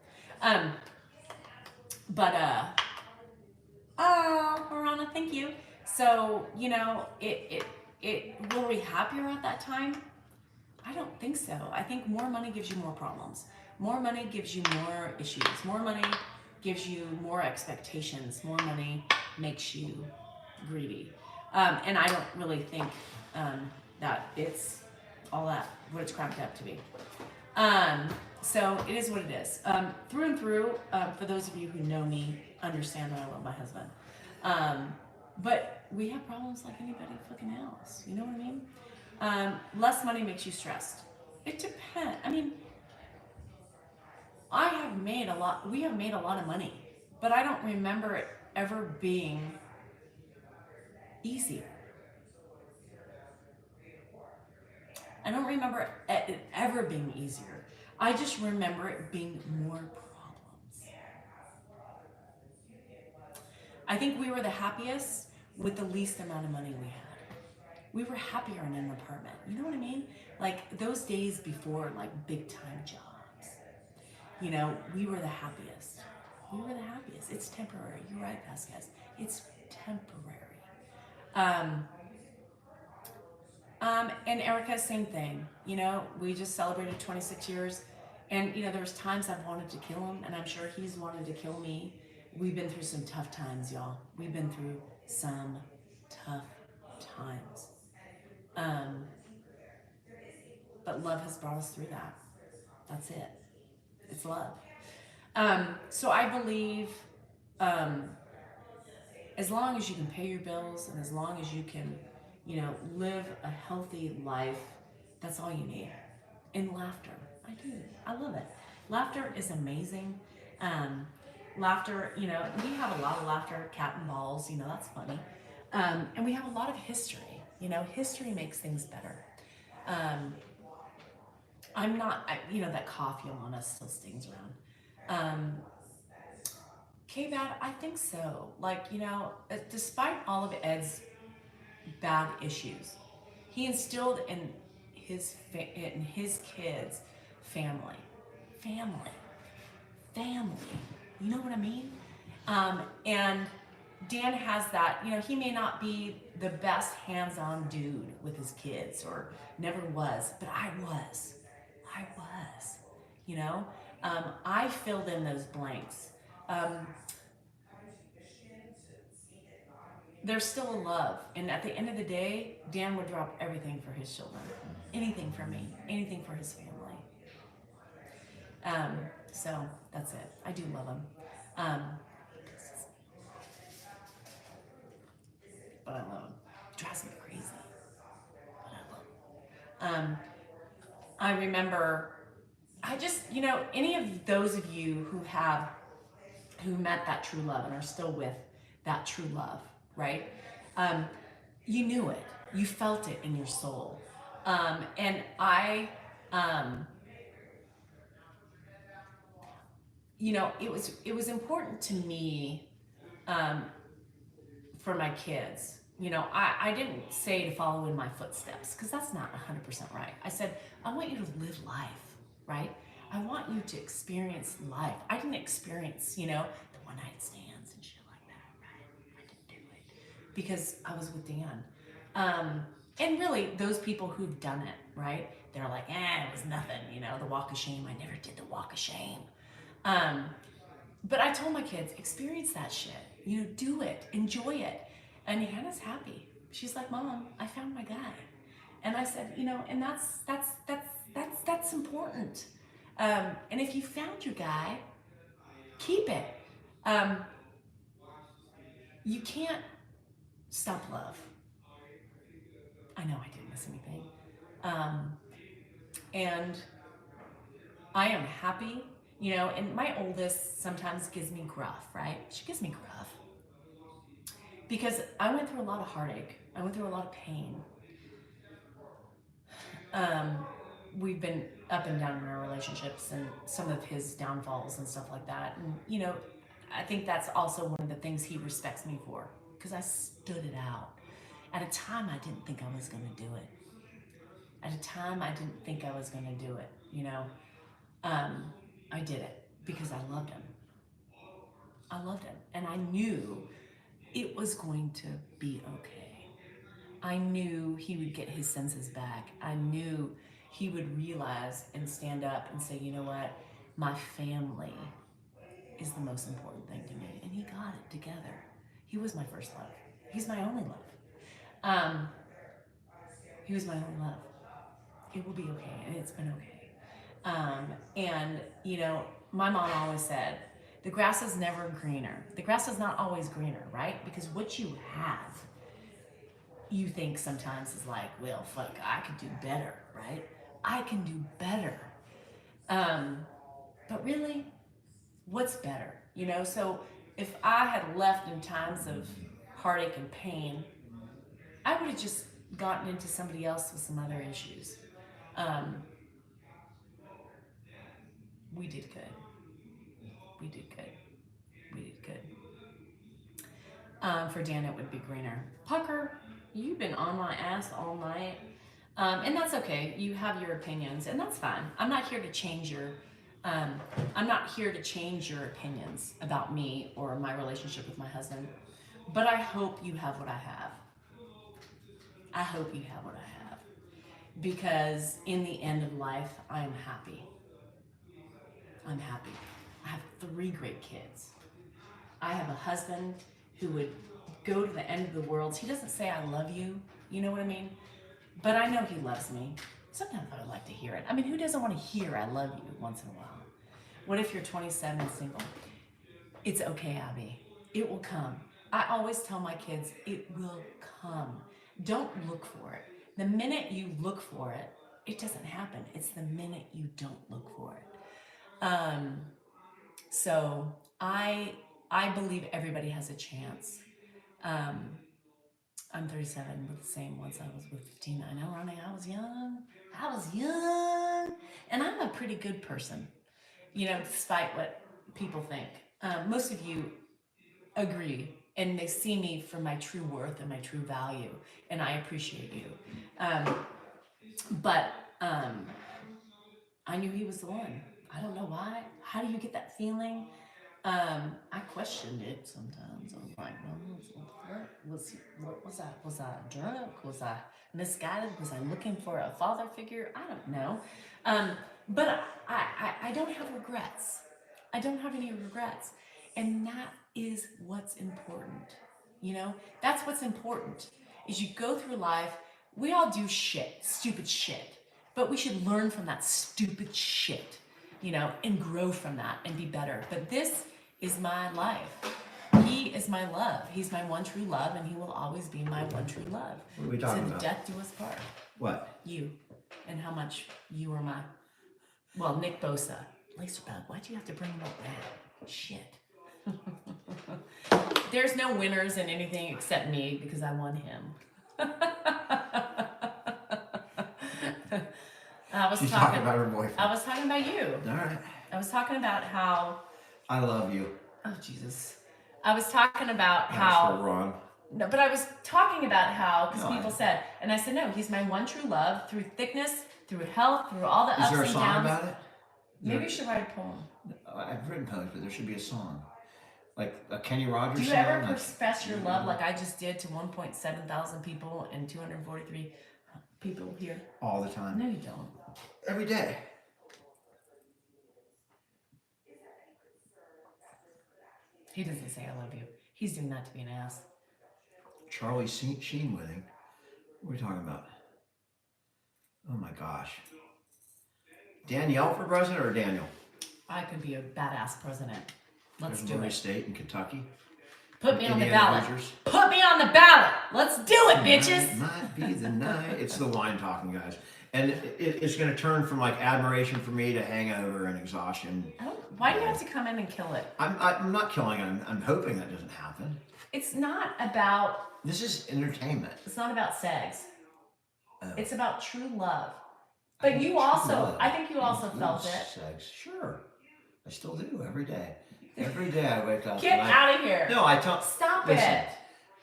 Marana, thank you. So, you know, were we happier at that time? I don't think so. I think more money gives you more problems. More money gives you more issues. More money gives you more expectations. More money makes you greedy. And I don't really think that it's all that, what it's cracked up to be. So it is what it is. Through and through, for those of you who know me, understand that I love my husband. But we have problems like anybody fucking else. You know what I mean? Less money makes you stressed. It depends. I mean, we have made a lot of money, but I don't remember it ever being easier. I don't remember it ever being easier. I just remember it being more problems. I think we were the happiest with the least amount of money we had. We were happier in an apartment. You know what I mean? Like those days before like big time jobs. You know, we were the happiest. We were the happiest. It's temporary. You're right, Vasquez. It's temporary. And Erica, same thing. You know, we just celebrated 26 years. And, you know, there was times I've wanted to kill him, and I'm sure he's wanted to kill me. We've been through some tough times, y'all. We've been through some tough times. But love has brought us through that. That's it. It's love. So I believe as long as you can pay your bills and as long as you can, you know, live a healthy life, that's all you need. And laughter. I do. I love it. Laughter is amazing. Laughter, you know, we have a lot of laughter, cat and balls, you know, that's funny. And we have a lot of history. You know, history makes things better. You know, that cough you'll on us still stings around. K-Bad, I think so. Like, you know, despite all of Ed's bad issues, he instilled in his kids family. You know what I mean? And Dan has that, you know, he may not be the best hands-on dude with his kids or never was, but I was, you know? I filled in those blanks. There's still a love. And at the end of the day, Dan would drop everything for his children. Anything for me, anything for his family. So that's it. I do love him. I remember, any of those of you who met that true love and are still with that true love, right? You knew it, you felt it in your soul. And I, it was important to me, for my kids. I didn't say to follow in my footsteps, because that's not 100% right. I said, I want you to live life, right? I want you to experience life. I didn't experience, the one night stands and shit like that, right? I didn't do it because I was with Dan. And really, those people who've done it, right? They're like, it was nothing, the walk of shame. I never did the walk of shame. But I told my kids, experience that shit. Do it, enjoy it. And Hannah's happy. She's like, Mom, I found my guy. And I said, and that's important. And if you found your guy, keep it. You can't stop love. I know I didn't miss anything. And I am happy, and my oldest sometimes gives me gruff, right? She gives me gruff. Because I went through a lot of heartache. I went through a lot of pain. We've been up and down in our relationships and some of his downfalls and stuff like that. And, I think that's also one of the things he respects me for, because I stood it out. At a time, I didn't think I was going to do it. At a time, I didn't think I was going to do it, I did it because I loved him. I loved him. And I knew it was going to be okay. I knew he would get his senses back. I knew he would realize and stand up and say, you know what? My family is the most important thing to me. And he got it together. He was my first love. He's my only love. He was my only love. It will be okay, and it's been okay. And, my mom always said, the grass is never greener. The grass is not always greener, right? Because what you have, you think sometimes is like, well, fuck, I could do better, right? I can do better. But really, what's better? So if I had left in times of heartache and pain, I would have just gotten into somebody else with some other issues. We did good. We did good. We did good. For Dan, it would be greener. Pucker, you've been on my ass all night. And that's okay. You have your opinions, and that's fine. I'm not here to change your opinions about me or my relationship with my husband. But I hope you have what I have. I hope you have what I have. Because in the end of life, I am happy. I'm happy. I have 3 great kids. I have a husband who would go to the end of the world. He doesn't say I love you, you know what I mean? But I know he loves me. Sometimes I would like to hear it. I mean, who doesn't want to hear I love you once in a while? What if you're 27 and single? It's okay, Abby. It will come. I always tell my kids, it will come. Don't look for it. The minute you look for it, it doesn't happen. It's the minute you don't look for it. So I believe everybody has a chance. I'm 37, with the same once I was with 15. I know, Ronnie, I was young. And I'm a pretty good person, despite what people think. Most of you agree, and they see me for my true worth and my true value, and I appreciate you. But I knew he was the one. I don't know why. How do you get that feeling? I questioned it sometimes. I was like, what was I? Was I drunk? Was I misguided? Was I looking for a father figure? I don't know. But I don't have regrets. I don't have any regrets. And that is what's important. That's what's important. Is you go through life, we all do shit, stupid shit. But we should learn from that stupid shit, and grow from that and be better. But this is my life. He is my love. He's my one true love, and he will always be my one true love. What are we talking about? To death do us part. What? You. and how much you were my, well, Nick Bosa. Laserbug, why'd you have to bring him up that? Shit. There's no winners in anything except me because I won him. She's talking about her boyfriend. I was talking about you. All right. I was talking about how. I love you. Oh, Jesus. I was talking about That's how. so wrong. No, but I was talking about how, because No, people said, and I said, no, he's my one true love through thickness, through health, through all the Is ups there a and song downs. about it? Maybe you should write a poem. I've written poems, but there should be a song. Like a Kenny Rogers Do you song. ever like, express your love like I just did to 1.7 thousand people and 243 people here? all the time. No, you don't. Every day. He doesn't say I love you. He's doing that to be an ass. Charlie Sheen winning. What are we talking about? Oh my gosh. Danielle for president or Daniel? I could be a badass president. Let's do Missouri it. State and Kentucky. Put me on the Indiana ballot. Hoosiers. Put me on the ballot. Let's do it, bitches. Tonight might be the night. It's the wine talking, guys. And it's going to turn from like admiration for me to hangover and exhaustion. Why do you have to come in and kill it? I'm not killing it. I'm hoping that doesn't happen. It's not about. This is entertainment. It's not about sex. Oh. It's about true love. I But think you true also, love I think you also includes felt it. Sex. Sure. I still do every day. Every day I wake up. Get and out of here. No, I tell. Stop Listen, it.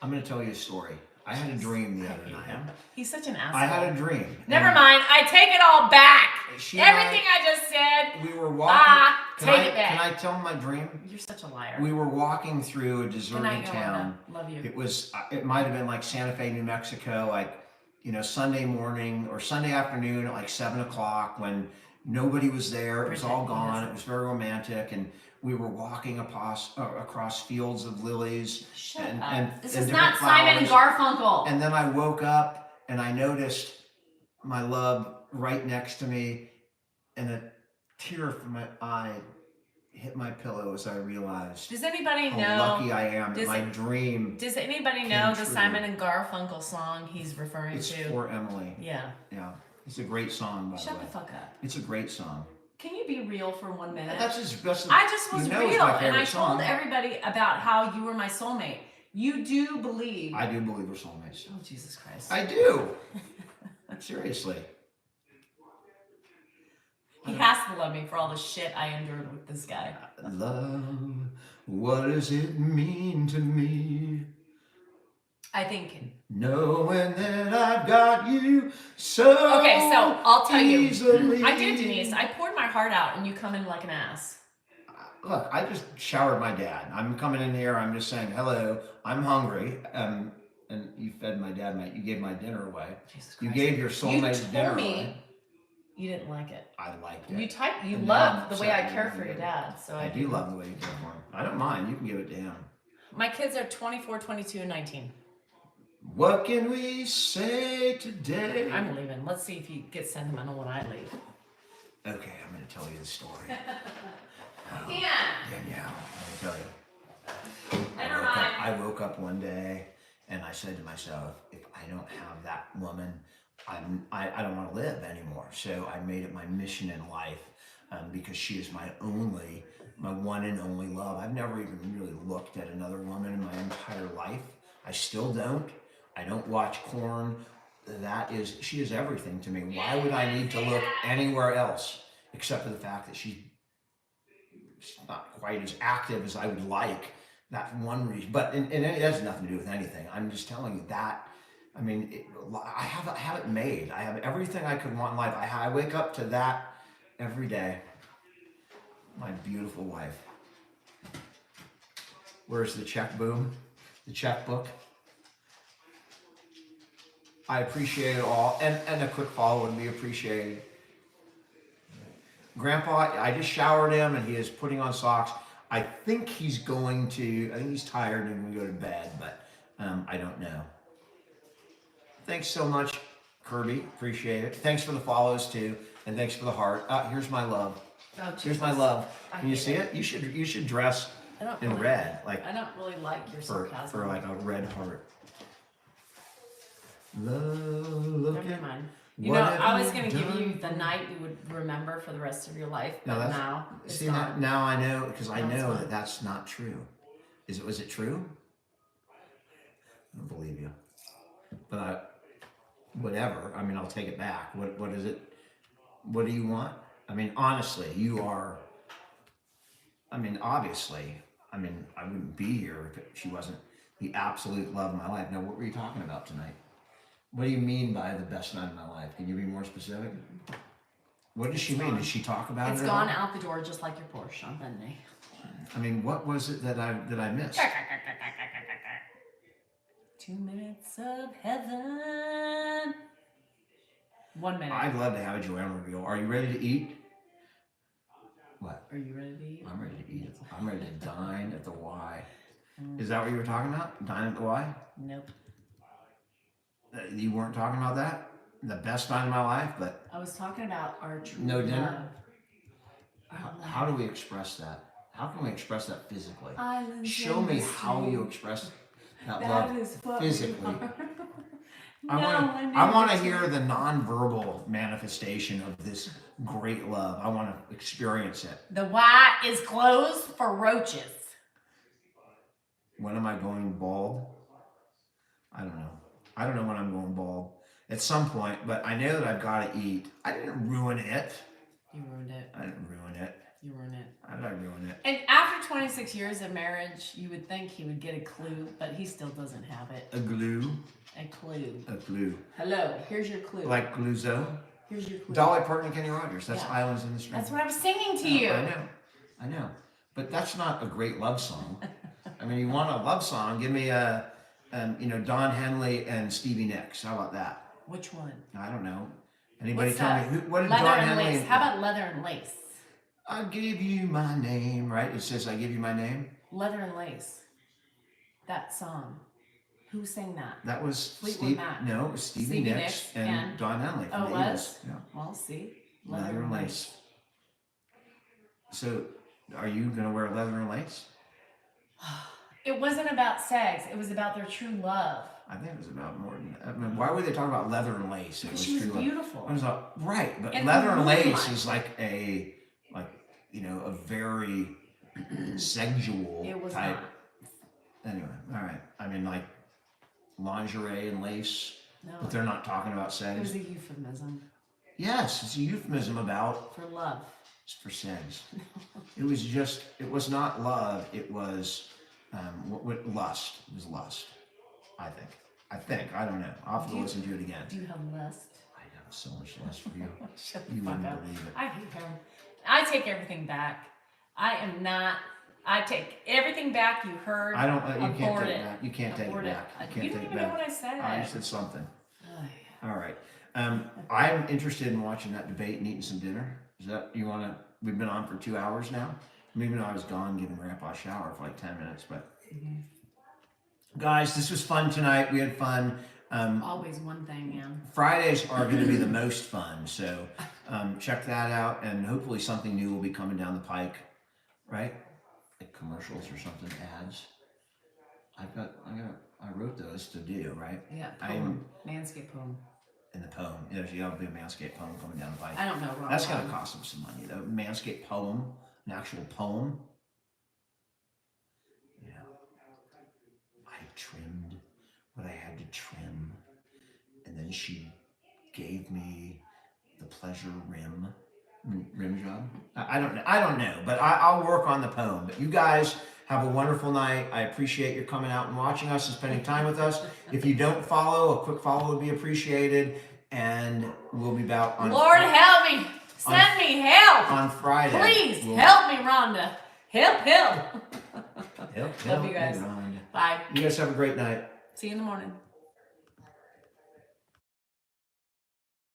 I'm going to tell you a story. I had a dream the I other hate night. him. He's such an asshole. I had a dream. Never and mind. I take it all back. she and Everything I just said. We were walking. Take it back. Can I tell my dream? You're such a liar. We were walking through a Good deserted night, town. Yolanda. Love you. It was. It might have been like Santa Fe, New Mexico, like Sunday morning or Sunday afternoon at like 7 o'clock when nobody was there. It was all gone. It was very romantic, and we were walking across fields of lilies. Shut and, up. and This and is not different Simon and flowers. Garfunkel. And then I woke up and I noticed my love right next to me, and a tear from my eye hit my pillow as I realized Does anybody how know? lucky I am that does my it- dream. Does anybody came know the true. Simon and Garfunkel song he's referring It's to? for Emily. Yeah. Yeah, it's a great song, by Shut the the way. fuck up. It's a great song. Can you be real for 1 minute? That's his best. I just was you know it's real, my and I favorite song. told everybody about how you were my soulmate. You do believe. I do believe we're soulmates. Oh, Jesus Christ. I do. Seriously. He has to love me for all the shit I endured with this guy. Love, what does it mean to me? I think. Knowing that I've got you so Okay, so I'll tell you. easily. I do, Denise. I poured my heart out, and you come in like an ass. Look, I just showered my dad. I'm coming in here. I'm just saying hello. I'm hungry. And you fed my dad. You gave my dinner away. Jesus Christ. You gave your soulmate's told dinner me away. You didn't like it. I liked it. You And love now I'm the way I upset care you for didn't your give it. dad. So I do love the way you care for him. I don't mind. You can give it to him. My kids are 24, 22, and 19. What can we say today? I'm leaving. Let's see if he gets sentimental when I leave. Okay, I'm going to tell you the story. Yeah. Danielle, let me tell you. Never mind. I woke up one day and I said to myself, if I don't have that woman, I don't want to live anymore. So I made it my mission in life because she is my one and only love. I've never even really looked at another woman in my entire life. I still don't. I don't watch porn. She is everything to me. Why would I need to look anywhere else except for the fact that she's not quite as active as I would like? That's one reason. But and it has nothing to do with anything. I'm just telling you that. I mean, I have it made. I have everything I could want in life. I wake up to that every day. My beautiful wife. Where's the check boom? The checkbook? I appreciate it all. And a quick follow would be appreciated. Grandpa, I just showered him and he is putting on socks. I think he's tired and going to go to bed, but I don't know. Thanks so much, Kirby. Appreciate it. Thanks for the follows too. And thanks for the heart. Here's my love. Oh, Here's my love. Can you see it? You should dress in red, like I don't really like your sarcasm. for like a red heart. Look Never mind. You What know, have I was you going to give you done the for- night you would remember for the rest of your life, No, but that's- now it's See, gone. now I know, because I Now it's know gone. that that's not true. Was it true? I don't believe you. But whatever. I mean, I'll take it back. What is it? What do you want? I mean, honestly, you are. I mean, obviously. I mean, I wouldn't be here if she wasn't the absolute love of my life. Now, what were you talking about tonight? What do you mean by the best night of my life? Can you be more specific? What does she mean? Did she talk about It's it? gone at all? out the door just like your Porsche on Monday. I mean, what was it that I missed? 2 minutes of heaven. 1 minute. I'd love to have a Joanne reveal. Are you ready to eat? What? Are you ready to eat? I'm ready to eat. I'm ready to dine at the Y. Is that what you were talking about? Dine at the Y? Nope. You weren't talking about that? The best night of my life, but I was talking about our true No dinner? love. how do we express that? How can we express that physically? Islands Show in me the how you stream. express that That love is what physically. we are. I want to hear the nonverbal manifestation of this great love. I want to experience it. The Y is closed for roaches. When am I going bald? I don't know. I don't know when I'm going bald. At some point, but I know that I've got to eat. I didn't ruin it. You ruined it. I didn't ruin it. You ruined it. How did I ruin it? And after 26 years of marriage, you would think he would get a clue, but he still doesn't have it. A glue. A clue. A glue. Hello, here's your clue. Like Gluzo. Here's your clue. Dolly Parton and Kenny Rogers. That's Yeah. Islands in the Stream. That's what I was singing to you. I know. But that's not a great love song. I mean, you want a love song? Give me a, Don Henley and Stevie Nicks. How about that? Which one? I don't know. Anybody What's tell that? me what did Leather Don and Henley? lace. How about leather and lace? I give you my name, right? It says I give you my name. Leather and lace. That song. Who sang that? That was Fleetwood Mac. No, it was Stevie Stevie Nicks Nicks and and- Don Henley. From Oh, it the was? Eagles. Yeah. Well, see. Leather and lace. So, are you gonna wear leather and lace? It wasn't about sex. It was about their true love. I think it was about more than that. I mean, why would they talk about leather and lace? It Because she was true love. beautiful. I was like, right, but And leather and lace moonlight. is like a very sexual It was type. not. Anyway, all right. I mean, like lingerie and lace, No. but they're not talking about It sex. was a euphemism Yes, it's a euphemism about for love. for sex. It was not love. It was what lust. It was lust. I think. I don't know. I'll have to listen to it again. Do you have lust? I have so much lust for you. Shut the You fuck wouldn't up. believe it. I hate him. I take everything back. I take everything back you heard. I don't. You can't Abort take it it. back. You can't take it Abort it. back. You You can't don't take even it know back. what I said. I said something. Ay. All right. I'm interested in watching that debate and eating some dinner. Is that you want to? We've been on for 2 hours now. Maybe I was gone giving Grandpa a shower for like 10 minutes, but guys, this was fun tonight. We had fun. Always one thing, man. Fridays are going to be the most fun, so check that out, and hopefully something new will be coming down the pike, right? Like commercials or something, ads. I wrote those to do, right? Yeah. I'm Manscaped poem. in the poem. There's a Manscaped poem coming down the pike. I don't know. Wrong. That's going to cost them some money, though. Manscaped poem, an actual poem. You know, I trimmed what I had to trim, and then she gave me the pleasure rim job. I don't know, but I'll work on the poem. But you guys have a wonderful night. I appreciate your coming out and watching us and spending time with us. If you don't follow, a quick follow would be appreciated, and we'll be back on. Lord help me. Send me help. On Friday. Please help me, Rhonda. Help. Help Love you guys. me, Rhonda. Bye. You guys have a great night. See you in the morning.